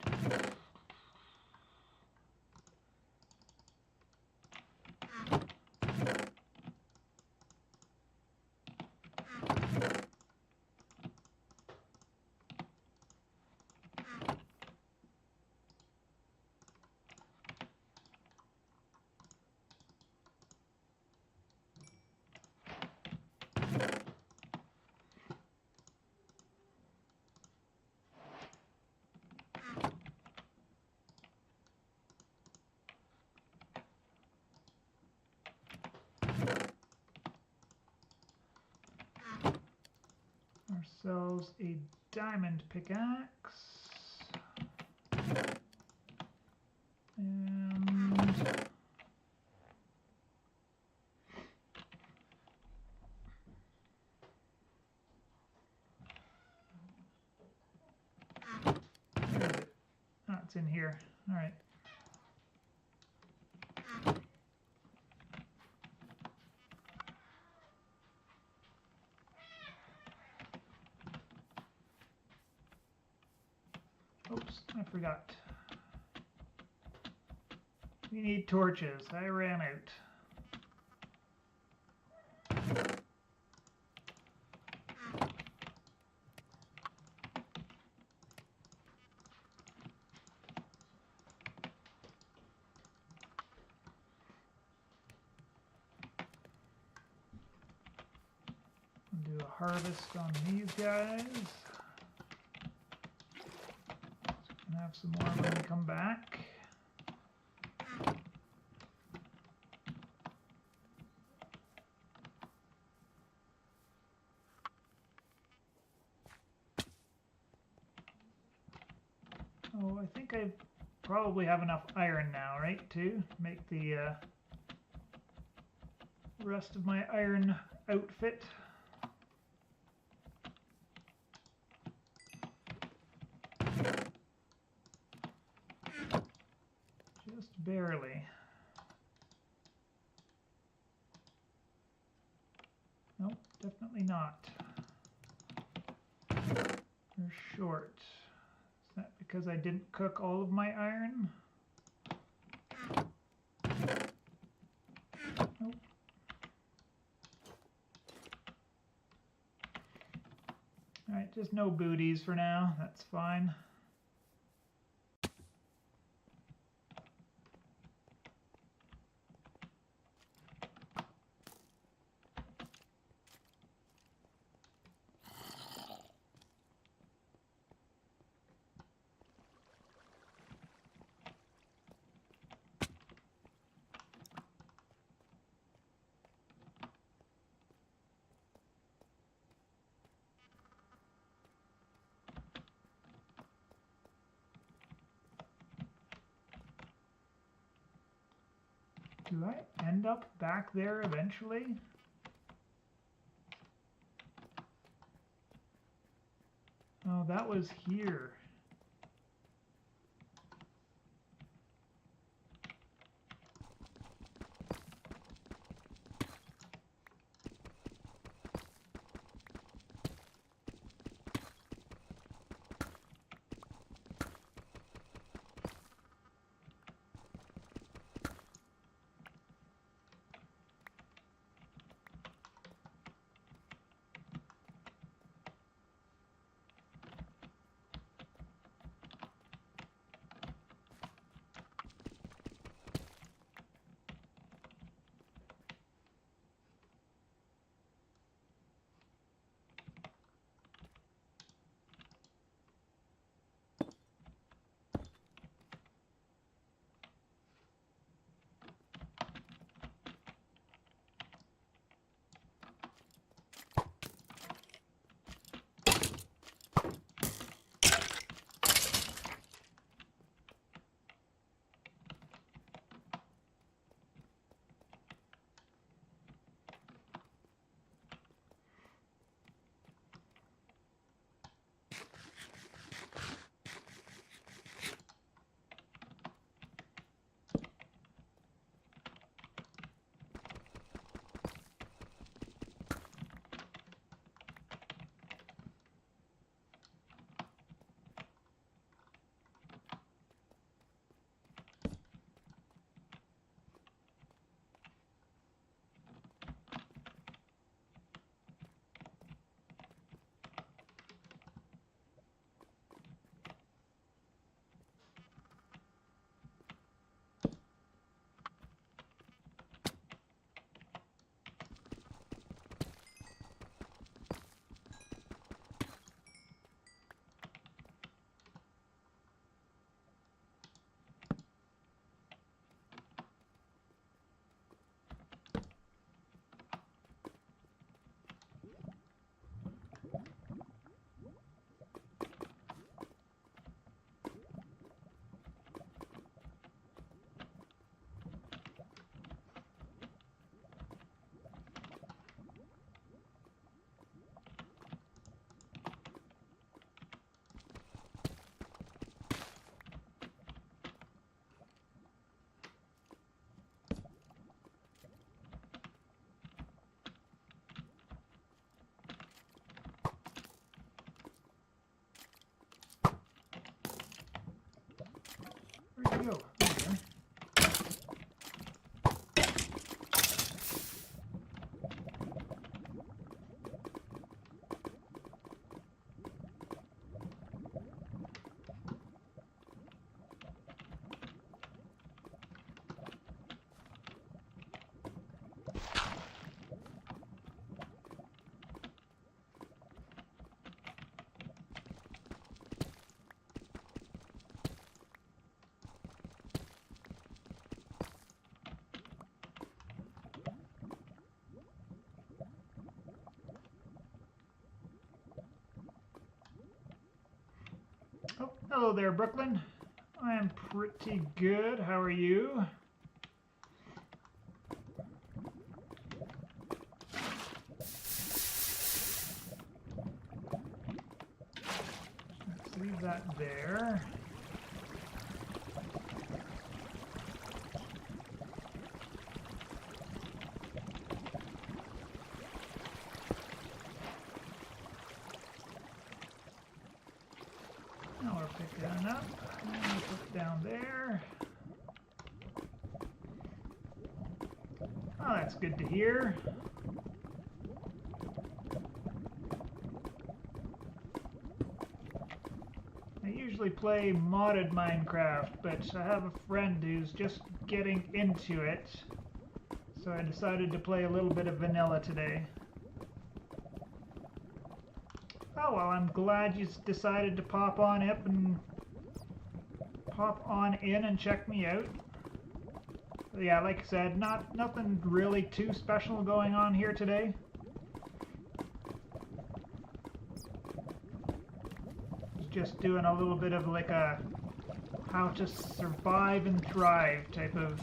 Speaker 1: ourselves a diamond pickaxe. And where is it? Oh, it's in here. All right. Oops, I forgot. We need torches. I ran out. I'll do a harvest on these guys. Gonna have some more when we come back. Oh, I think I probably have enough iron now, right, to make the rest of my iron outfit. barely. Nope, definitely not. They're short. Is that because I didn't cook all of my iron? Nope. Alright, just no booties for now. That's fine. Do I end up back there eventually? Oh, that was here. Where'd you go? There you are. Oh, hello there, Brooklyn. I am pretty good. How are you? Let's leave that there. Down up. And put it down there. Oh, that's good to hear. I usually play modded Minecraft, but I have a friend who's just getting into it, so I decided to play a little bit of vanilla today. Oh well, I'm glad you decided to pop on in and check me out. But yeah, like I said, nothing really too special going on here today. Just doing a little bit of like a how to survive and thrive type of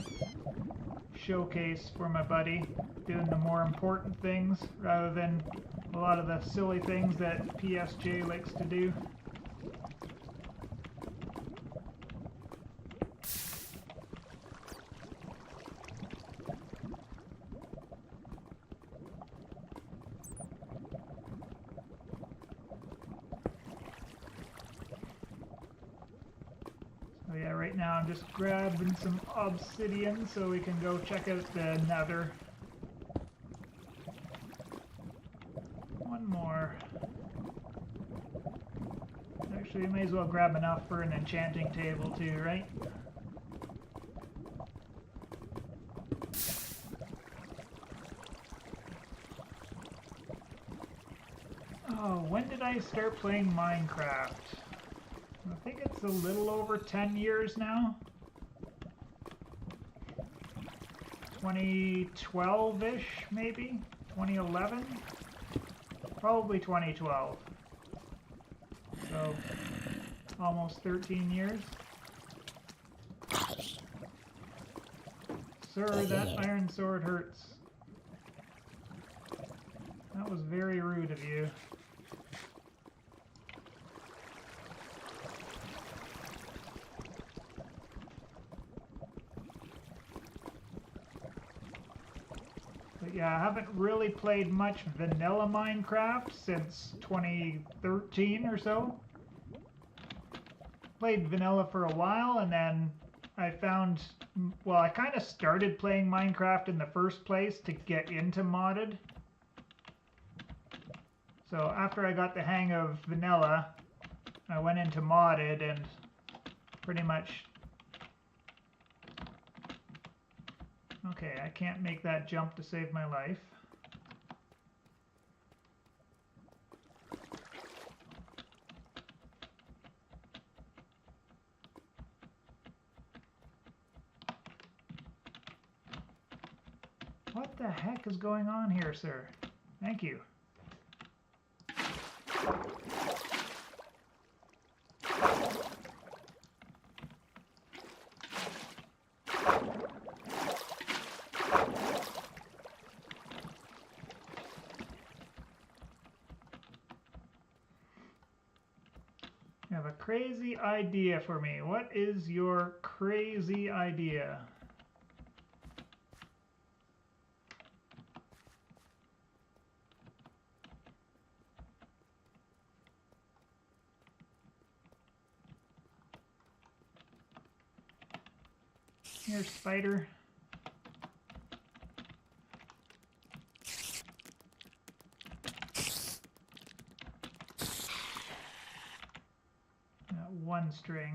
Speaker 1: showcase for my buddy, doing the more important things rather than a lot of the silly things that PSJ likes to do. So yeah, right now I'm just grabbing some obsidian so we can go check out the nether. One more. Actually, you may as well grab enough for an enchanting table too, right? Oh, when did I start playing Minecraft? I think it's a little over 10 years now. 2012-ish, maybe? 2011? Probably 2012. So, almost 13 years. Sir, that iron sword hurts. That was very rude of you. But yeah, I haven't really played much vanilla Minecraft since 2013 or so. Played vanilla for a while, and then I found, well, I kind of started playing Minecraft in the first place to get into modded. So after I got the hang of vanilla, I went into modded and pretty much... Okay, I can't make that jump to save my life. What the heck is going on here, sir? Thank you. You have a crazy idea for me. What is your crazy idea? Here, spider. One string.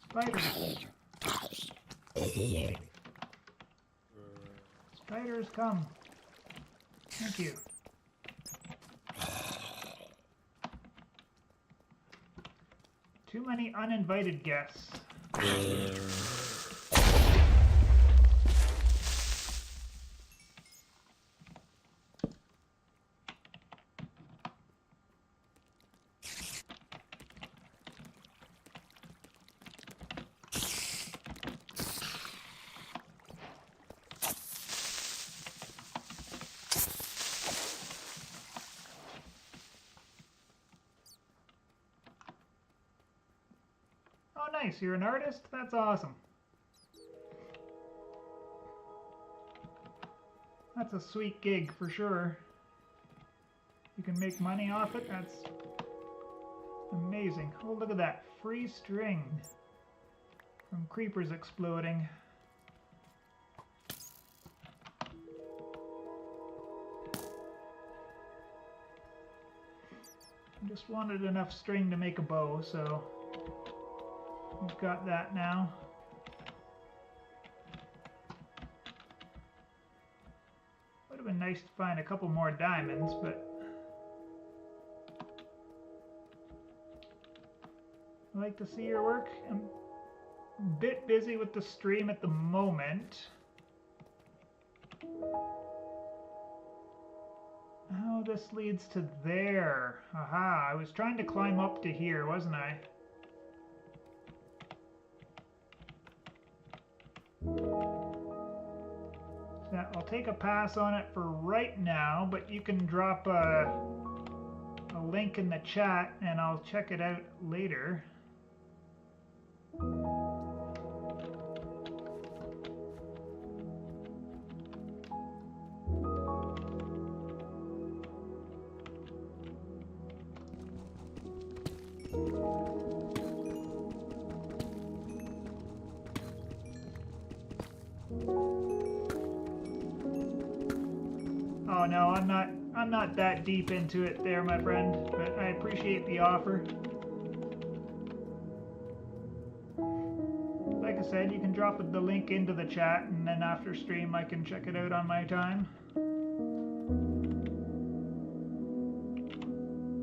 Speaker 1: Spiders. Spiders, come. Thank you. Too many uninvited guests. nice. You're an artist? That's awesome. That's a sweet gig for sure. You can make money off it. That's amazing. Oh, look at that. Free string from creepers exploding. I just wanted enough string to make a bow, so we've got that now. Would have been nice to find a couple more diamonds, but I like to see your work. I'm a bit busy with the stream at the moment. Oh, this leads to there. Aha, I was trying to climb up to here, wasn't I? So I'll take a pass on it for right now, but you can drop a link in the chat and I'll check it out later. Oh no, I'm not that deep into it there, my friend, but I appreciate the offer. Like I said, you can drop the link into the chat and then after stream I can check it out on my time. I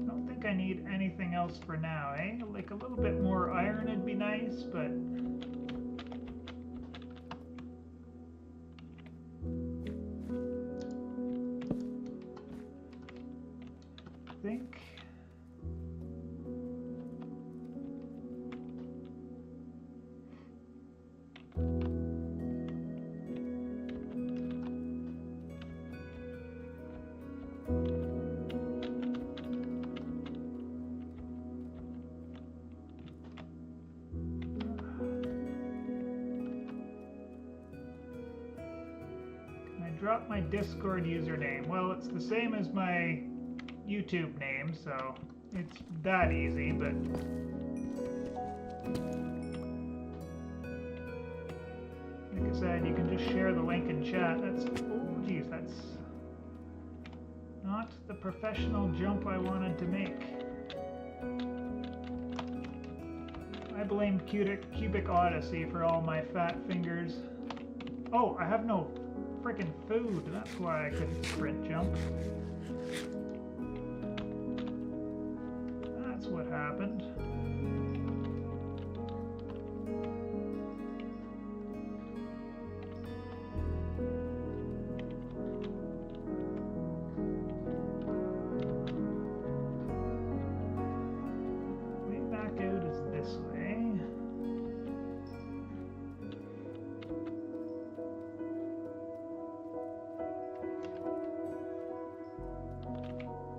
Speaker 1: don't think I need anything else for now, eh? Like a little bit more iron would be nice, but I think drop my Discord username. Well, it's the same as my YouTube name, so it's that easy, but like I said, you can just share the link in chat. That's, oh geez, that's not the professional jump I wanted to make. I blamed Cubic Odyssey for all my fat fingers. Oh, I have no frickin' food. That's why I couldn't sprint jump. That's what happened. Way back out is this way.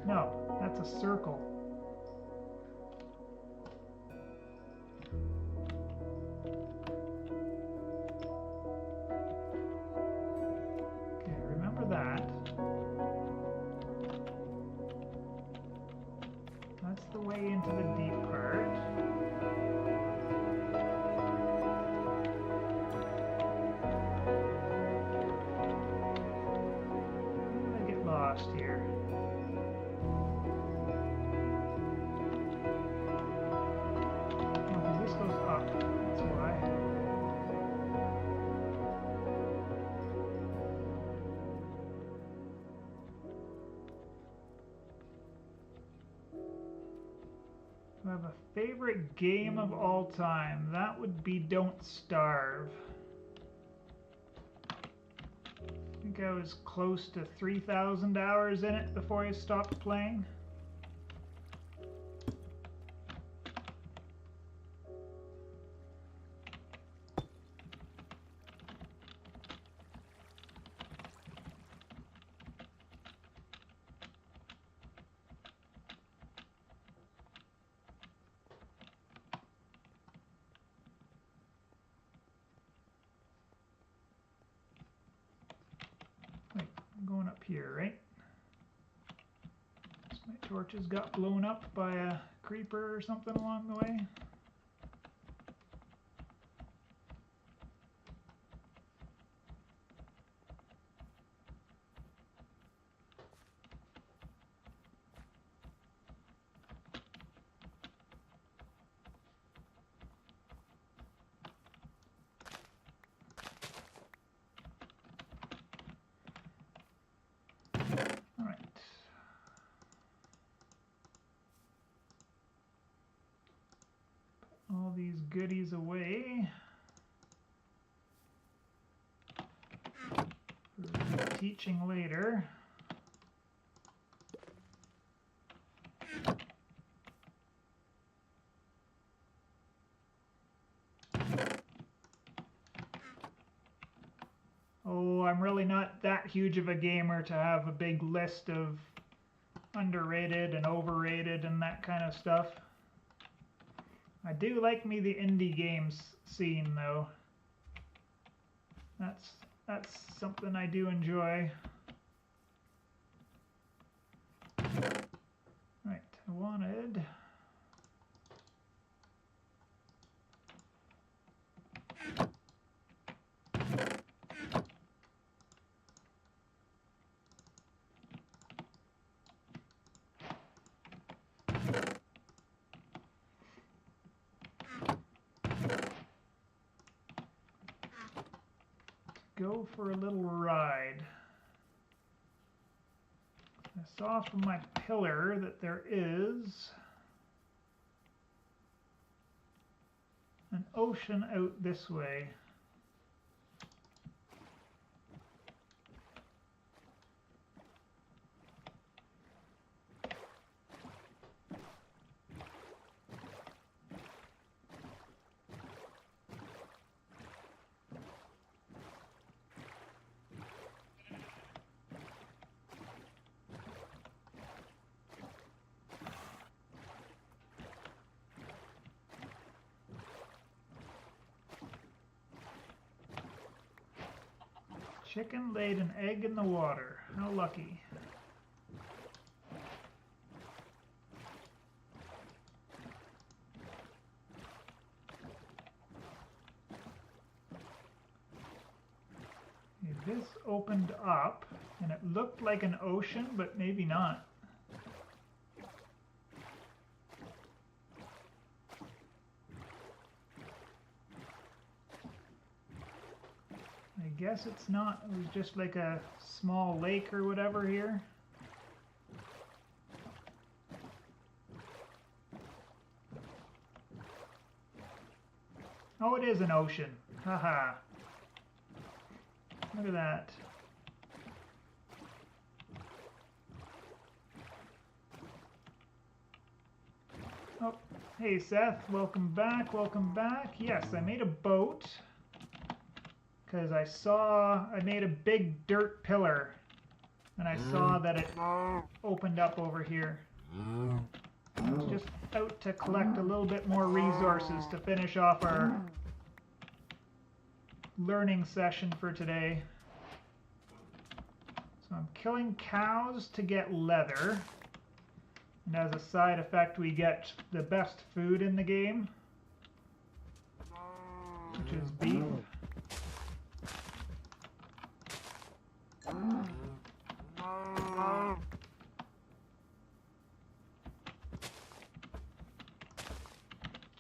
Speaker 1: No, that's a circle. Okay, remember that. That's the way into the deep part. I'm gonna get lost here. I have a favorite game of all time. That would be Don't Starve. I think I was close to 3,000 hours in it before I stopped playing. here, right? So my torches got blown up by a creeper or something along the way. Alright. Put all these goodies away. For teaching later. Oh, I'm really not that huge of a gamer to have a big list of underrated and overrated and that kind of stuff. I do like me the indie games scene though. That's something I do enjoy. Right, I wanted go for a little ride. I saw from my pillar that there is an ocean out this way. Chicken laid an egg in the water. How lucky. Okay, this opened up and it looked like an ocean, but maybe not. I guess it's not. It was just like a small lake or whatever here. Oh, it is an ocean. Haha. Look at that. Oh, hey Seth, welcome back, welcome back. Yes, I made a boat. Because I made a big dirt pillar, and I saw that it opened up over here. I was just out to collect a little bit more resources to finish off our learning session for today. So I'm killing cows to get leather, and as a side effect we get the best food in the game, which is beef.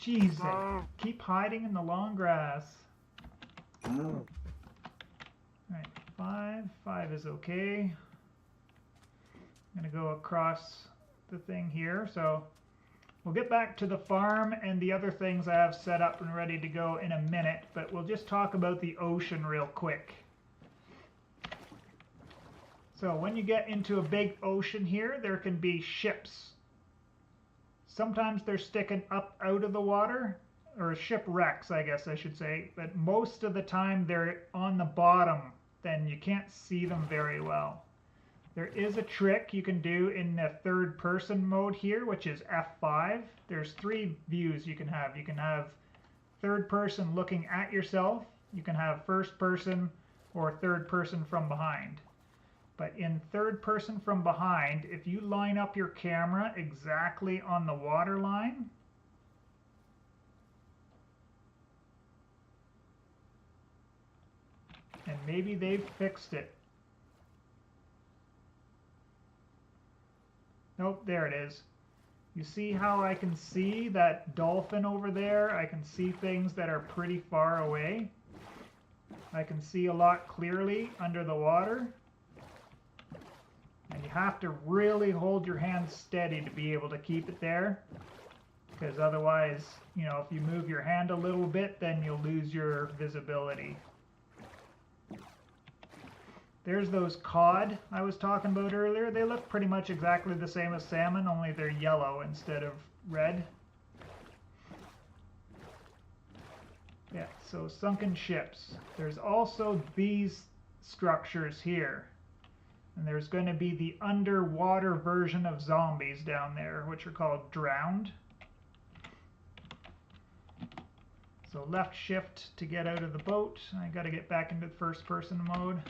Speaker 1: Jeez, they keep hiding in the long grass. Alright, 5. 5 is okay. I'm going to go across the thing here. So we'll get back to the farm and the other things I have set up and ready to go in a minute, but we'll just talk about the ocean real quick. So when you get into a big ocean here, there can be ships. Sometimes they're sticking up out of the water, or shipwrecks, I guess I should say, but most of the time they're on the bottom, then you can't see them very well. There is a trick you can do in the third person mode here, which is F5. There's 3 views you can have. You can have third person looking at yourself, you can have first person, or third person from behind. But in third person from behind, if you line up your camera exactly on the water line, and maybe they've fixed it. Nope, there it is. You see how I can see that dolphin over there? I can see things that are pretty far away. I can see a lot clearly under the water. And you have to really hold your hand steady to be able to keep it there. Because otherwise, you know, if you move your hand a little bit, then you'll lose your visibility. There's those cod I was talking about earlier. They look pretty much exactly the same as salmon, only they're yellow instead of red. Yeah, so sunken ships. There's also these structures here. And there's going to be the underwater version of zombies down there, which are called drowned. So left shift to get out of the boat. I got to get back into first person mode.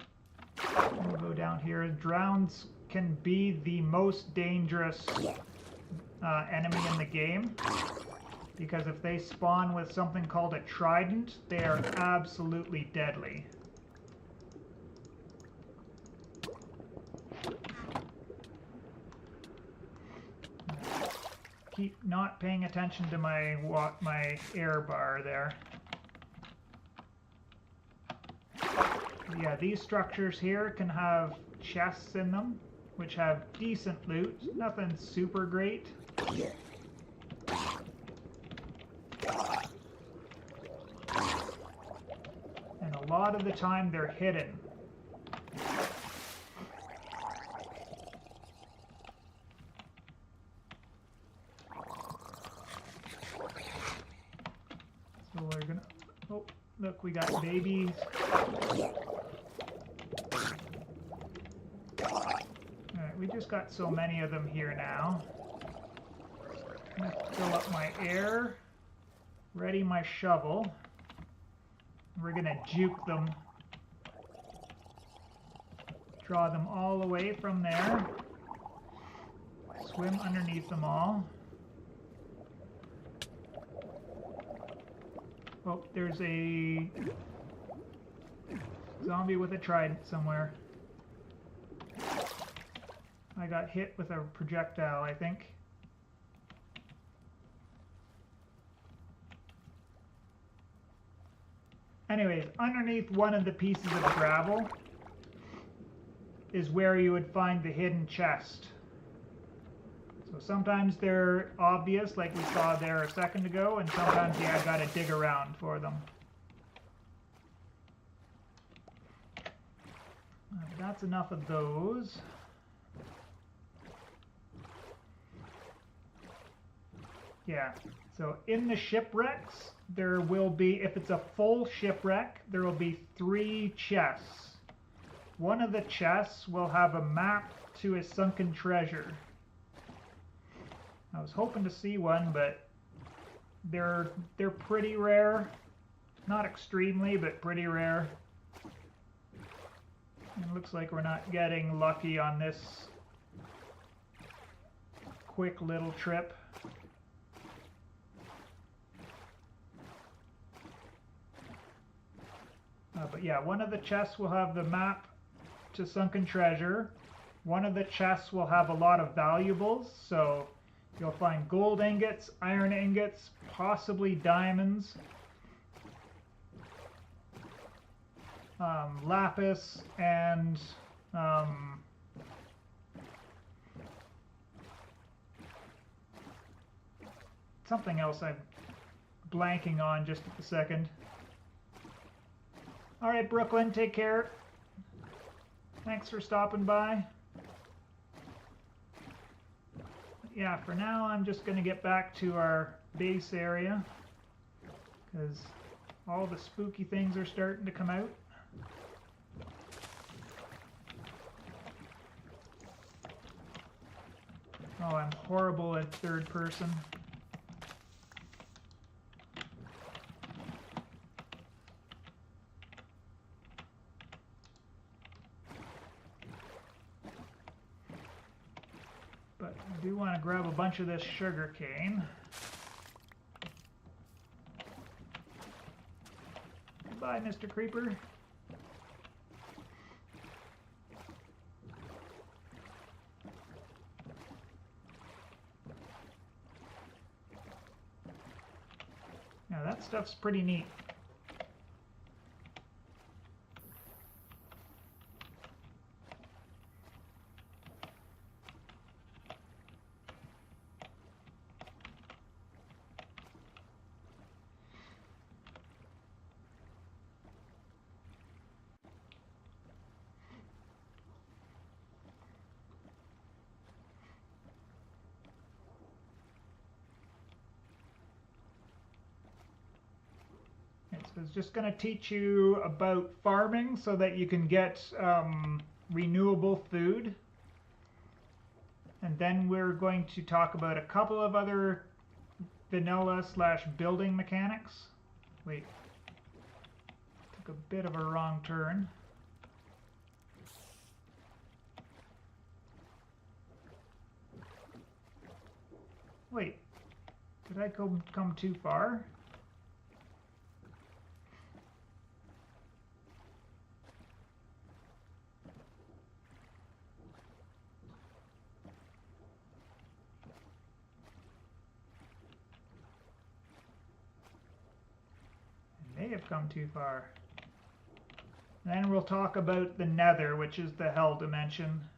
Speaker 1: We'll go down here. Drowns can be the most dangerous enemy in the game, because if they spawn with something called a trident, they are absolutely deadly. Keep not paying attention to my air bar there. Yeah, these structures here can have chests in them, which have decent loot. Nothing super great. And a lot of the time they're hidden. So we're gonna... Oh, look, we got babies. Alright, we just got so many of them here now. I'm gonna fill up my air. Ready my shovel. We're gonna juke them. Draw them all away from there. Swim underneath them all. Oh, there's a zombie with a trident somewhere. I got hit with a projectile, I think. Anyways, underneath one of the pieces of gravel is where you would find the hidden chest. So sometimes they're obvious, like we saw there a second ago, and sometimes you gotta dig around for them. That's enough of those. Yeah, so in the shipwrecks, there will be, if it's a full shipwreck, there will be 3 chests. One of the chests will have a map to a sunken treasure. I was hoping to see one, but they're pretty rare. Not extremely, but pretty rare. And it looks like we're not getting lucky on this quick little trip. But yeah, one of the chests will have the map to sunken treasure. One of the chests will have a lot of valuables, so you'll find gold ingots, iron ingots, possibly diamonds, lapis, and something else I'm blanking on just at the second. Alright, Brooklyn, take care. Thanks for stopping by. Yeah, for now I'm just going to get back to our base area, because all the spooky things are starting to come out. Oh, I'm horrible at third person. do want to grab a bunch of this sugar cane. Goodbye, Mr. Creeper. Now that stuff's pretty neat. So it's just going to teach you about farming so that you can get renewable food. And then we're going to talk about a couple of other vanilla/building mechanics. Wait, took a bit of a wrong turn. Wait, did I come too far? May have come too far. Then we'll talk about the nether, which is the hell dimension.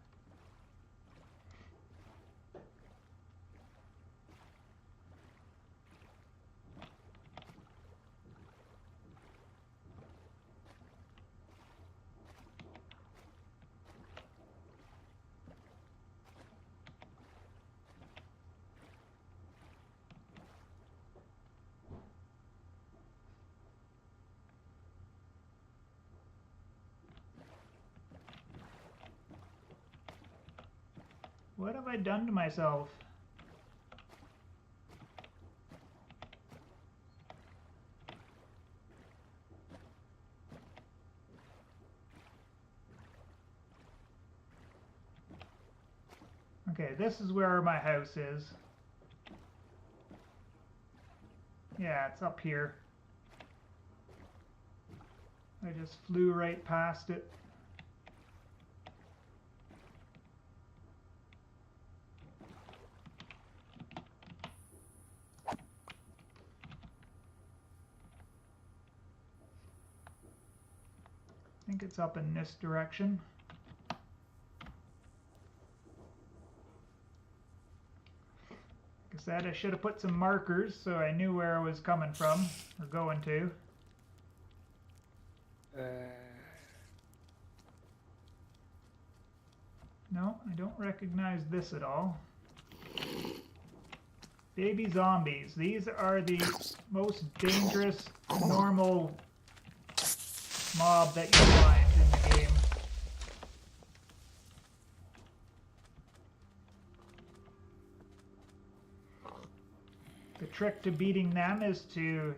Speaker 1: What have I done to myself? Okay, this is where my house is. Yeah, it's up here. I just flew right past it. I think it's up in this direction. Like I said, I should have put some markers so I knew where I was coming from, or going to. No, I don't recognize this at all. Baby zombies. These are the most dangerous normal mob that you find in the game. The trick to beating them is to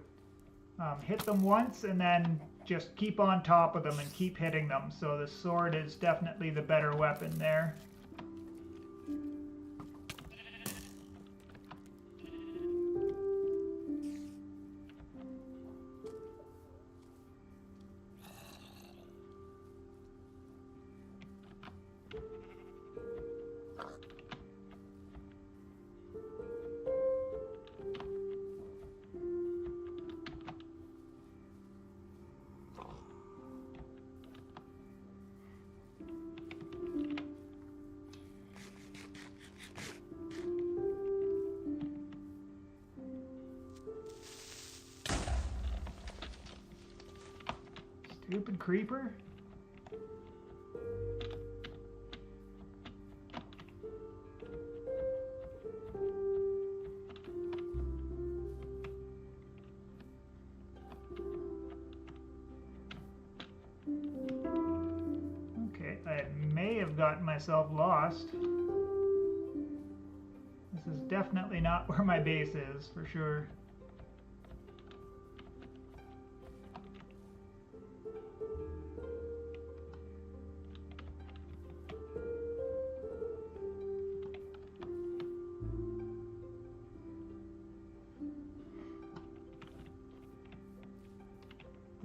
Speaker 1: hit them once and then just keep on top of them and keep hitting them. So the sword is definitely the better weapon there. Stupid creeper. Okay, I may have gotten myself lost. This is definitely not where my base is, for sure.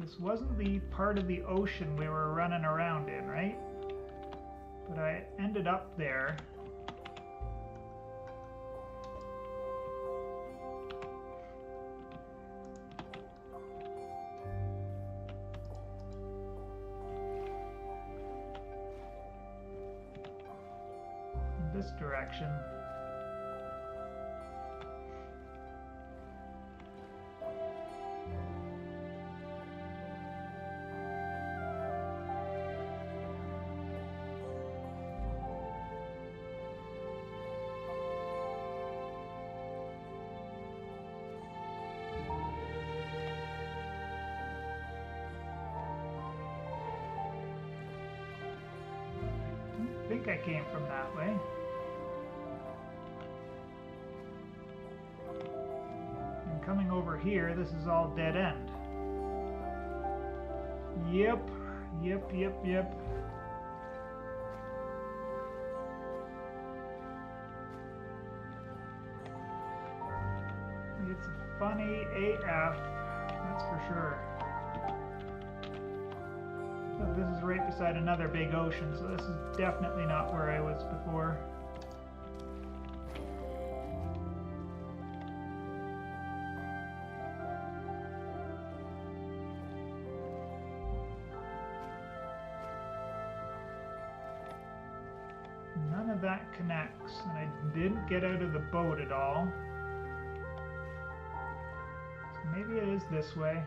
Speaker 1: This wasn't the part of the ocean we were running around in, right? But I ended up there. In this direction. I think I came from that way. And coming over here, this is all dead end. Yep. It's funny AF, that's for sure. Oh, this is right beside another big ocean, so this is definitely not where I was before. None of that connects, and I didn't get out of the boat at all. So maybe it is this way.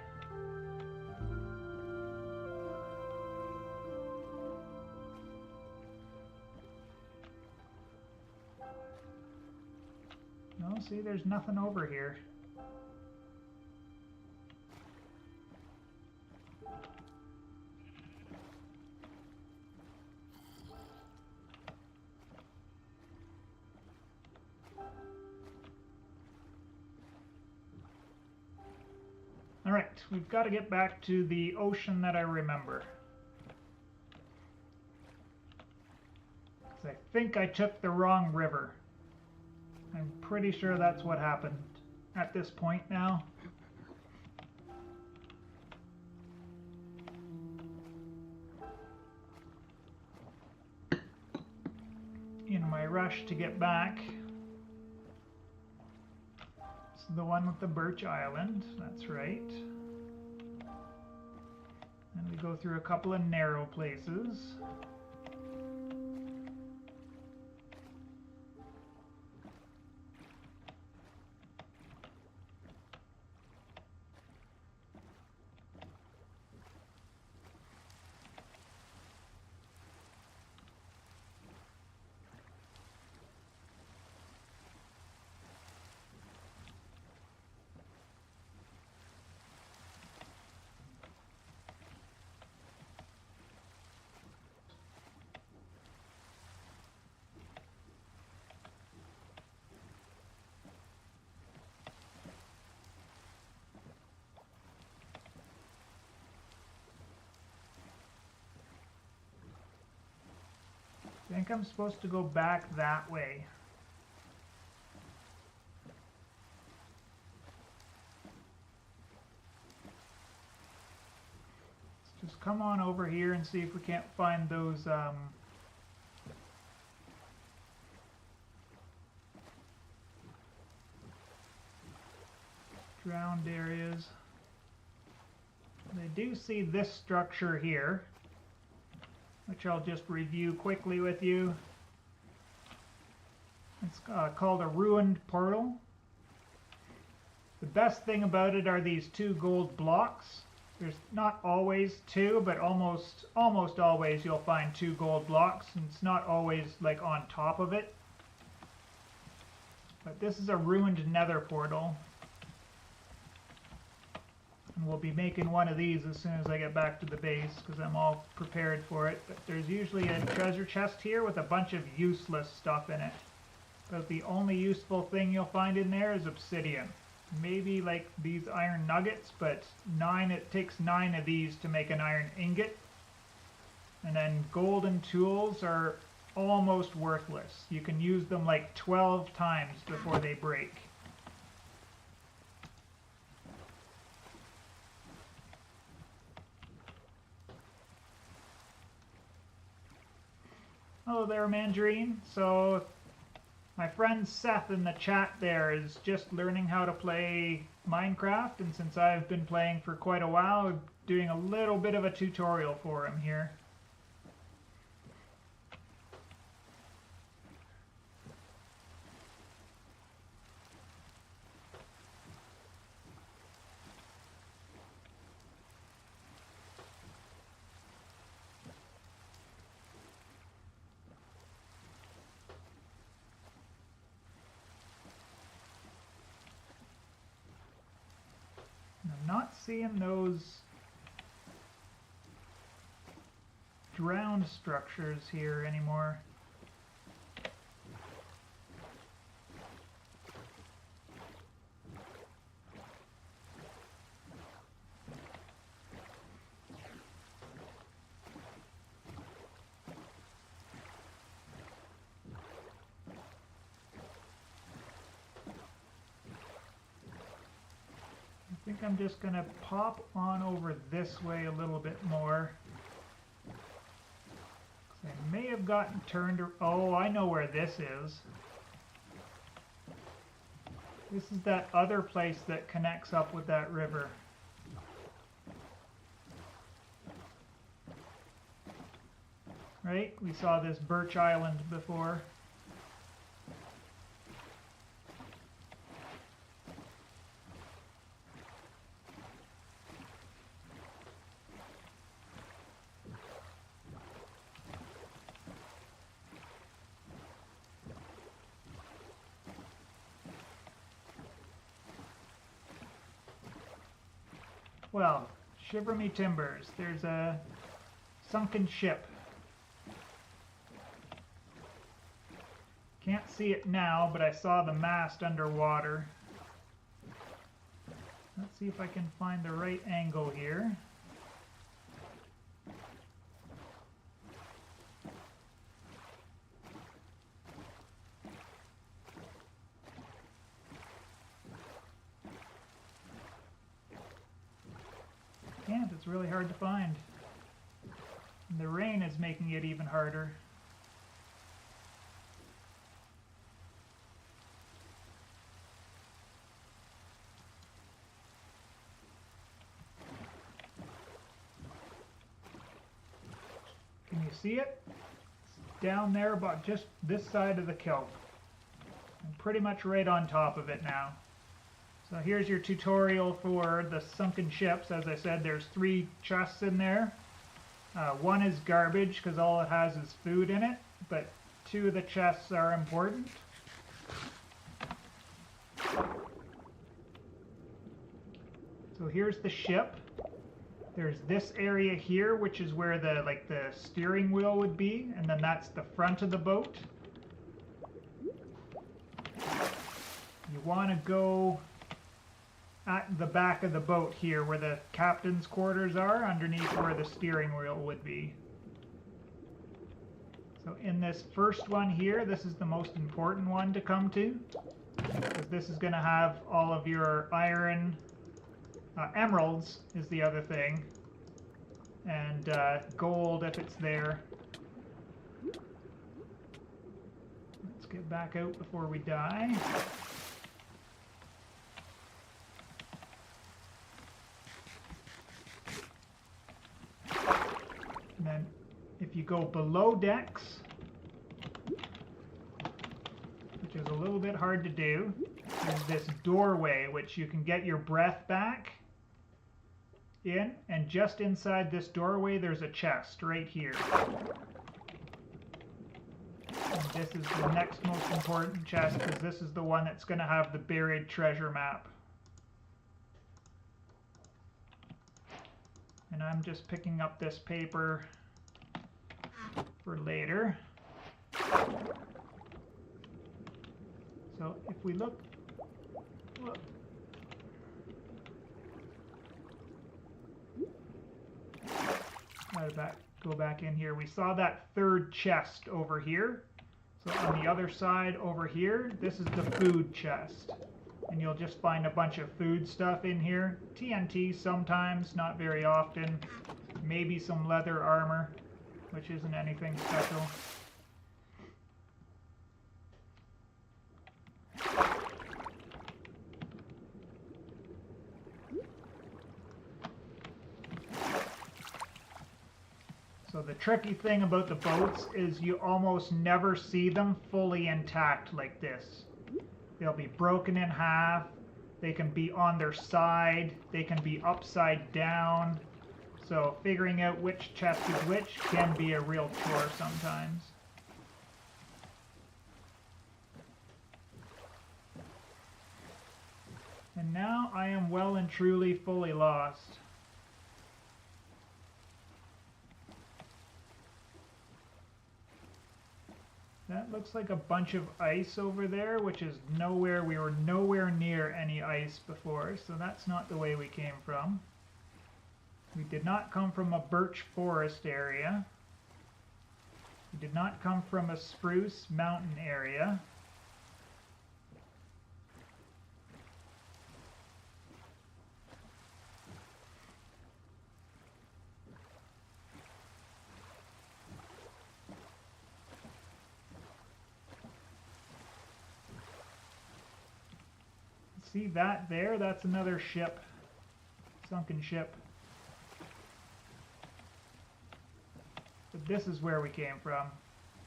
Speaker 1: No, see, there's nothing over here. Alright, we've got to get back to the ocean that I remember. 'Cause I think I took the wrong river. I'm pretty sure that's what happened at this point now. In my rush to get back. The one with the Birch Island, that's right. And we go through a couple of narrow places. I think I'm supposed to go back that way. Let's just come on over here and see if we can't find those drowned areas. And I do see this structure here, which I'll just review quickly with you. It's called a ruined portal. The best thing about it are these 2 gold blocks. There's not always 2, but almost always you'll find 2 gold blocks, and it's not always like on top of it. But this is a ruined nether portal. And we'll be making one of these as soon as I get back to the base, because I'm all prepared for it. But there's usually a treasure chest here with a bunch of useless stuff in it. But the only useful thing you'll find in there is obsidian. Maybe like these iron nuggets, but it takes 9 of these to make an iron ingot. And then golden tools are almost worthless. You can use them like 12 times before they break. Hello there, Mandarine. So, my friend Seth in the chat there is just learning how to play Minecraft, and since I've been playing for quite a while, I'm doing a little bit of a tutorial for him here. I'm not seeing those drowned structures here anymore. I think I'm just going to pop on over this way a little bit more. I may have gotten turned. Oh, I know where this is. This is that other place that connects up with that river. Right? We saw this Birch Island before. Well, shiver me timbers, there's a sunken ship. Can't see it now, but I saw the mast underwater. Let's see if I can find the right angle here. Can't, it's really hard to find. And the rain is making it even harder. Can you see it? It's down there about just this side of the kelp. I'm pretty much right on top of it now. So here's your tutorial for the sunken ships. As I said, there's 3 chests in there. One is garbage because all it has is food in it, but 2 of the chests are important. So here's the ship. There's this area here, which is where the steering wheel would be, and then that's the front of the boat. You want to go at the back of the boat here where the captain's quarters are, underneath where the steering wheel would be. So in this first one here, this is the most important one to come to, because this is going to have all of your iron, emeralds is the other thing, and gold if it's there. Let's get back out before we die. And then if you go below decks, which is a little bit hard to do, there's this doorway which you can get your breath back in, and just inside this doorway there's a chest right here. And this is the next most important chest because this is the one that's going to have the buried treasure map. And I'm just picking up this paper for later. So if we look, go back in here. We saw that 3rd chest over here. So on the other side over here, this is the food chest. And you'll just find a bunch of food stuff in here. TNT sometimes, not very often. Maybe some leather armor, which isn't anything special. So the tricky thing about the boats is you almost never see them fully intact like this. They'll be broken in half, they can be on their side, they can be upside down. So figuring out which chest is which can be a real chore sometimes. And now I am well and truly fully lost. That looks like a bunch of ice over there, which is nowhere, we were nowhere near any ice before, so that's not the way we came from. We did not come from a birch forest area. We did not come from a spruce mountain area. See that there? That's another ship. Sunken ship. But this is where we came from.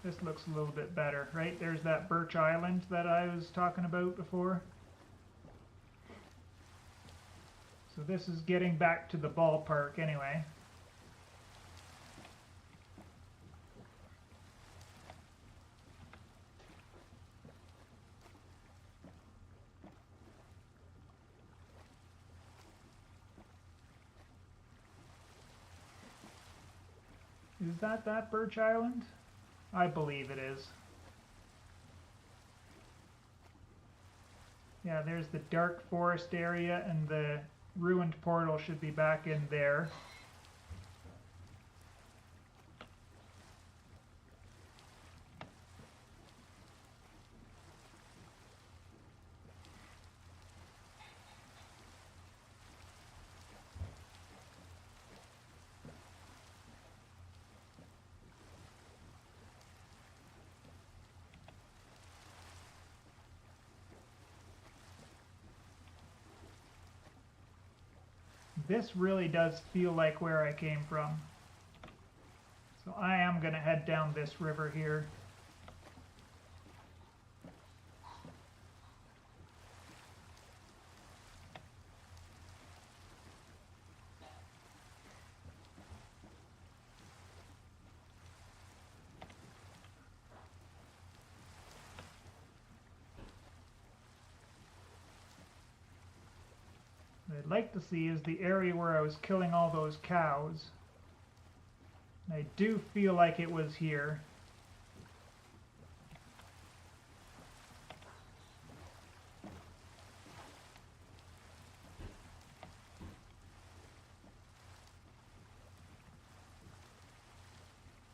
Speaker 1: This looks a little bit better, right? There's that birch island that I was talking about before. So this is getting back to the ballpark anyway. Is that birch island? I believe it is. Yeah, there's the dark forest area, and the ruined portal should be back in there. This really does feel like where I came from. So I am going to head down this river here. What I'd like to see is the area where I was killing all those cows. And I do feel like it was here.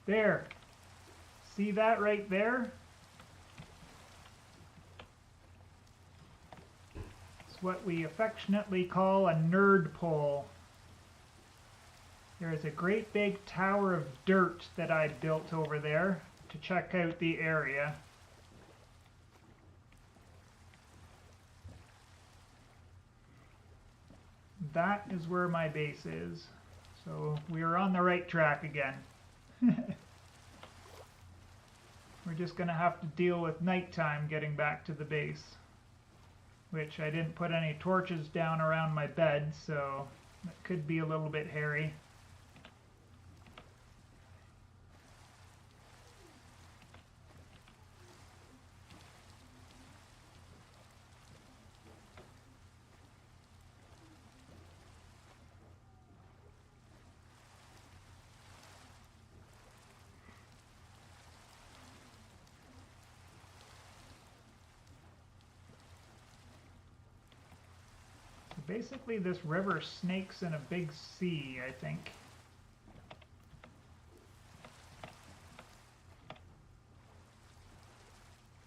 Speaker 1: There. See that right there? It's what we affectionately call a nerd pole. There is a great big tower of dirt that I built over there to check out the area. That is where my base is. So we are on the right track again. We're just going to have to deal with nighttime getting back to the base. Which I didn't put any torches down around my bed, so it could be a little bit hairy. Basically, this river snakes in a big sea, I think.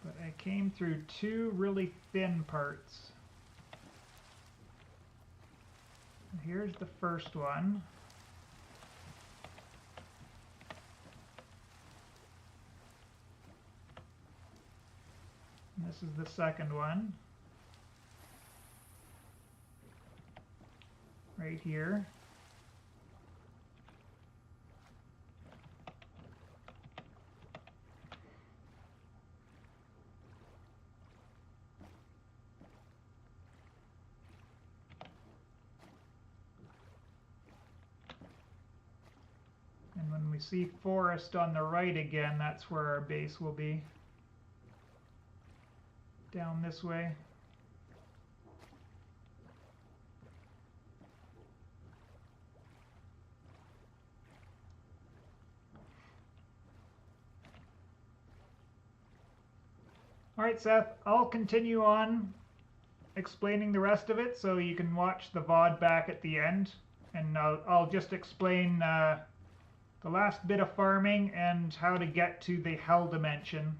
Speaker 1: But I came through two really thin parts. Here's the first one. And this is the second one. Right here. We see forest on the right again. That's where our base will be. Down this way. Alright, Seth, I'll continue on explaining the rest of it so you can watch the VOD back at the end. And I'll just explain the last bit of farming and how to get to the hell dimension.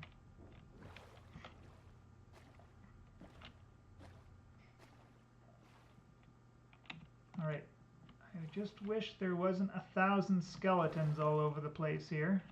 Speaker 1: Alright, I just wish there wasn't 1,000 skeletons all over the place here.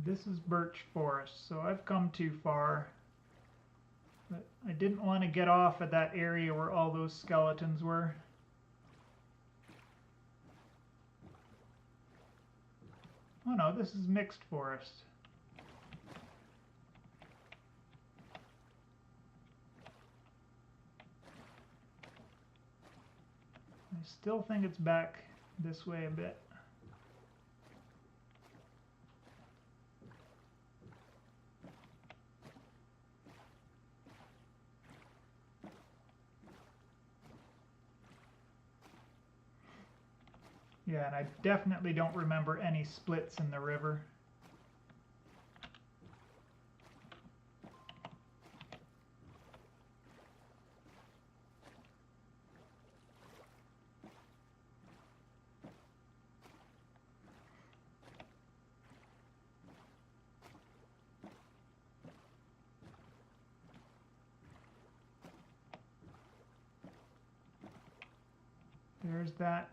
Speaker 1: This is birch forest, so I've come too far. But I didn't want to get off at that area where all those skeletons were. Oh no, this is mixed forest. I still think it's back this way a bit. Yeah, and I definitely don't remember any splits in the river. There's that.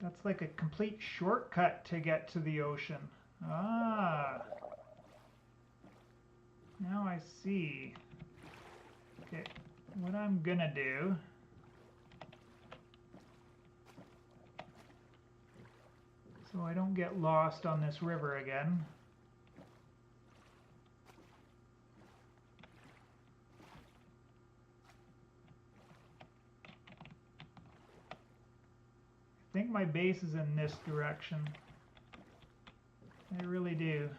Speaker 1: That's like a complete shortcut to get to the ocean. Ah. Now I see. Okay, what I'm gonna do so I don't get lost on this river again. I think my base is in this direction. I really do.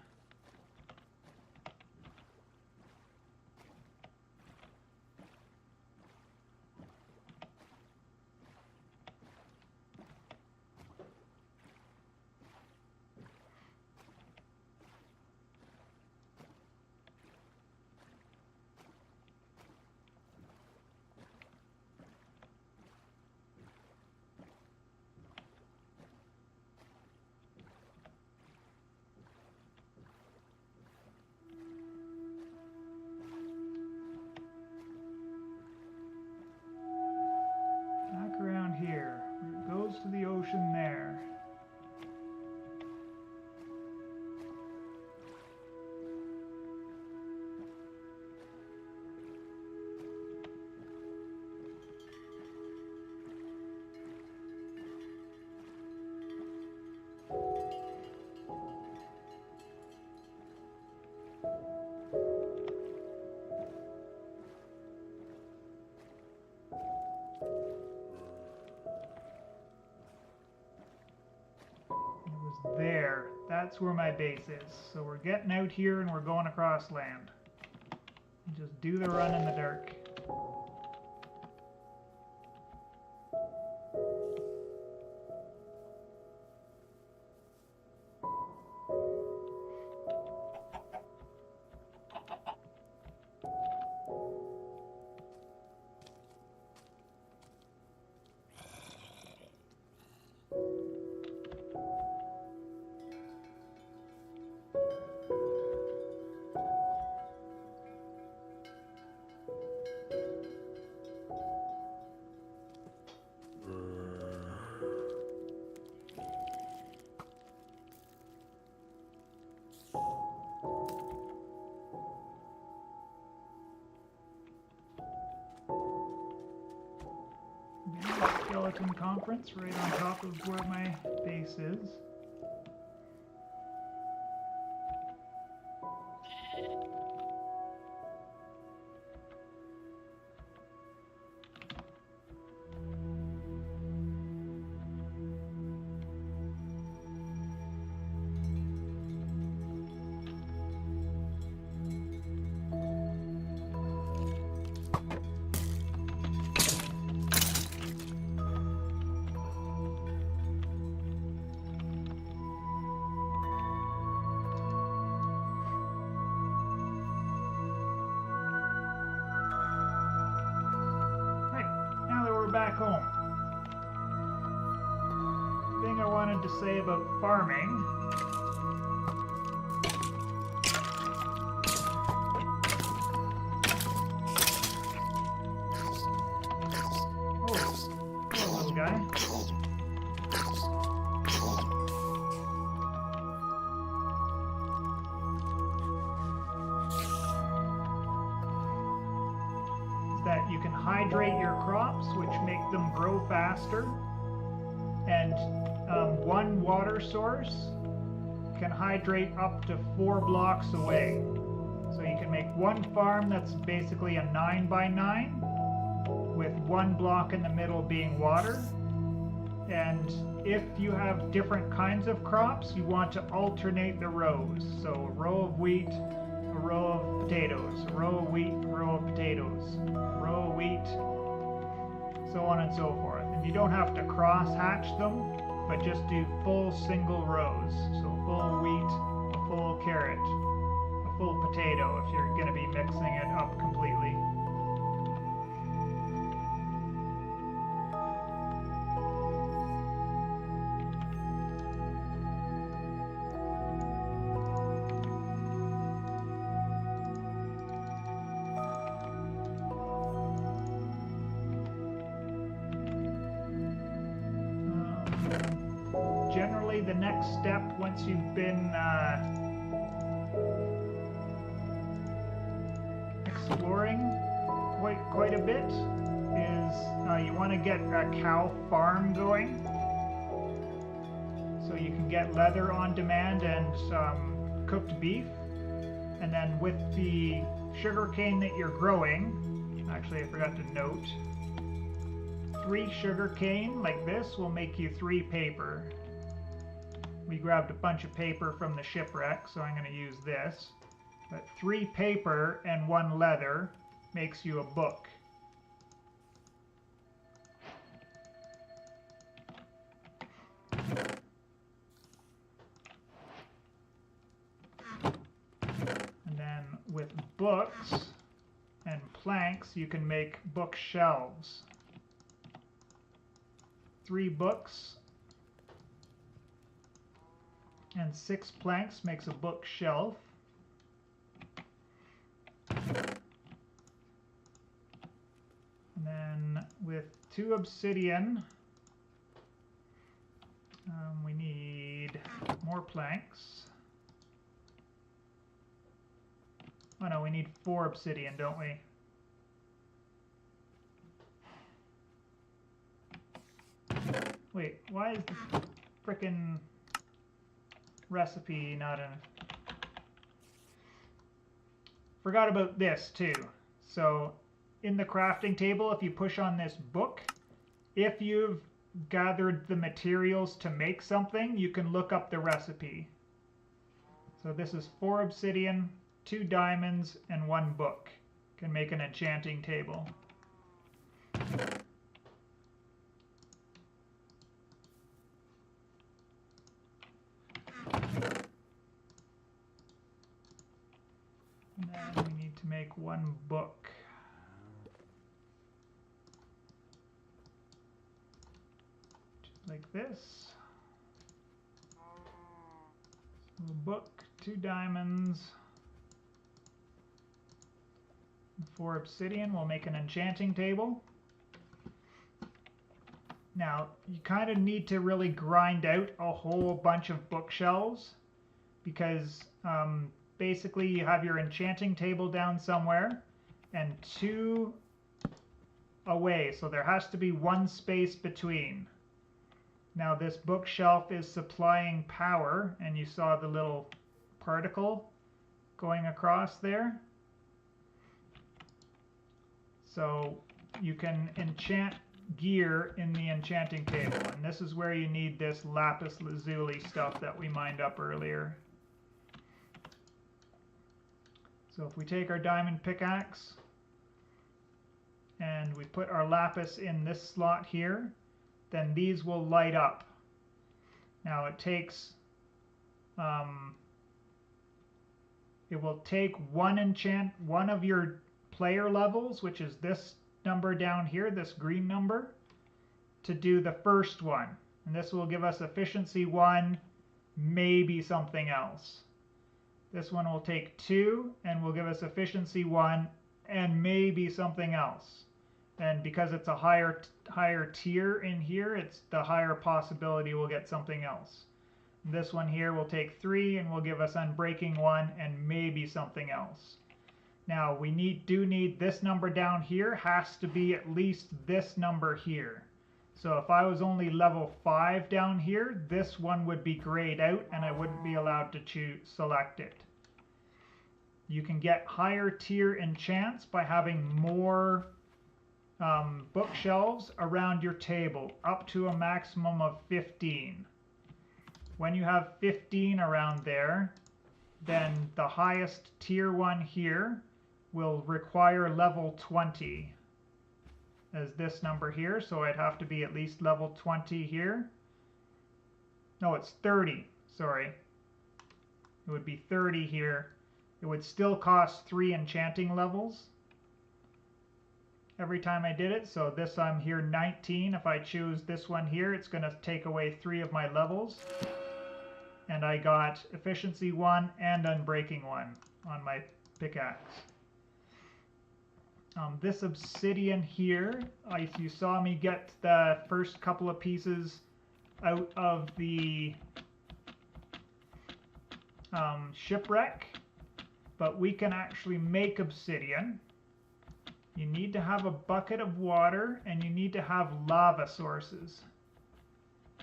Speaker 1: Here, it goes to the ocean there. There, that's where my base is. So we're getting out here and we're going across land. Just do the run in the dark. Skeleton Conference right on top of where my base is. Back home. Thing I wanted to say about farming. Oh, hello, little guy. That you can hydrate your crops, which make them grow faster, and one water source can hydrate up to 4 blocks away. So you can make one farm that's basically a 9x9 with 1 block in the middle being water. And if you have different kinds of crops, you want to alternate the rows. So a row of wheat, a row of potatoes, a row of wheat, a row of potatoes, a row of wheat, so on and so forth. And you don't have to cross hatch them, but just do full single rows. So full wheat, a full carrot, a full potato if you're going to be mixing it up completely. Generally, the next step, once you've been exploring quite a bit, is you want to get a cow farm going, so you can get leather on demand and cooked beef. And then with the sugarcane that you're growing, actually I forgot to note, 3 sugarcane like this will make you 3 paper. We grabbed a bunch of paper from the shipwreck, so I'm going to use this. But 3 paper and 1 leather makes you a book. And then with books and planks, you can make bookshelves. 3 books and 6 planks makes a bookshelf. And then with 2 obsidian, we need more planks. Oh no, we need 4 obsidian, don't we? Wait, why is the frickin' recipe not in? Forgot about this too. So in the crafting table, if you push on this book, if you've gathered the materials to make something, you can look up the recipe. So this is 4 obsidian, 2 diamonds, and 1 book. Can make an enchanting table. And then we need to make 1 book. Just like this. So a book, 2 diamonds, 4 obsidian. We'll make an enchanting table. Now, you kind of need to really grind out a whole bunch of bookshelves, because basically you have your enchanting table down somewhere, and 2 away, so there has to be one space between. Now this bookshelf is supplying power, and you saw the little particle going across there. So you can enchant gear in the enchanting table, and this is where you need this lapis lazuli stuff that we mined up earlier. So if we take our diamond pickaxe and we put our lapis in this slot here, then these will light up. Now it takes it will take one of your player levels, which is this number down here, this green number, to do the first one. And this will give us efficiency 1, maybe something else. This one will take 2 and will give us efficiency 1 and maybe something else. And because it's a higher tier in here, it's the higher possibility we'll get something else. This one here will take 3 and will give us unbreaking 1 and maybe something else. Now we do need this number down here has to be at least this number here. So if I was only level 5 down here, this one would be grayed out and I wouldn't be allowed to select it. You can get higher tier enchants by having more bookshelves around your table, up to a maximum of 15. When you have 15 around there, then the highest tier one here will require level 20 as this number here, so I'd have to be at least level 20 here. No, it's 30, sorry. It would be 30 here. It would still cost 3 enchanting levels every time I did it. So this I'm here 19. If I choose this one here, it's going to take away 3 of my levels. And I got efficiency 1 and unbreaking 1 on my pickaxe. This obsidian here, you saw me get the first couple of pieces out of the shipwreck, but we can actually make obsidian. You need to have a bucket of water and you need to have lava sources.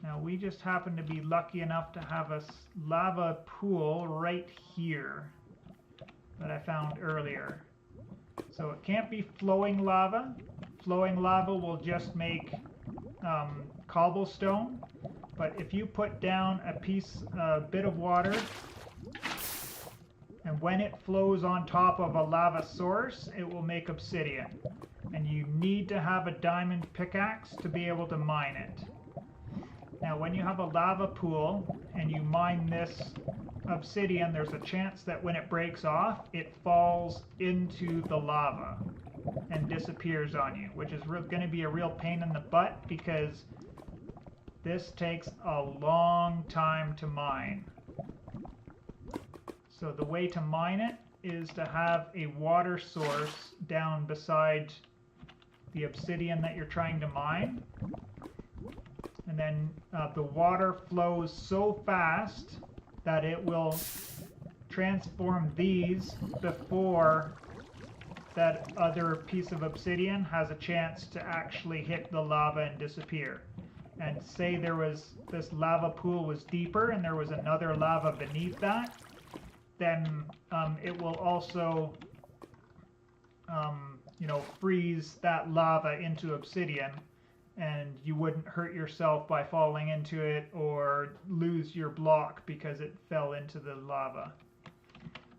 Speaker 1: Now we just happen to be lucky enough to have a lava pool right here that I found earlier. So it can't be flowing lava. Flowing lava will just make cobblestone. But if you put down a bit of water, and when it flows on top of a lava source, it will make obsidian. And you need to have a diamond pickaxe to be able to mine it. Now when you have a lava pool and you mine this obsidian, there's a chance that when it breaks off, it falls into the lava and disappears on you, which is going to be a real pain in the butt because this takes a long time to mine. So the way to mine it is to have a water source down beside the obsidian that you're trying to mine. And then the water flows so fast that it will transform these before that other piece of obsidian has a chance to actually hit the lava and disappear. And say this lava pool was deeper and there was another lava beneath that, then it will also freeze that lava into obsidian, and you wouldn't hurt yourself by falling into it or lose your block because it fell into the lava.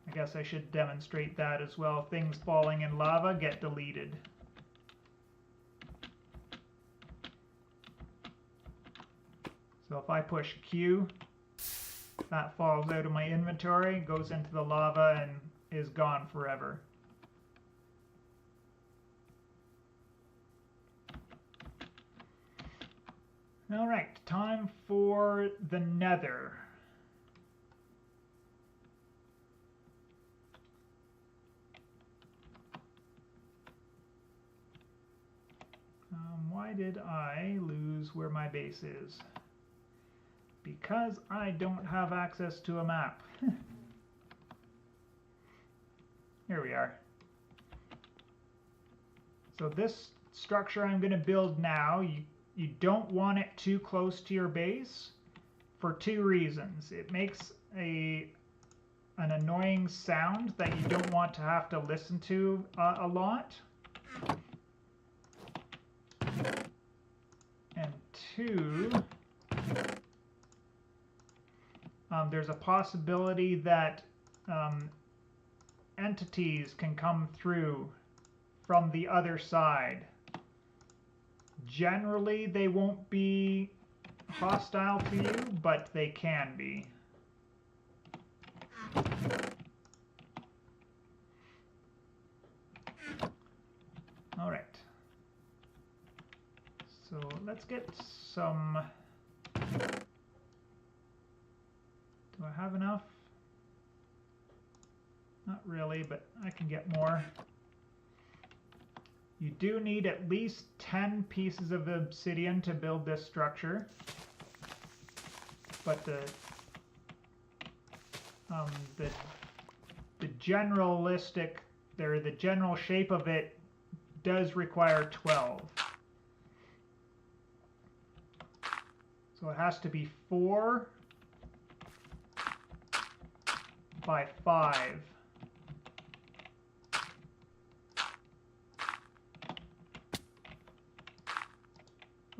Speaker 1: I guess I should demonstrate that as well. Things falling in lava get deleted. So if I push Q, that falls out of my inventory, goes into the lava, and is gone forever. Alright, time for the nether. Why did I lose where my base is? Because I don't have access to a map. Here we are. So this structure I'm going to build now, you don't want it too close to your base for two reasons. It makes an annoying sound that you don't want to have to listen to a lot. And two, there's a possibility that entities can come through from the other side. Generally, they won't be hostile to you, but they can be. All right. So let's get some... Do I have enough? Not really, but I can get more. You do need at least 10 pieces of obsidian to build this structure. But the generalistic, or the general shape of it does require 12. So it has to be 4 by 5.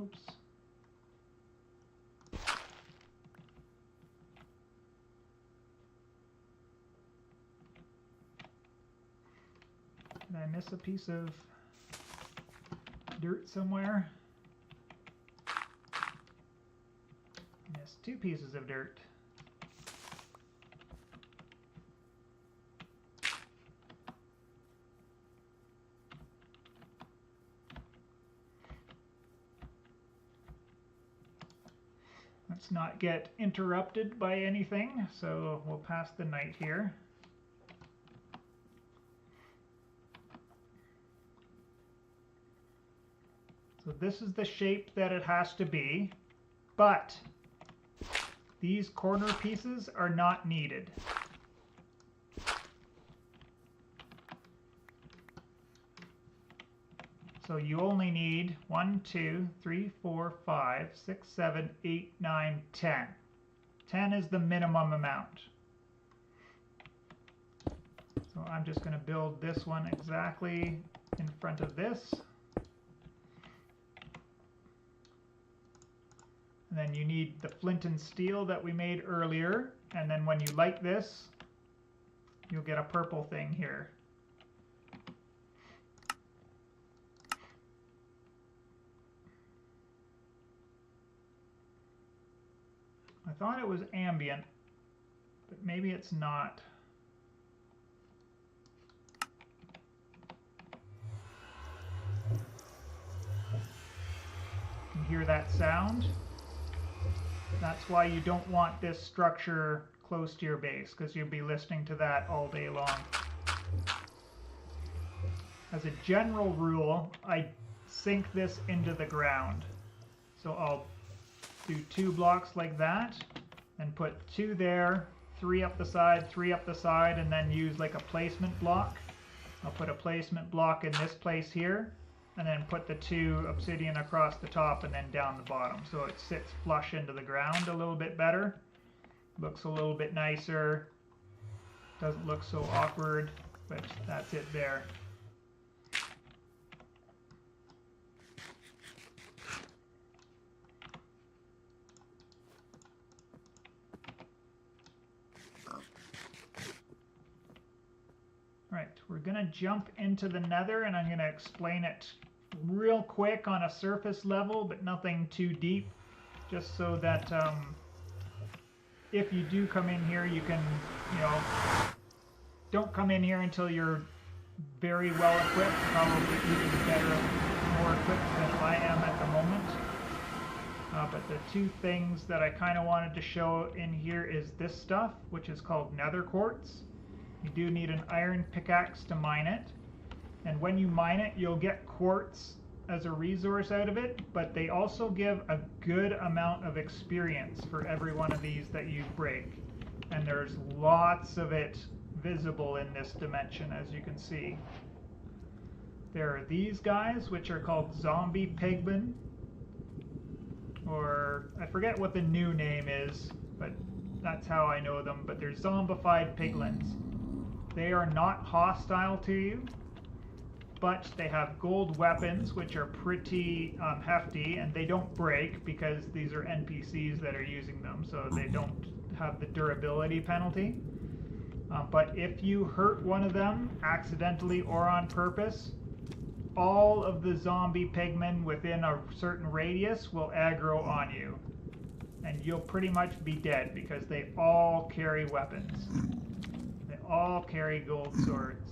Speaker 1: Oops. Did I miss a piece of dirt somewhere? Missed 2 pieces of dirt. Let's not get interrupted by anything, so we'll pass the night here. So this is the shape that it has to be, but these corner pieces are not needed. So you only need 1, 2, 3, 4, 5, 6, 7, 8, 9, 10. 10 is the minimum amount. So I'm just going to build this one exactly in front of this. And then you need the flint and steel that we made earlier. And then when you light this, you'll get a purple thing here. I thought it was ambient, but maybe it's not. You hear that sound? That's why you don't want this structure close to your base, because you'll be listening to that all day long. As a general rule, I sink this into the ground. So I'll do 2 blocks like that, and put 2 there, 3 up the side, 3 up the side, and then use like a placement block. I'll put a placement block in this place here, and then put the 2 obsidian across the top and then down the bottom, so it sits flush into the ground a little bit better. Looks a little bit nicer. Doesn't look so awkward, but that's it there. Right, we're going to jump into the Nether, and I'm going to explain it real quick on a surface level, but nothing too deep, just so that if you do come in here, you can, don't come in here until you're very well equipped, probably even better, more equipped than I am at the moment. But the 2 things that I kind of wanted to show in here is this stuff, which is called nether quartz. You do need an iron pickaxe to mine it, and when you mine it, you'll get quartz as a resource out of it, but they also give a good amount of experience for every one of these that you break, and there's lots of it visible in this dimension, as you can see. There are these guys, which are called zombie pigmen, or I forget what the new name is, but that's how I know them. But they're zombified piglins. They are not hostile to you, but they have gold weapons, which are pretty hefty, and they don't break because these are NPCs that are using them, so they don't have the durability penalty. But if you hurt one of them accidentally or on purpose, all of the zombie pigmen within a certain radius will aggro on you, and you'll pretty much be dead because they all carry weapons. They all carry gold swords.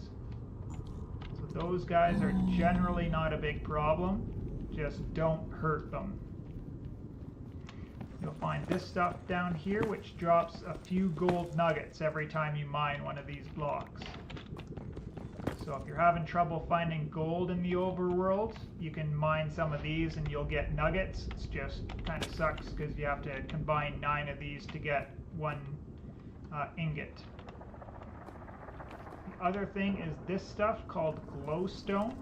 Speaker 1: So those guys are generally not a big problem. Just don't hurt them. You'll find this stuff down here, which drops a few gold nuggets every time you mine one of these blocks. So if you're having trouble finding gold in the overworld, you can mine some of these and you'll get nuggets. It's just kind of sucks because you have to combine 9 of these to get 1 ingot. The other thing is this stuff called glowstone.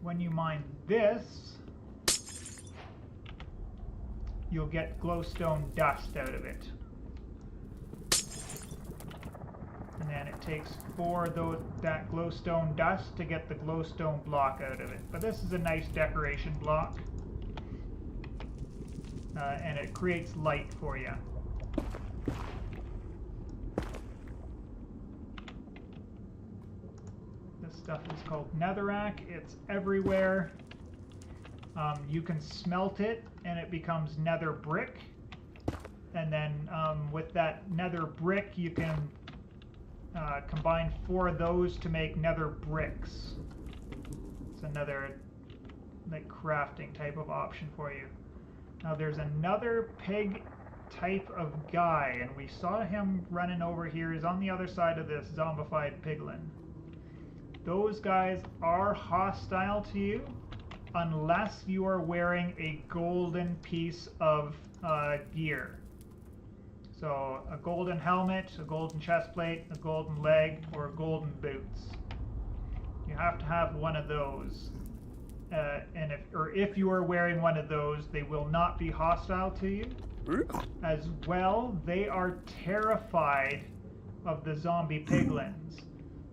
Speaker 1: When you mine this, you'll get glowstone dust out of it. And then it takes 4 of that glowstone dust to get the glowstone block out of it. But this is a nice decoration block. And it creates light for you. This stuff is called netherrack. It's everywhere. You can smelt it and it becomes nether brick. And then with that nether brick you can combine 4 of those to make nether bricks. It's another like crafting type of option for you. Now there's another pig type of guy, and we saw him running over here. He's on the other side of this zombified piglin. Those guys are hostile to you unless you are wearing a golden piece of gear. So a golden helmet, a golden chest plate, a golden leg, or golden boots. You have to have one of those. And if you are wearing one of those, they will not be hostile to you. As well, they are terrified of the zombie piglins.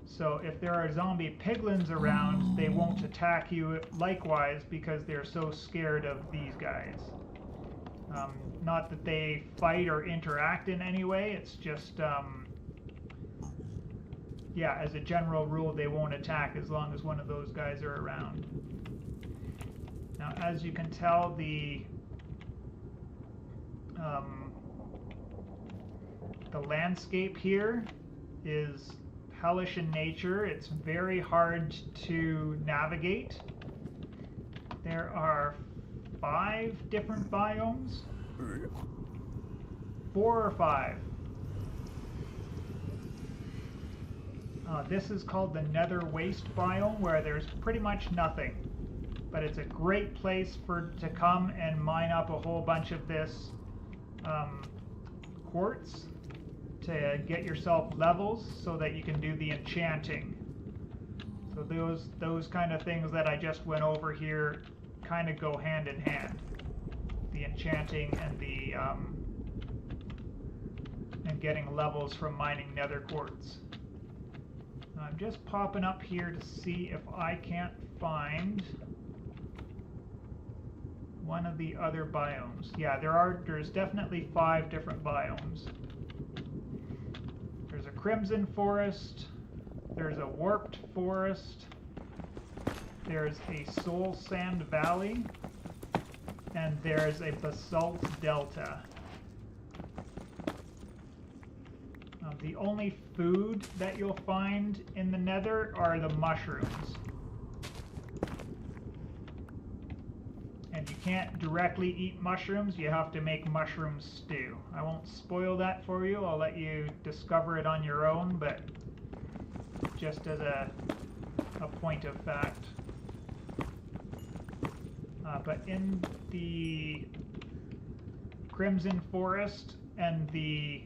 Speaker 1: So if there are zombie piglins around, they won't attack you likewise because they're so scared of these guys. Not that they fight or interact in any way, it's just, yeah, as a general rule, they won't attack as long as one of those guys are around. Now, as you can tell, the landscape here is hellish in nature. It's very hard to navigate. There are 5 different biomes. 4 or 5. This is called the Nether Waste biome, where there's pretty much nothing. But it's a great place to come and mine up a whole bunch of this quartz to get yourself levels so that you can do the enchanting. So those kind of things that I just went over here kind of go hand in hand. The enchanting and the and getting levels from mining nether quartz. I'm just popping up here to see if I can't find one of the other biomes. Yeah, there's definitely 5 different biomes. There's a crimson forest, there's a warped forest, there's a soul sand valley, and there's a basalt delta. The only food that you'll find in the nether are the mushrooms. And you can't directly eat mushrooms, you have to make mushroom stew. I won't spoil that for you, I'll let you discover it on your own, but just as a point of fact. But in the Crimson Forest and the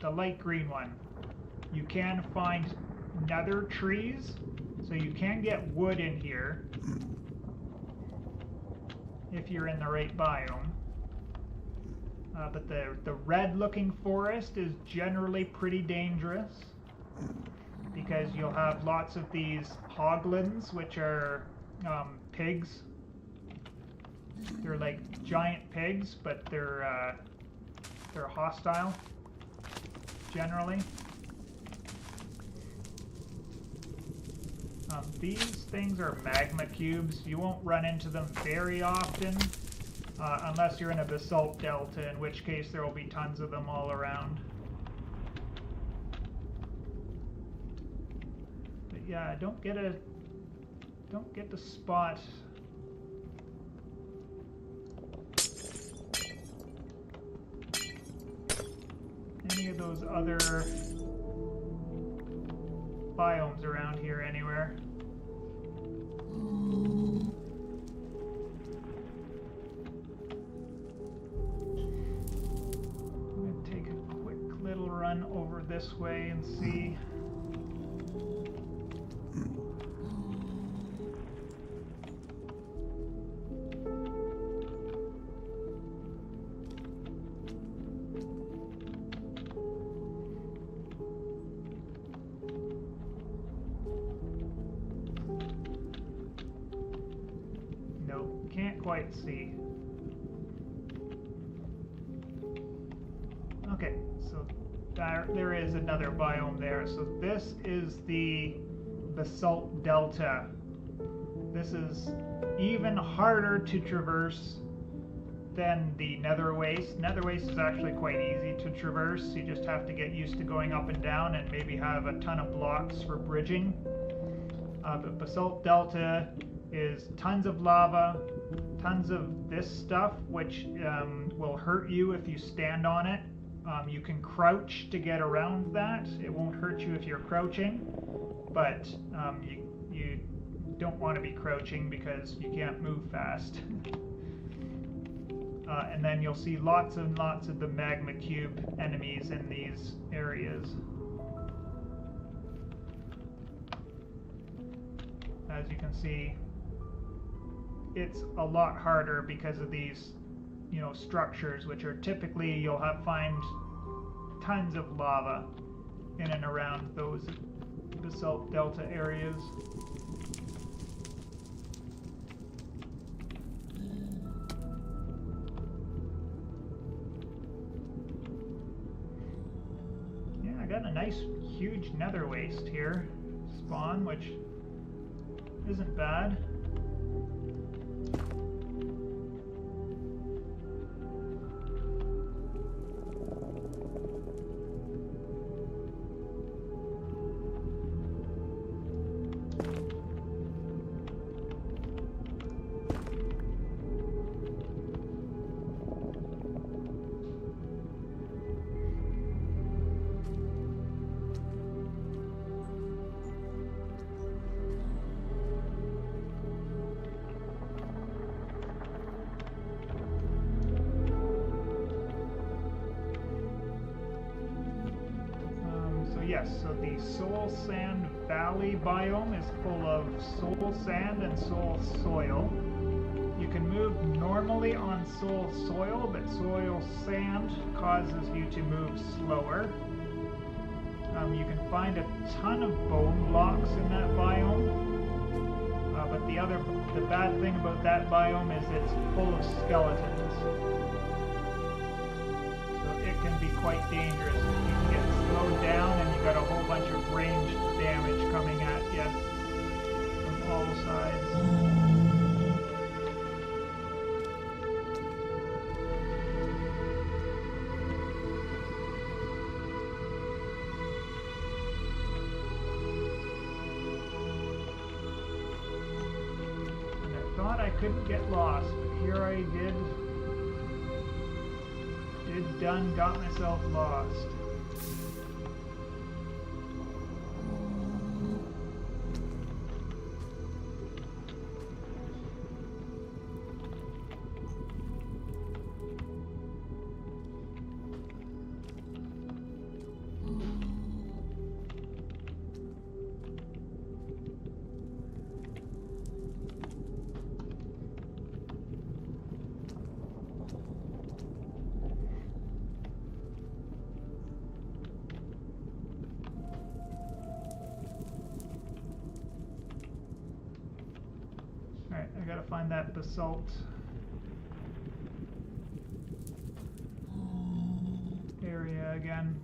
Speaker 1: the light green one. You can find nether trees, so you can get wood in here if you're in the right biome. But the red looking forest is generally pretty dangerous because you'll have lots of these hoglins, which are pigs. They're like giant pigs, but they're hostile generally. These things are magma cubes. You won't run into them very often unless you're in a basalt delta, in which case there will be tons of them all around. But yeah, don't get to spot any of those other biomes around here anywhere. I'm going to take a quick little run over this way and see. Can't quite see. Okay, so there is another biome there. So this is the basalt delta. This is even harder to traverse than the nether waste. Nether waste is actually quite easy to traverse. You just have to get used to going up and down and maybe have a ton of blocks for bridging. But basalt delta is tons of lava, tons of this stuff, which will hurt you if you stand on it. You can crouch to get around that. It won't hurt you if you're crouching, but you don't want to be crouching because you can't move fast. And then you'll see lots and lots of the magma cube enemies in these areas. As you can see, it's a lot harder because of these, structures, which are typically you'll find tons of lava in and around those basalt delta areas. Yeah, I got a nice huge nether waste here spawn, which isn't bad. Yes, so the Soul Sand Valley biome is full of soul sand and soul soil. You can move normally on soul soil, but soil sand causes you to move slower. You can find a ton of bone blocks in that biome, but the bad thing about that biome is it's full of skeletons. It can be quite dangerous. You can get slowed down and you got a whole bunch of ranged damage coming at you from all sides. And I thought I couldn't get lost, but here I did. Got myself lost. find that basalt area again.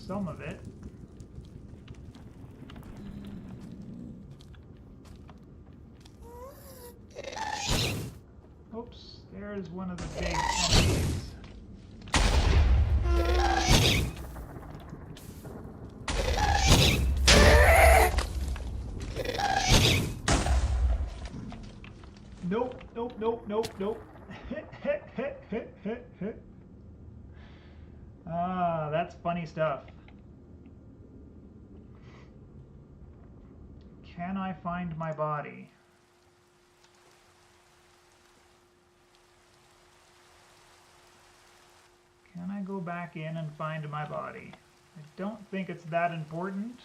Speaker 1: Some of it. Oops, there's one of the big enemies. Nope, nope, nope, nope, nope. Ah, that's funny stuff. Can I find my body? Can I go back in and find my body? I don't think it's that important.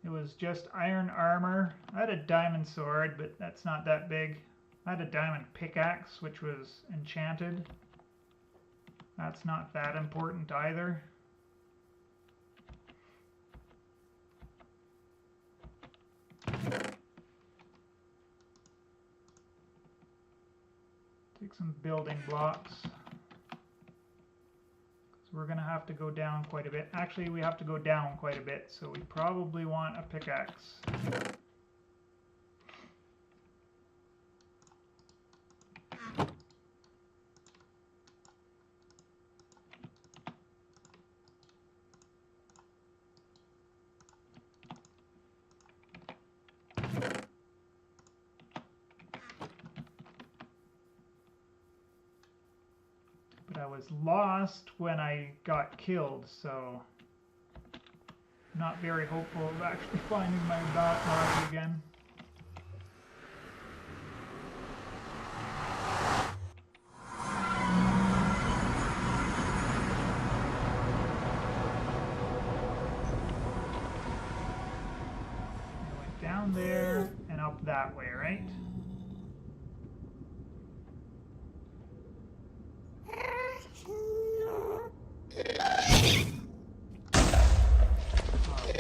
Speaker 1: It was just iron armor. I had a diamond sword, but that's not that big. I had a diamond pickaxe, which was enchanted. That's not that important either. Take some building blocks. So we're going to have to go down quite a bit. Actually, we have to go down quite a bit, so we probably want a pickaxe. I was lost when I got killed, so not very hopeful of actually finding my body again. I went down there and up that way, right?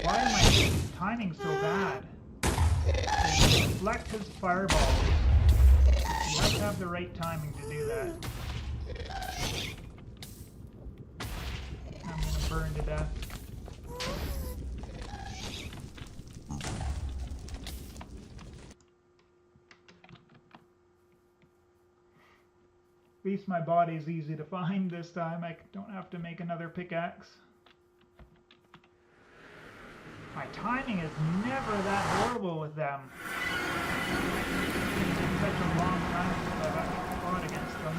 Speaker 1: Why am I timing so bad? They deflect his fireballs. You have to have the right timing to do that. I'm gonna burn to death. At least my body's easy to find this time. I don't have to make another pickaxe. My timing is never that horrible with them. It's been such a long time since I've actually fought against them.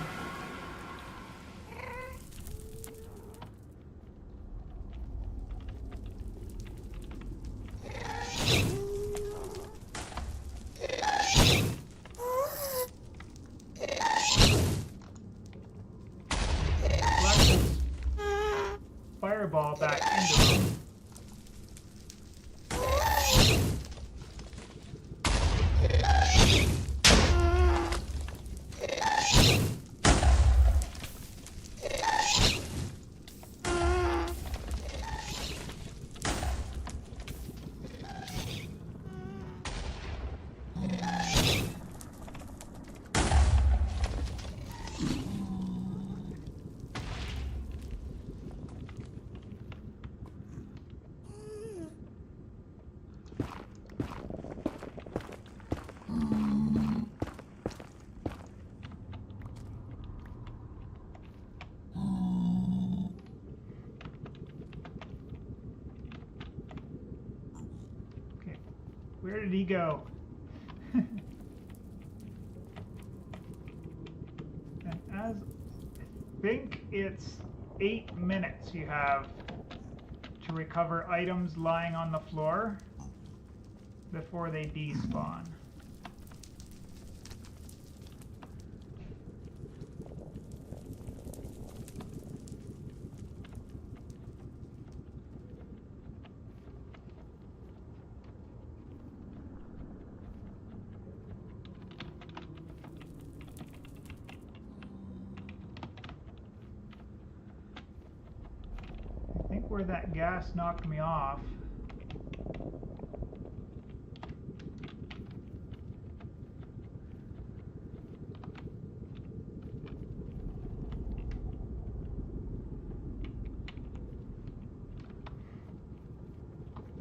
Speaker 1: Fireball back into them. Where did he go? And as I think it's 8 minutes you have to recover items lying on the floor. before they despawn. I think where that gas knocked me off,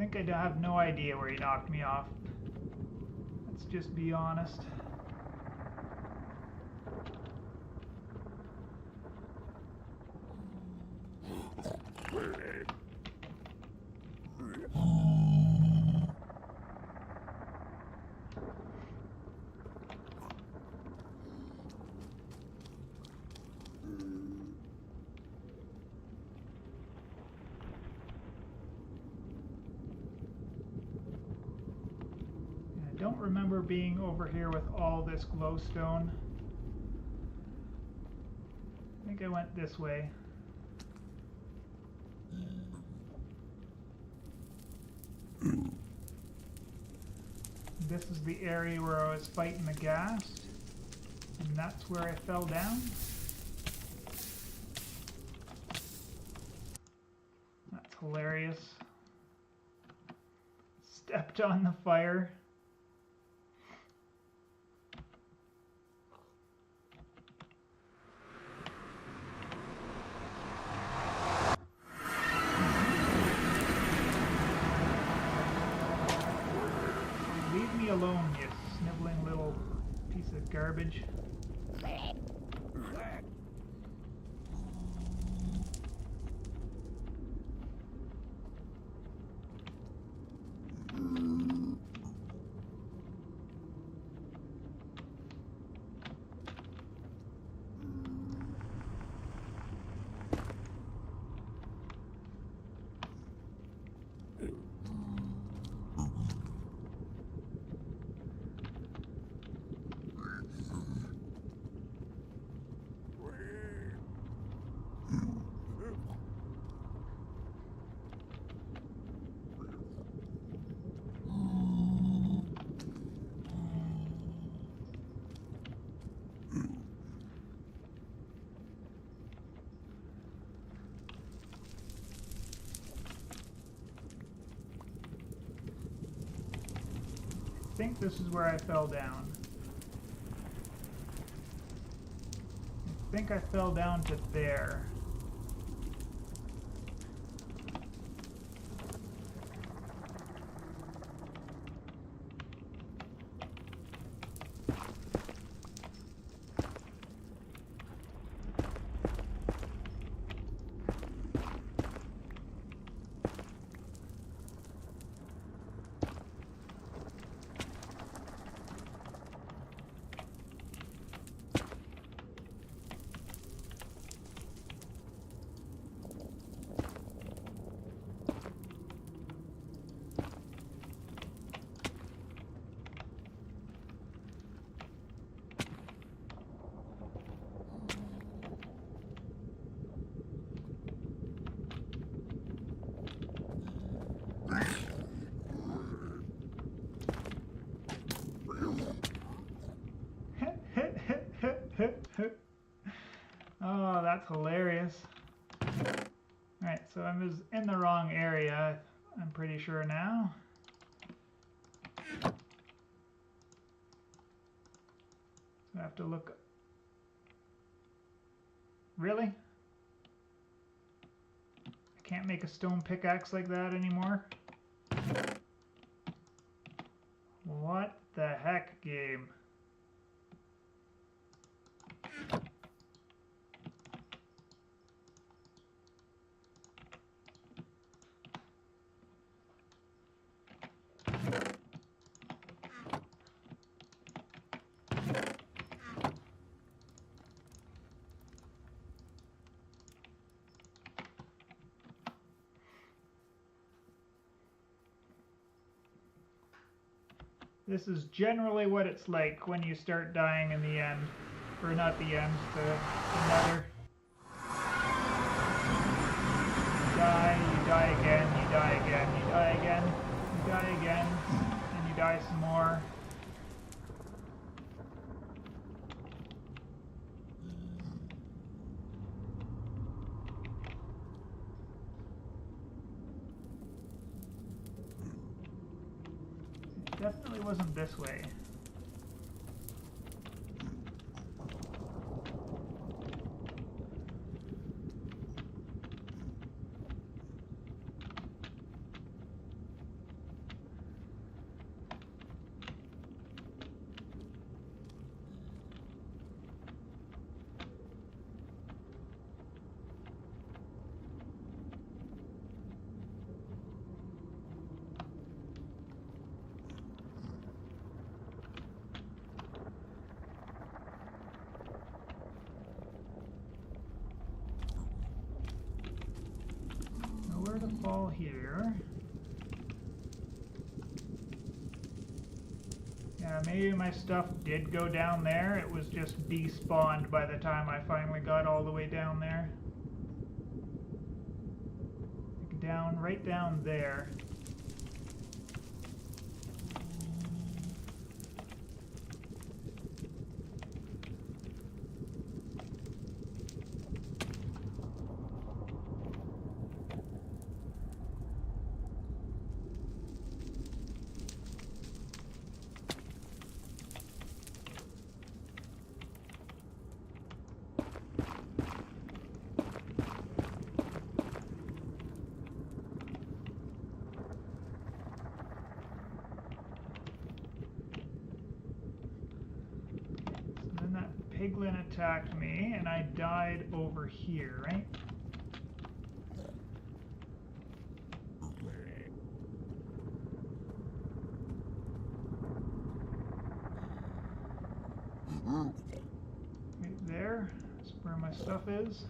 Speaker 1: I think I have no idea where he knocked me off. Let's just be honest. I don't remember being over here with all this glowstone. I think I went this way. This is the area where I was fighting the ghast, and that's where I fell down. That's hilarious. Stepped on the fire. Leave me alone, you sniveling little piece of garbage. I think this is where I fell down. I think I fell down to there. Oh, that's hilarious. Alright, so I was in the wrong area, I'm pretty sure now. So I have to look. Really? I can't make a stone pickaxe like that anymore? What the heck, game? This is generally what it's like when you start dying in the end. Or not the end, the nether. You die again, you die again, you die again, you die again, and you die some more. It definitely wasn't this way. Nowhere to fall here. Yeah, maybe my stuff did go down there. It was just despawned by the time I finally got all the way down there. Like down, right down there. Piglin attacked me, and I died over here, right? Right there. That's where my stuff is.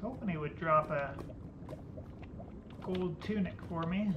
Speaker 1: Hoping he would drop a gold tunic for me.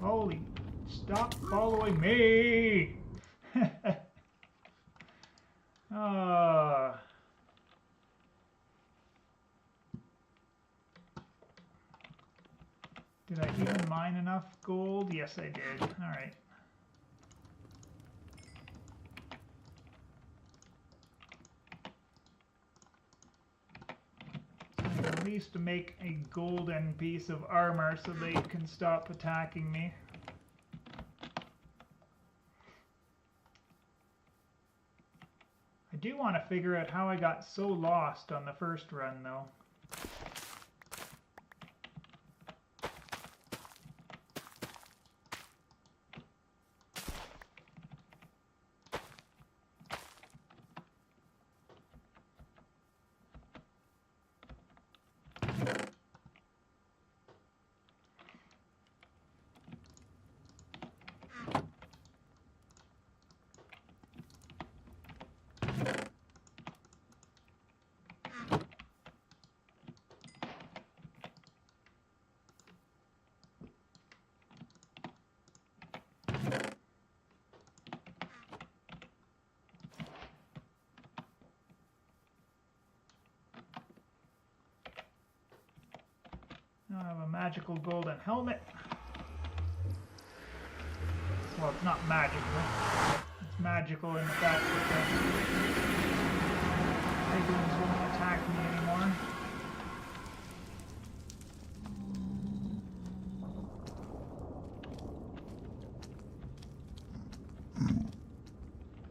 Speaker 1: Holy, stop following me! Did I even mine enough gold? Yes, I did. Alright. at least to make a golden piece of armor so they can stop attacking me. I do want to figure out how I got so lost on the first run, though. Now I have a magical golden helmet. Well, it's not magical. It's magical in the fact that the piglins won't attack me anymore.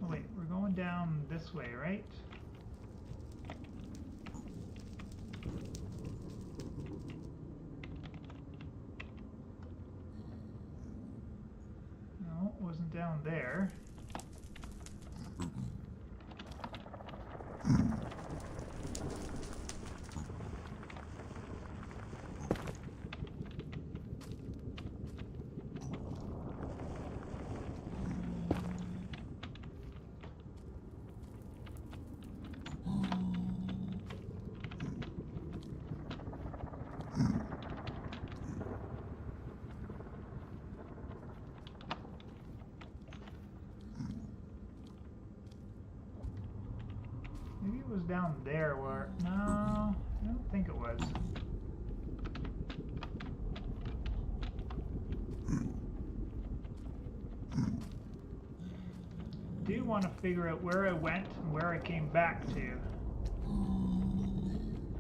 Speaker 1: Oh wait, we're going down this way, right? No, it wasn't down there. Maybe it was down there where... No, I don't think it was. I do want to figure out where I went and where I came back to.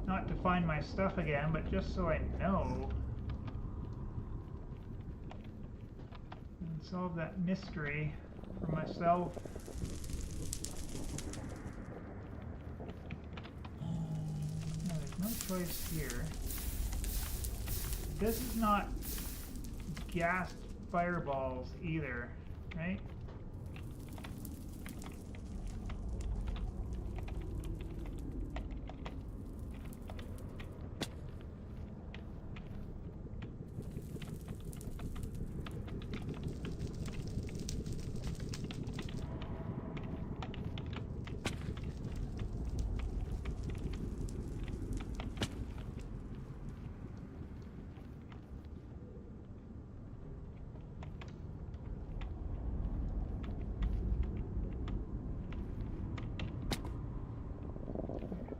Speaker 1: Not to find my stuff again, but just so I know. And solve that mystery for myself. No choice here. This is not gassed fireballs either, right?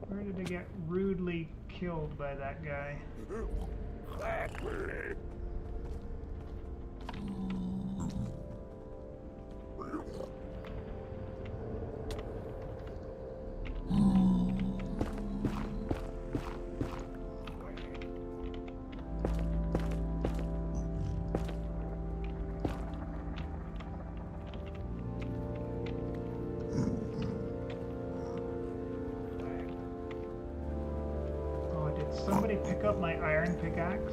Speaker 1: Where did I get rudely killed by that guy? Somebody pick up my iron pickaxe?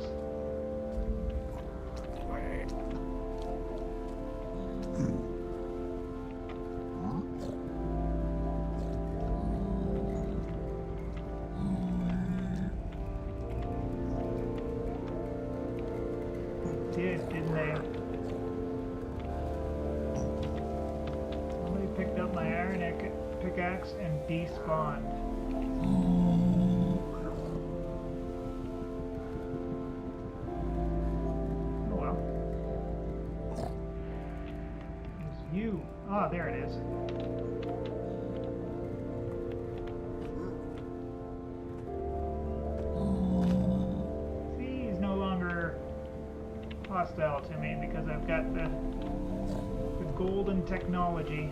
Speaker 1: Didn't they? Somebody picked up my iron pickaxe and despawned. Ah, there it is. See, he's no longer hostile to me because I've got the golden technology.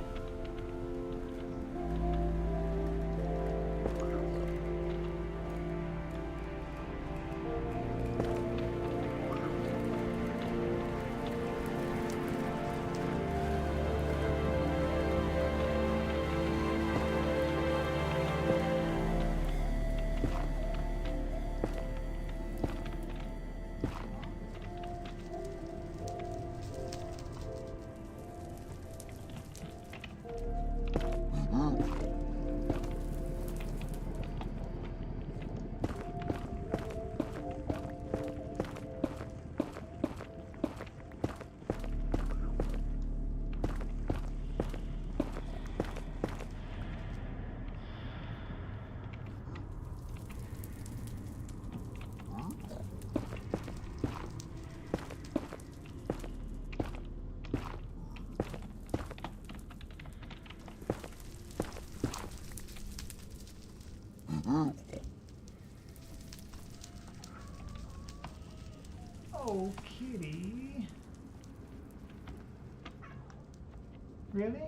Speaker 1: Oh, kitty. Really?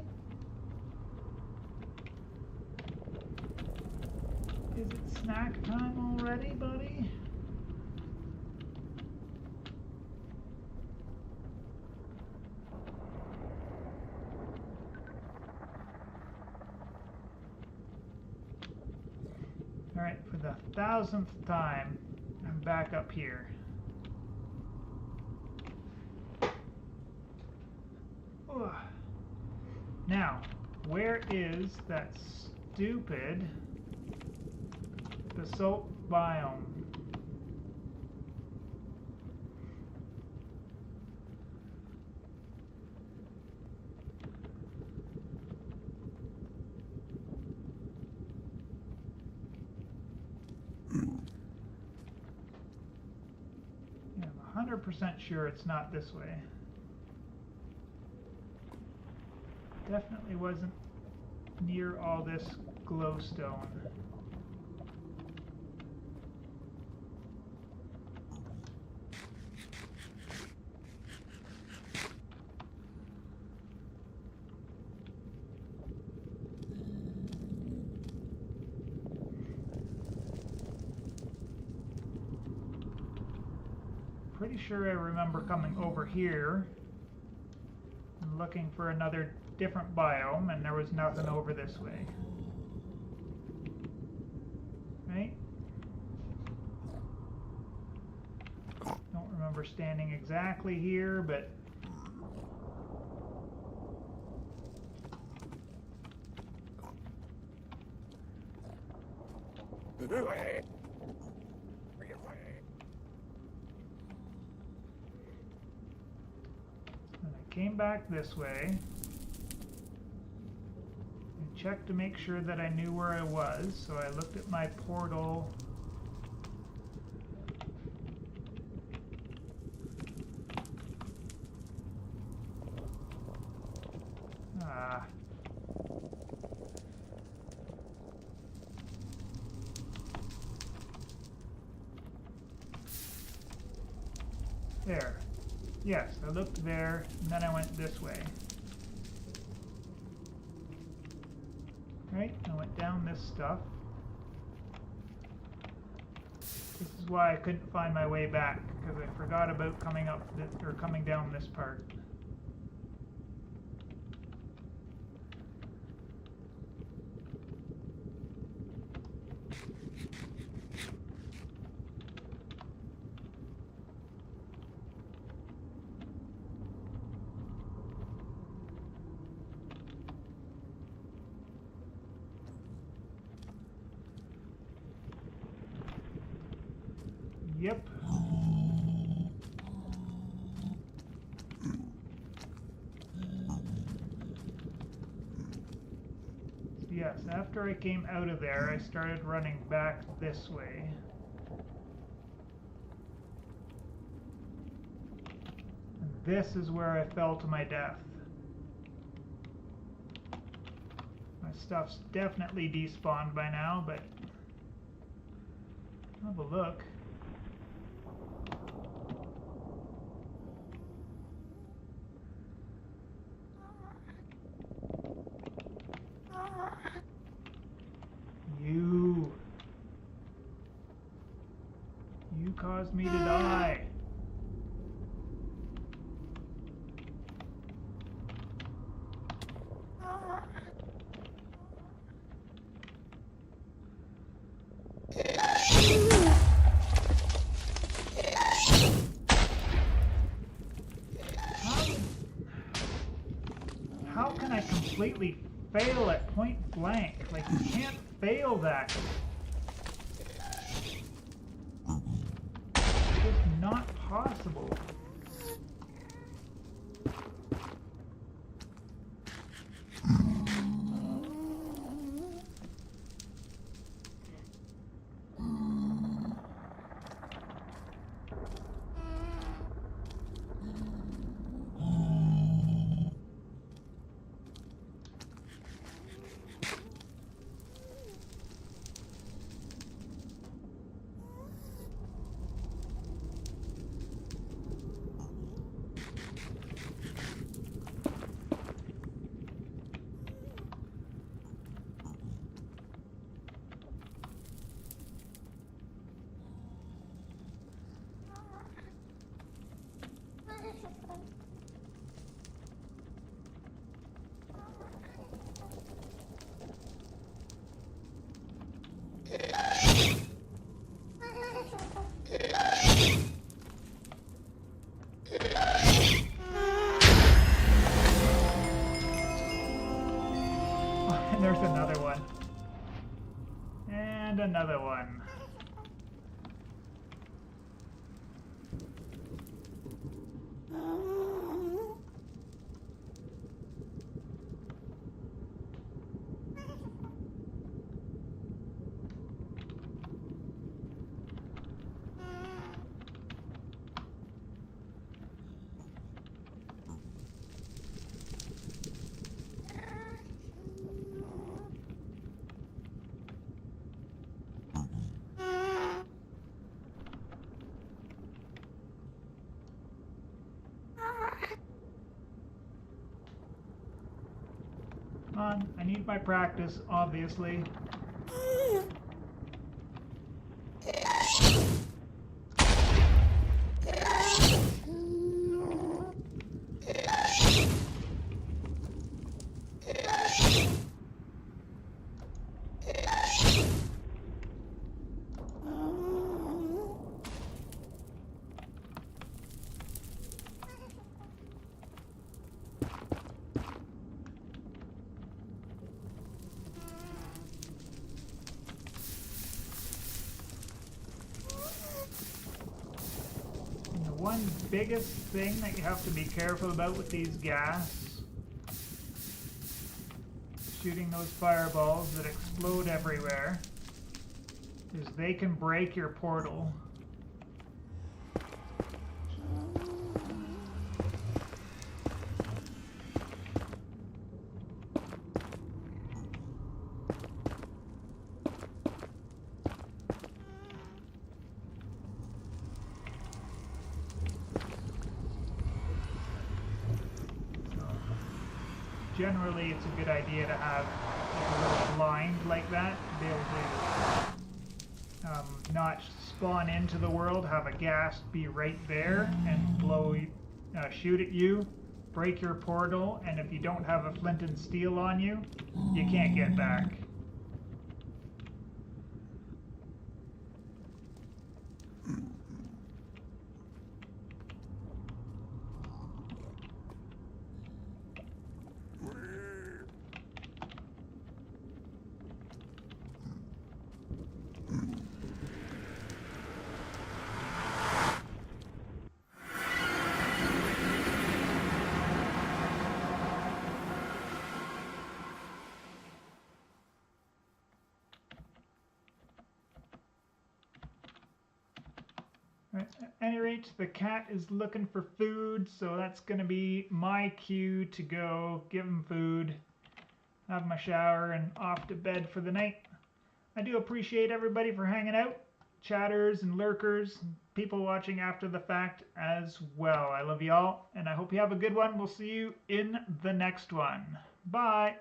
Speaker 1: Is it snack time already, buddy? Alright, for the 1000th time, I'm back up here. Ugh. Now, where is that stupid basalt biome? Yeah, I'm 100% sure it's not this way. Definitely wasn't near all this glowstone. Pretty sure I remember coming over here and looking for another different biome, and there was nothing over this way. Right? Don't remember standing exactly here, but and I came back this way. Check to make sure that I knew where I was, so I looked at my portal. There. Yes, I looked there, and then I went this way. Right, I went down this stuff. This is why I couldn't find my way back, because I forgot about coming up this, or coming down this part. Yep. So yes, after I came out of there, I started running back this way. And this is where I fell to my death. My stuff's definitely despawned by now, but have a look. You caused me to die. How can I completely fail at point blank? Like, you can't fail that. It's just not possible. Come on, I need my practice, obviously. One biggest thing that you have to be careful about with these gas, shooting those fireballs that explode everywhere, is they can break your portal. Generally, it's a good idea to have like a little blind like that to be able to not spawn into the world, have a gas be right there and shoot at you, break your portal, and if you don't have a flint and steel on you, you can't get back. At any rate, the cat is looking for food, so that's going to be my cue to go give him food, have my shower, and off to bed for the night. I do appreciate everybody for hanging out, chatters and lurkers, and people watching after the fact as well. I love you all, and I hope you have a good one. We'll see you in the next one. Bye!